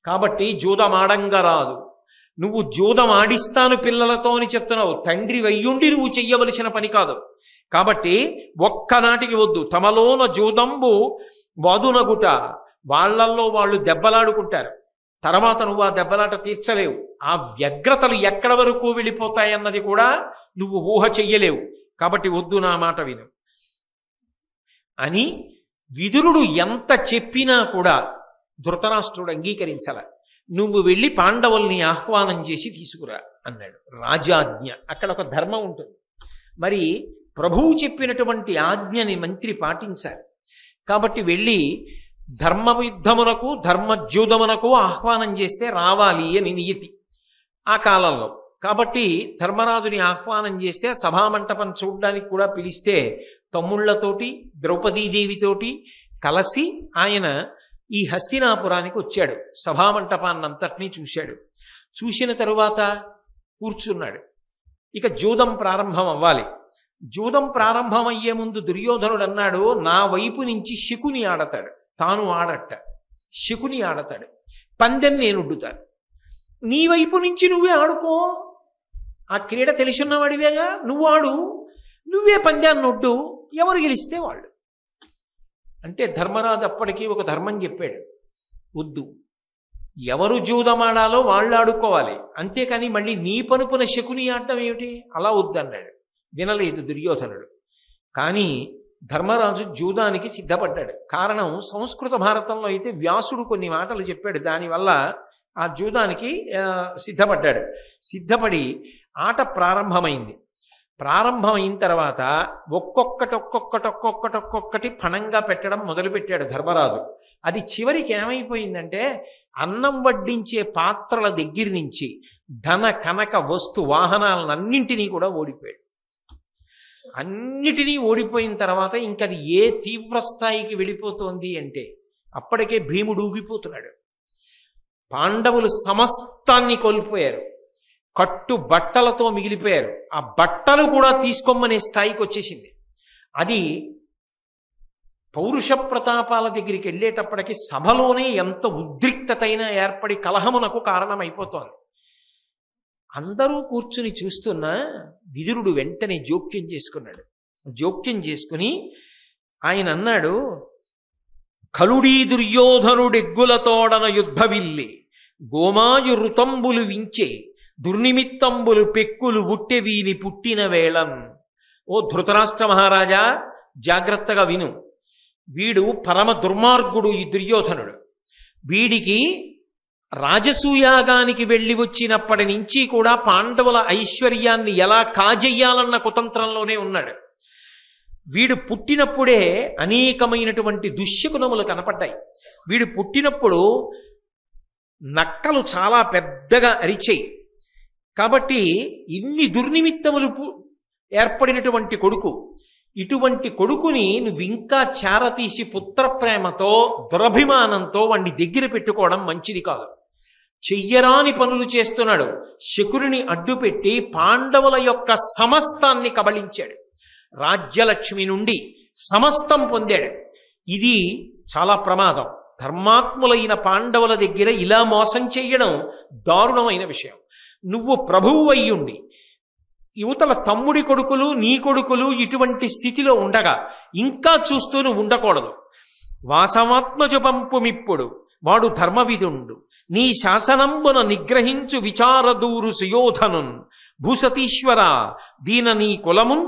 కాబట్టి జూదమాడంగా రాదు. నువ్వు జూదం ఆడిస్తాను పిల్లలతో అని చెప్తున్నావు, తండ్రి వయ్యుండి నువ్వు చెయ్యవలసిన పని కాదు. కాబట్టి ఒక్కనాటికి వద్దు. తమలోన జూదంబు వాదునగుట, వాళ్లల్లో వాళ్ళు దెబ్బలాడుకుంటారు, తర్వాత నువ్వు ఆ దెబ్బలాట తీర్చలేవు. ఆ వ్యగ్రతలు ఎక్కడ వరకు వెళ్ళిపోతాయన్నది కూడా నువ్వు ఊహ చెయ్యలేవు. కాబట్టి వద్దు, నా మాట విను అని విదురుడు ఎంత చెప్పినా కూడా ధృతరాష్ట్రుడు అంగీకరించాల. నువ్వు వెళ్ళి పాండవుల్ని ఆహ్వానం చేసి తీసుకురా అన్నాడు. రాజాజ్ఞ, అక్కడ ఒక ధర్మం ఉంటుంది. మరి ప్రభువు చెప్పినటువంటి ఆజ్ఞని మంత్రి పాటించాలి. కాబట్టి వెళ్ళి ధర్మయుద్ధమునకు ధర్మజ్యూదమునకు ఆహ్వానం చేస్తే రావాలి అని నియతి ఆ కాలంలో. కాబట్టి ధర్మరాజుని ఆహ్వానం చేస్తే సభామంటపం చూడడానికి కూడా పిలిస్తే తమ్ముళ్లతోటి ద్రౌపదీదేవితోటి కలిసి ఆయన ఈ హస్తినాపురానికి వచ్చాడు. సభామంటపాన్నంతటినీ చూశాడు. చూసిన తరువాత కూర్చున్నాడు. ఇక జూదం ప్రారంభం అవ్వాలి. జూదం ప్రారంభమయ్యే ముందు దుర్యోధనుడు అన్నాడు, నా వైపు నుంచి శకుని ఆడతాడు, తాను ఆడట, శకుని ఆడతాడు, పందెం నేను ఉడ్డుతాను, నీ వైపు నుంచి నువ్వే ఆడుకో, ఆ క్రీడ తెలిసిన్నవాడివేగా, నువ్వు ఆడు, నువ్వే పందాన్ని ఒడ్డు, ఎవరు గెలిస్తే వాళ్ళు. అంటే ధర్మరాజు అప్పటికీ ఒక ధర్మం చెప్పాడు, వద్దు, ఎవరు జూదమాడాలో వాళ్ళు ఆడుకోవాలి, అంతేకాని మళ్ళీ నీ పనుపున శకుని ఆడటం ఏమిటి, అలా వద్దన్నాడు. వినలేదు దుర్యోధనుడు. కానీ ధర్మరాజు జూదానికి సిద్ధపడ్డాడు. కారణం, సంస్కృత భారతంలో అయితే వ్యాసుడు కొన్ని మాటలు చెప్పాడు, దానివల్ల ఆ జూదానికి సిద్ధపడ్డాడు. సిద్ధపడి ఆట ప్రారంభమైంది. ప్రారంభమైన తర్వాత ఒక్కొక్కటి పణంగా పెట్టడం మొదలుపెట్టాడు ధర్మరాజు. అది చివరికి ఏమైపోయిందంటే అన్నం వడ్డించే పాత్రల దగ్గర నుంచి ధన కనక వస్తు వాహనాలన్నింటినీ కూడా ఓడిపోయాడు. అన్నిటినీ ఓడిపోయిన తర్వాత ఇంకది ఏ తీవ్ర స్థాయికి వెళ్ళిపోతోంది అంటే అప్పటికే భీముడు ఊగిపోతున్నాడు. పాండవులు సమస్తాన్ని కోల్పోయారు, కట్టు బట్టలతో మిగిలిపోయారు. ఆ బట్టలు కూడా తీసుకోమనే స్థాయికి వచ్చేసింది. అది పౌరుష ప్రతాపాల దగ్గరికి వెళ్ళేటప్పటికి సభలోనే ఎంత ఉద్రిక్తతైనా ఏర్పడి కలహమునకు కారణమైపోతోంది. అందరూ కూర్చుని చూస్తున్నా విదురుడు వెంటనే జోక్యం చేసుకున్నాడు. జోక్యం చేసుకుని ఆయన అన్నాడు, కలుడీ దుర్యోధనుడెగ్గులతోడన యుద్ధవిల్లి గోమాయు ఋతంబులు వించే దుర్నిమిత్తంబులు పెక్కులు ఉట్టె వీని పుట్టిన వేళం. ఓ ధృతరాష్ట్ర మహారాజా, జాగ్రత్తగా విను. వీడు పరమ దుర్మార్గుడు ఈ దుర్యోధనుడు. వీడికి రాజసూయాగానికి వెళ్ళి వచ్చినప్పటి నుంచి కూడా పాండవుల ఐశ్వర్యాన్ని ఎలా కాజెయ్యాలన్న కుతంత్రంలోనే ఉన్నాడు. వీడు పుట్టినప్పుడే అనేకమైనటువంటి దుశ్శకునములు కనపడ్డాయి. వీడు పుట్టినప్పుడు నక్కలు చాలా పెద్దగా అరిచాయి. కాబట్టి ఇన్ని దుర్నిమిత్తములు ఏర్పడినటువంటి కొడుకు, ఇటువంటి కొడుకుని నువ్వు ఇంకా చేరతీసి పుత్రప్రేమతో దురభిమానంతో వాడిని దగ్గర పెట్టుకోవడం మంచిది కాదు. చెయ్యరాని పనులు చేస్తున్నాడు. శకురుని అడ్డుపెట్టి పాండవుల యొక్క సమస్తాన్ని కబళించాడు. రాజ్యలక్ష్మి నుండి సమస్తం పొందాడు. ఇది చాలా ప్రమాదం. ధర్మాత్ములైన పాండవుల దగ్గర ఇలా మోసం చెయ్యడం దారుణమైన విషయం. నువ్వు ప్రభువు అయ్యుండి యువతల తమ్ముడి కొడుకులు నీ కొడుకులు ఇటువంటి స్థితిలో ఉండగా ఇంకా చూస్తూ నువ్వు ఉండకూడదు. వాసవాత్మజ పంపుమిప్పుడు వాడు ధర్మవిధుండు నీ శాసనంబున నిగ్రహించు విచారదూరు సుయోధనున్ భూసతీశ్వర దీన నీ కులమున్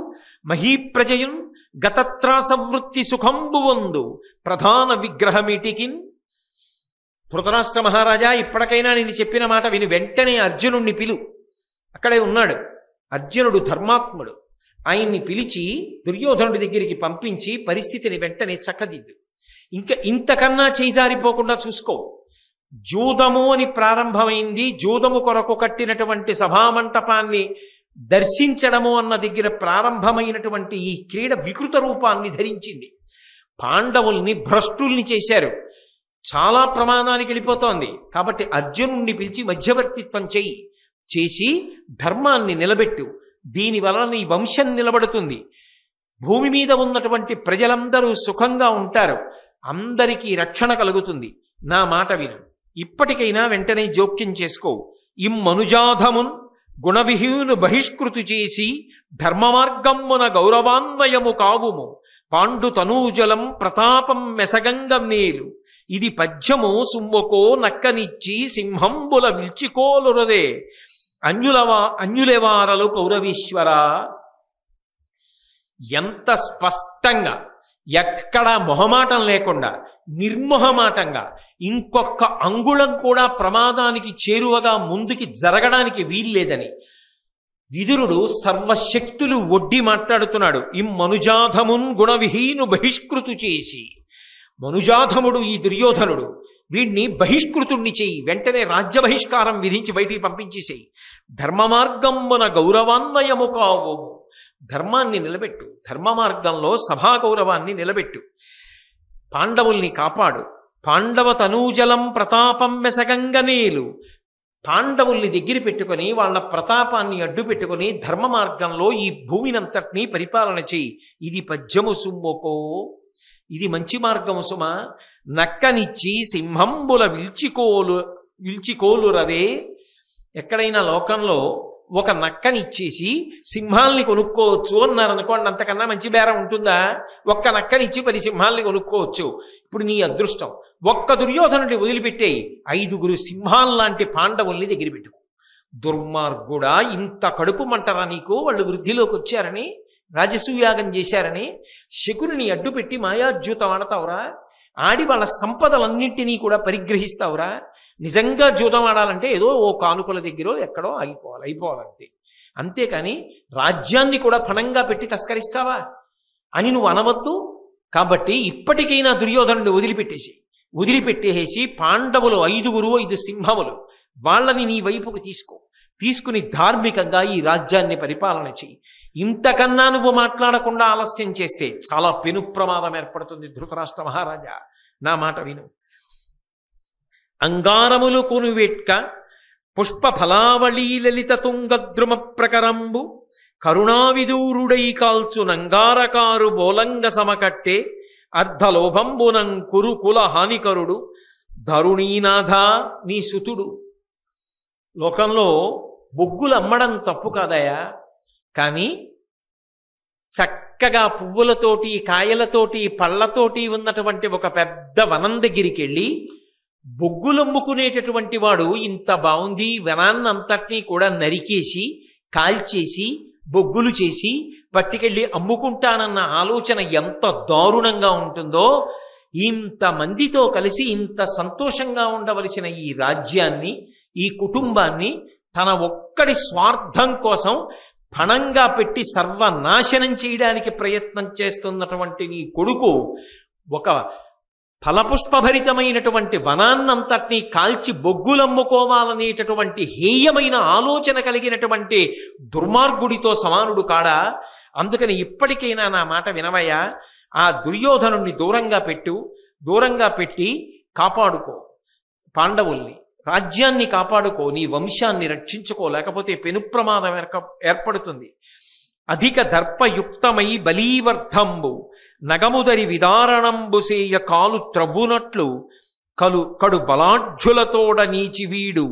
మహీప్రజయున్ గతత్రాసవృత్తి సుఖంబువందు ప్రధాన విగ్రహమిటికిన్. ధృతరాష్ట్ర మహారాజా, ఇప్పటికైనా నేను చెప్పిన మాట విని వెంటనే అర్జునుణ్ణి పిలు. అక్కడే ఉన్నాడు అర్జునుడు, ధర్మాత్ముడు. ఆయన్ని పిలిచి దుర్యోధనుడి దగ్గరికి పంపించి పరిస్థితిని వెంటనే చక్కదిద్దు. ఇంకా ఇంతకన్నా చేజారిపోకుండా చూసుకో. జూదము అని ప్రారంభమైంది. జూదము కొరకు కట్టినటువంటి సభామంటపాన్ని దర్శించడము అన్న దగ్గర ప్రారంభమైనటువంటి ఈ క్రీడ వికృత రూపాన్ని ధరించింది. పాండవుల్ని భ్రష్టుల్ని చేశారు. చాలా ప్రమాదానికి వెళ్ళిపోతోంది. కాబట్టి అర్జునుణ్ణి పిలిచి మధ్యవర్తిత్వం చేసి ధర్మాన్ని నిలబెట్టు. దీనివలన నీ వంశం నిలబడుతుంది. భూమి మీద ఉన్నటువంటి ప్రజలందరూ సుఖంగా ఉంటారు. అందరికీ రక్షణ కలుగుతుంది. నా మాట విను. ఇప్పటికైనా వెంటనే జోక్యం చేసుకో. ఇమ్మనుజాధమున్ గుణవిహీను బహిష్కృతి చేసి ధర్మ మార్గమ్మున గౌరవాన్వయము కావుము పాండు తనూజలం ప్రతాపం మెసగంగం నేలు. ఇది పద్యము సుమ్మకో నక్కనిచ్చి సింహంబుల విల్చికోలురదే అన్యులెవారలు కౌరవీశ్వర. ఎంత స్పష్టంగా, ఎక్కడా మొహమాటం లేకుండా నిర్మోహమాటంగా ఇంకొక అంగుళం కూడా ప్రమాదానికి చేరువగా ముందుకి జరగడానికి వీల్లేదని విదురుడు సర్వశక్తులు ఒడ్డి మాట్లాడుతున్నాడు. మనుజాధమున్ గుణవిహీను బహిష్కృతు చేసి. మనుజాధముడు ఈ దుర్యోధనుడు, వీడిని బహిష్కృతుణ్ణి చేయి. వెంటనే రాజ్య బహిష్కారం విధించి బయటికి పంపించేసేయి. ధర్మ మార్గమున గౌరవాన్వయము కావు. ధర్మాన్ని నిలబెట్టు. ధర్మ మార్గంలో సభా గౌరవాన్ని నిలబెట్టు. పాండవుల్ని కాపాడు. పాండవ తనూజలం ప్రతాపం మెసగంగనేలు. పాండవుల్ని దగ్గర పెట్టుకొని వాళ్ళ ప్రతాపాన్ని అడ్డు పెట్టుకొని ధర్మ మార్గంలో ఈ భూమినంతటినీ పరిపాలన చేయి. ఇది పద్యము సుమ్మకో. ఇది మంచి మార్గము సుమ. నక్కనిచ్చి సింహంబుల విల్చికోలు రదే. ఎక్కడైనా లోకంలో ఒక నక్కనిచ్చేసి సింహాల్ని కొనుక్కోవచ్చు అన్నారనుకోండి, అంతకన్నా మంచి బేరం ఉంటుందా? ఒక్క నక్కనిచ్చి 10 సింహాల్ని కొనుక్కోవచ్చు. ఇప్పుడు నీ అదృష్టం. ఒక్క దుర్యోధనుడి వదిలిపెట్టేయి, 5 సింహాల్లాంటి పాండవుల్ని దగ్గర పెట్టుకో. దుర్మార్గుడా, ఇంత కడుపు మంటరా నీకు? వాళ్ళు వృద్ధిలోకి వచ్చారని, రాజసూయాగం చేశారని శకురుని అడ్డుపెట్టి మాయాద్యూతం ఆడతావురా? ఆడి వాళ్ళ సంపదలన్నింటినీ కూడా పరిగ్రహిస్తావురా? నిజంగా జూదం ఆడాలంటే ఏదో ఓ కానుకల దగ్గర ఎక్కడో అయిపోవాలంతే. అంతేకాని రాజ్యాన్ని కూడా పణంగా పెట్టి తస్కరిస్తావా అని నువ్వు అనవద్దు. కాబట్టి ఇప్పటికైనా దుర్యోధనుడిని వదిలిపెట్టేసి పాండవులు 5 సింహములు, వాళ్ళని నీ వైపుకు తీసుకుని ధార్మికంగా ఈ రాజ్యాన్ని పరిపాలన చెయ్యి. ఇంతకన్నా నువ్వు మాట్లాడకుండా ఆలస్యం చేస్తే చాలా పెను ప్రమాదం ఏర్పడుతుంది. ధృతరాష్ట్ర మహారాజా, నా మాట విను. అంగారములు కొనువెట్క పుష్ప ఫలావళీ లలిత తుంగద్రుమ ప్రకరంబు కరుణావిదూరుడై కాల్చు నంగారకారు బోలంగ సమకట్టే అర్ధలోభంబునం కురుకుల హానికరుడు ధరుణీనాథ నీ సుతుడు. లోకంలో బొగ్గులు అమ్మడం తప్పు కాదయా, కానీ చక్కగా పువ్వులతోటి కాయలతోటి పళ్ళతోటి ఉన్నటువంటి ఒక పెద్ద వనం దగ్గరికి వెళ్ళి బొగ్గులమ్ముకునేటటువంటి వాడు ఇంత బాగుంది వనాన్నంతటినీ కూడా నరికేసి కాల్చేసి బొగ్గులు చేసి పట్టుకెళ్ళి అమ్ముకుంటానన్న ఆలోచన ఎంత దారుణంగా ఉంటుందో. ఇంతమందితో కలిసి ఇంత సంతోషంగా ఉండవలసిన ఈ రాజ్యాన్ని, ఈ కుటుంబాన్ని తన ఒక్కడి స్వార్థం కోసం పణంగా పెట్టి సర్వనాశనం చేయడానికి ప్రయత్నం చేస్తున్నటువంటి నీ కొడుకు ఒక ఫలపుష్పభరితమైనటువంటి వనాన్నంతటినీ కాల్చి బొగ్గులమ్ముకోవాలనేటటువంటి హేయమైన ఆలోచన కలిగినటువంటి దుర్మార్గుడితో సమానుడు కాడా? అందుకని ఇప్పటికైనా నా మాట వినవయ్యా. ఆ దుర్యోధనుణ్ణి దూరంగా పెట్టి కాపాడుకో, పాండవుల్ని, రాజ్యాన్ని కాపాడుకో, నీ వంశాన్ని రక్షించుకో, లేకపోతే పెను ప్రమాదం ఏర్పడుతుంది. అధిక దర్పయుక్తమై బలీవర్ధంబు నగముదరి విదారణంబుసేయ కాలు త్రవ్వునట్లు కడు బలాఢ్యులతోడ నీచి వీడు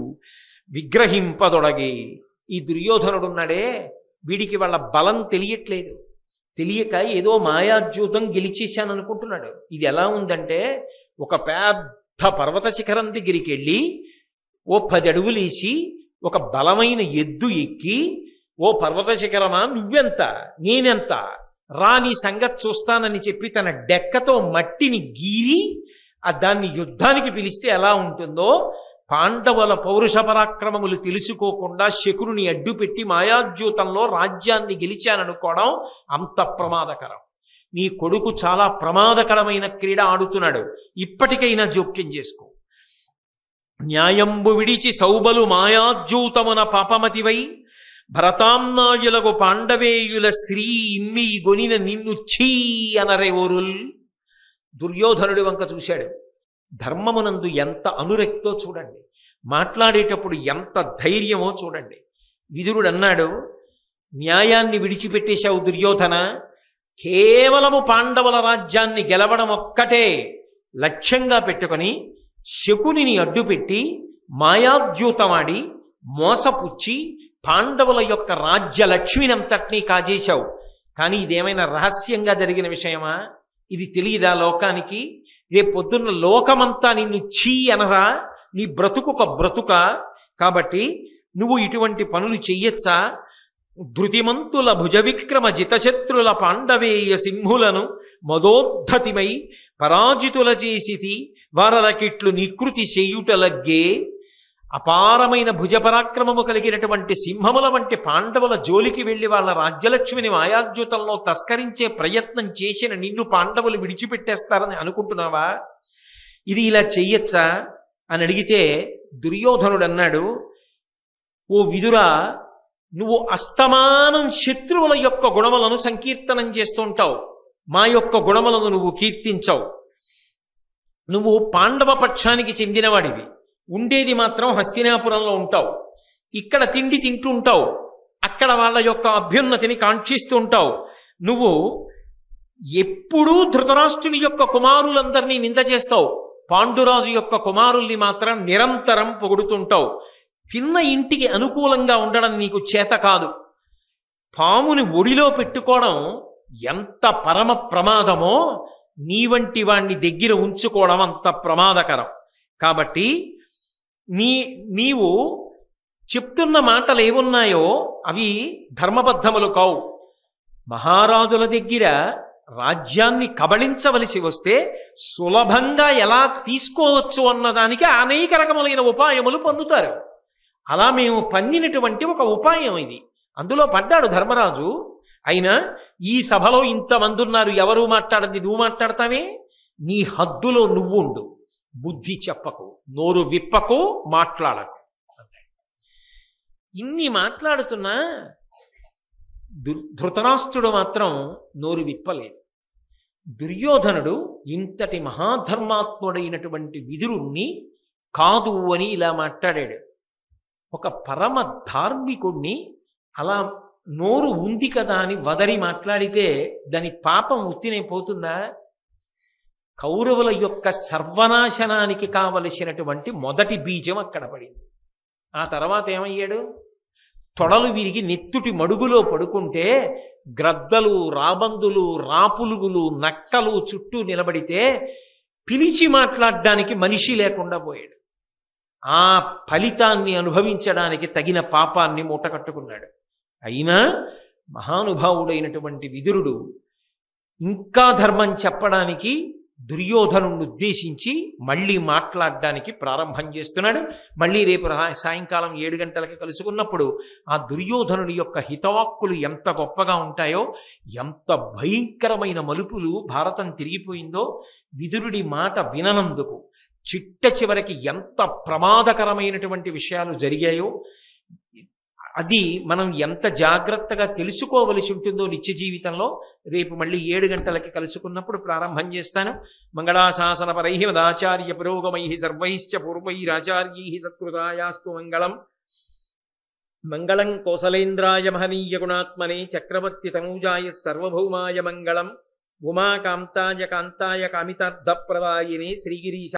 విగ్రహింపదొడగే. ఈ దుర్యోధనుడున్నాడే, వీడికి వాళ్ళ బలం తెలియక ఏదో మాయాద్యూతం గెలిచేశాను అనుకుంటున్నాడు. ఇది ఎలా ఉందంటే, ఒక పెద్ద పర్వత శిఖరం దగ్గరికి వెళ్ళి ఓ 10 అడుగులేసి ఒక బలమైన ఎద్దు ఎక్కి, ఓ పర్వత శిఖరమా నువ్వెంత నేనెంత రా నీ సంగతి చూస్తానని చెప్పి తన డెక్కతో మట్టిని గీరి దాన్ని యుద్ధానికి పిలిస్తే ఎలా ఉంటుందో, పాండవుల పౌరుష పరాక్రమములు తెలుసుకోకుండా శకురుని అడ్డుపెట్టి మాయాద్యూతంలో రాజ్యాన్ని గెలిచాననుకోవడం అంత ప్రమాదకరం. నీ కొడుకు చాలా ప్రమాదకరమైన క్రీడ ఆడుతున్నాడు. ఇప్పటికైనా జోక్యం చేసుకో. న్యాయంబు విడిచి సౌబలు మాయాద్యూతమున పాపమతివై భరతాంనాయులకు పాండవేయుల శ్రీ ఇమ్మి గొనిన నిన్ను ఛీ అనరెవరుల్. దుర్యోధనుడి వంక చూశాడు. ధర్మమునందు ఎంత అనురక్తో చూడండి, మాట్లాడేటప్పుడు ఎంత ధైర్యమో చూడండి. విదురుడు అన్నాడు, న్యాయాన్ని విడిచిపెట్టేశావు దుర్యోధన, కేవలము పాండవుల రాజ్యాన్ని గెలవడం ఒక్కటే లక్ష్యంగా పెట్టుకొని శకునిని అడ్డుపెట్టి మాయాద్యూతమాడి మోసపుచ్చి పాండవుల యొక్క రాజ్య లక్ష్మినంతటినీ కాజేశావు. కానీ ఇదేమైనా రహస్యంగా జరిగిన విషయమా? ఇది తెలియదా లోకానికి? రేపు పొద్దున్న లోకమంతా నిన్ను ఛీ అనరా? నీ బ్రతుకొక బ్రతుక. కాబట్టి నువ్వు ఇటువంటి పనులు చెయ్యొచ్చా? ధృతిమంతుల భుజవిక్రమ జితశత్రుల పాండవేయ సింహులను మదోద్ధతిమై పరాజితుల చేసితి వారలకిట్లు నికృతి చేయుటలగ్గే. అపారమైన భుజపరాక్రమము కలిగినటువంటి సింహముల వంటి పాండవుల జోలికి వెళ్లి వాళ్ళ రాజ్యలక్ష్మిని మాయాద్యూతంలో తస్కరించే ప్రయత్నం చేసిన నిన్ను పాండవులు విడిచిపెట్టేస్తారని అనుకుంటున్నావా? ఇది ఇలా చెయ్యొచ్చా అని అడిగితే దుర్యోధనుడు అన్నాడు, ఓ విదురా, నువ్వు అస్తమానం శత్రువుల యొక్క గుణములను సంకీర్తనం చేస్తుంటావు, మా యొక్క గుణములను నువ్వు కీర్తించవు. నువ్వు పాండవ పక్షానికి చెందినవాడివి, ఉండేది మాత్రం హస్తినాపురంలో ఉంటావు. ఇక్కడ తిండి తింటుంటావు, అక్కడ వాళ్ళ యొక్క అభ్యున్నతిని కాంక్షిస్తూ ఉంటావు. నువ్వు ఎప్పుడూ ధృతరాష్ట్రుని యొక్క కుమారులందరినీ నింద చేస్తావు, పాండురాజు యొక్క కుమారుల్ని మాత్రం నిరంతరం పొగుడుతుంటావు. తిన్న ఇంటికి అనుకూలంగా ఉండడం నీకు చేత కాదు. పాముని ఒడిలో పెట్టుకోవడం ఎంత పరమ ప్రమాదమో నీ వంటి వాణ్ణి దగ్గర ఉంచుకోవడం అంత ప్రమాదకరం. కాబట్టి నీవు చెప్తున్న మాటలు ఏమున్నాయో అవి ధర్మబద్ధములు కావు. మహారాజుల దగ్గర రాజ్యాన్ని కబళించవలసి వస్తే సులభంగా ఎలా తీసుకోవచ్చు అన్నదానికి అనేక రకములైన ఉపాయములు పన్నుతారు. అలా మేము పన్నినటువంటి ఒక ఉపాయం ఇది. అందులో పడ్డాడు ధర్మరాజు. అయినా ఈ సభలో ఇంతమంది ఉన్నారు, ఎవరు మాట్లాడింది, నువ్వు మాట్లాడతావే, నీ హద్దులో నువ్వుండు, బుద్ధి చెప్పకు, నోరు విప్పకు, మాట్లాడకు. ఇన్ని మాట్లాడుతున్నా ధృతరాష్ట్రుడు మాత్రం నోరు విప్పలేదు. దుర్యోధనుడు ఇంతటి మహాధర్మాత్ముడైనటువంటి విదురుణ్ణి కాదు అని ఇలా మాట్లాడాడు. ఒక పరమ ధార్మికుణ్ణి అలా నోరు ఉంది కదా అని వదరి మాట్లాడితే దాని పాపం ఉత్తినైపోతుందా? కౌరవుల యొక్క సర్వనాశనానికి కావలసినటువంటి మొదటి బీజం అక్కడ పడింది. ఆ తర్వాత ఏమయ్యాడు? తొడలు విరిగి నెత్తుటి మడుగులో పడుకుంటే గ్రద్దలు, రాబందులు, రాపులుగులు, నక్కలు చుట్టూ నిలబడితే పిలిచి మాట్లాడడానికి మనిషి లేకుండా పోయాడు. ఆ ఫలితాన్ని అనుభవించడానికి తగిన పాపాన్ని మూటకట్టుకున్నాడు. అయినా మహానుభావుడైనటువంటి విదురుడు ఇంకా ధర్మం చెప్పడానికి దుర్యోధనుణ్ణి ఉద్దేశించి మళ్ళీ మాట్లాడడానికి ప్రారంభం చేస్తున్నాడు. మళ్ళీ రేపు సాయంకాలం 7 గంటలకి కలుసుకున్నప్పుడు ఆ దుర్యోధనుడి యొక్క హితవాక్కులు ఎంత గొప్పగా ఉంటాయో, ఎంత భయంకరమైన మలుపులు భారతం తిరిగిపోయిందో, విదురుడి మాట విననందుకు చిట్ట చివరికి ఎంత ప్రమాదకరమైనటువంటి విషయాలు జరిగాయో, అది మనం ఎంత జాగ్రత్తగా తెలుసుకోవలసి ఉంటుందో నిత్య జీవితంలో రేపు మళ్ళీ 7 గంటలకి కలుసుకున్నప్పుడు ప్రారంభం చేస్తాను. మంగళాశాసనపరై మదాచార్య పురోగమై సర్వైశ్చ పూర్వైరాచార్యై సత్కృతాయాస్తు మంగళం. మంగళం కోసలేంద్రాయ మహనీయ గుణాత్మనే చక్రవర్తి తనూజాయ సర్వభౌమాయ మంగళం. ఉమాకాంతాయ కాంతాయ కామితార్థప్రదాయినే శ్రీగిరీశ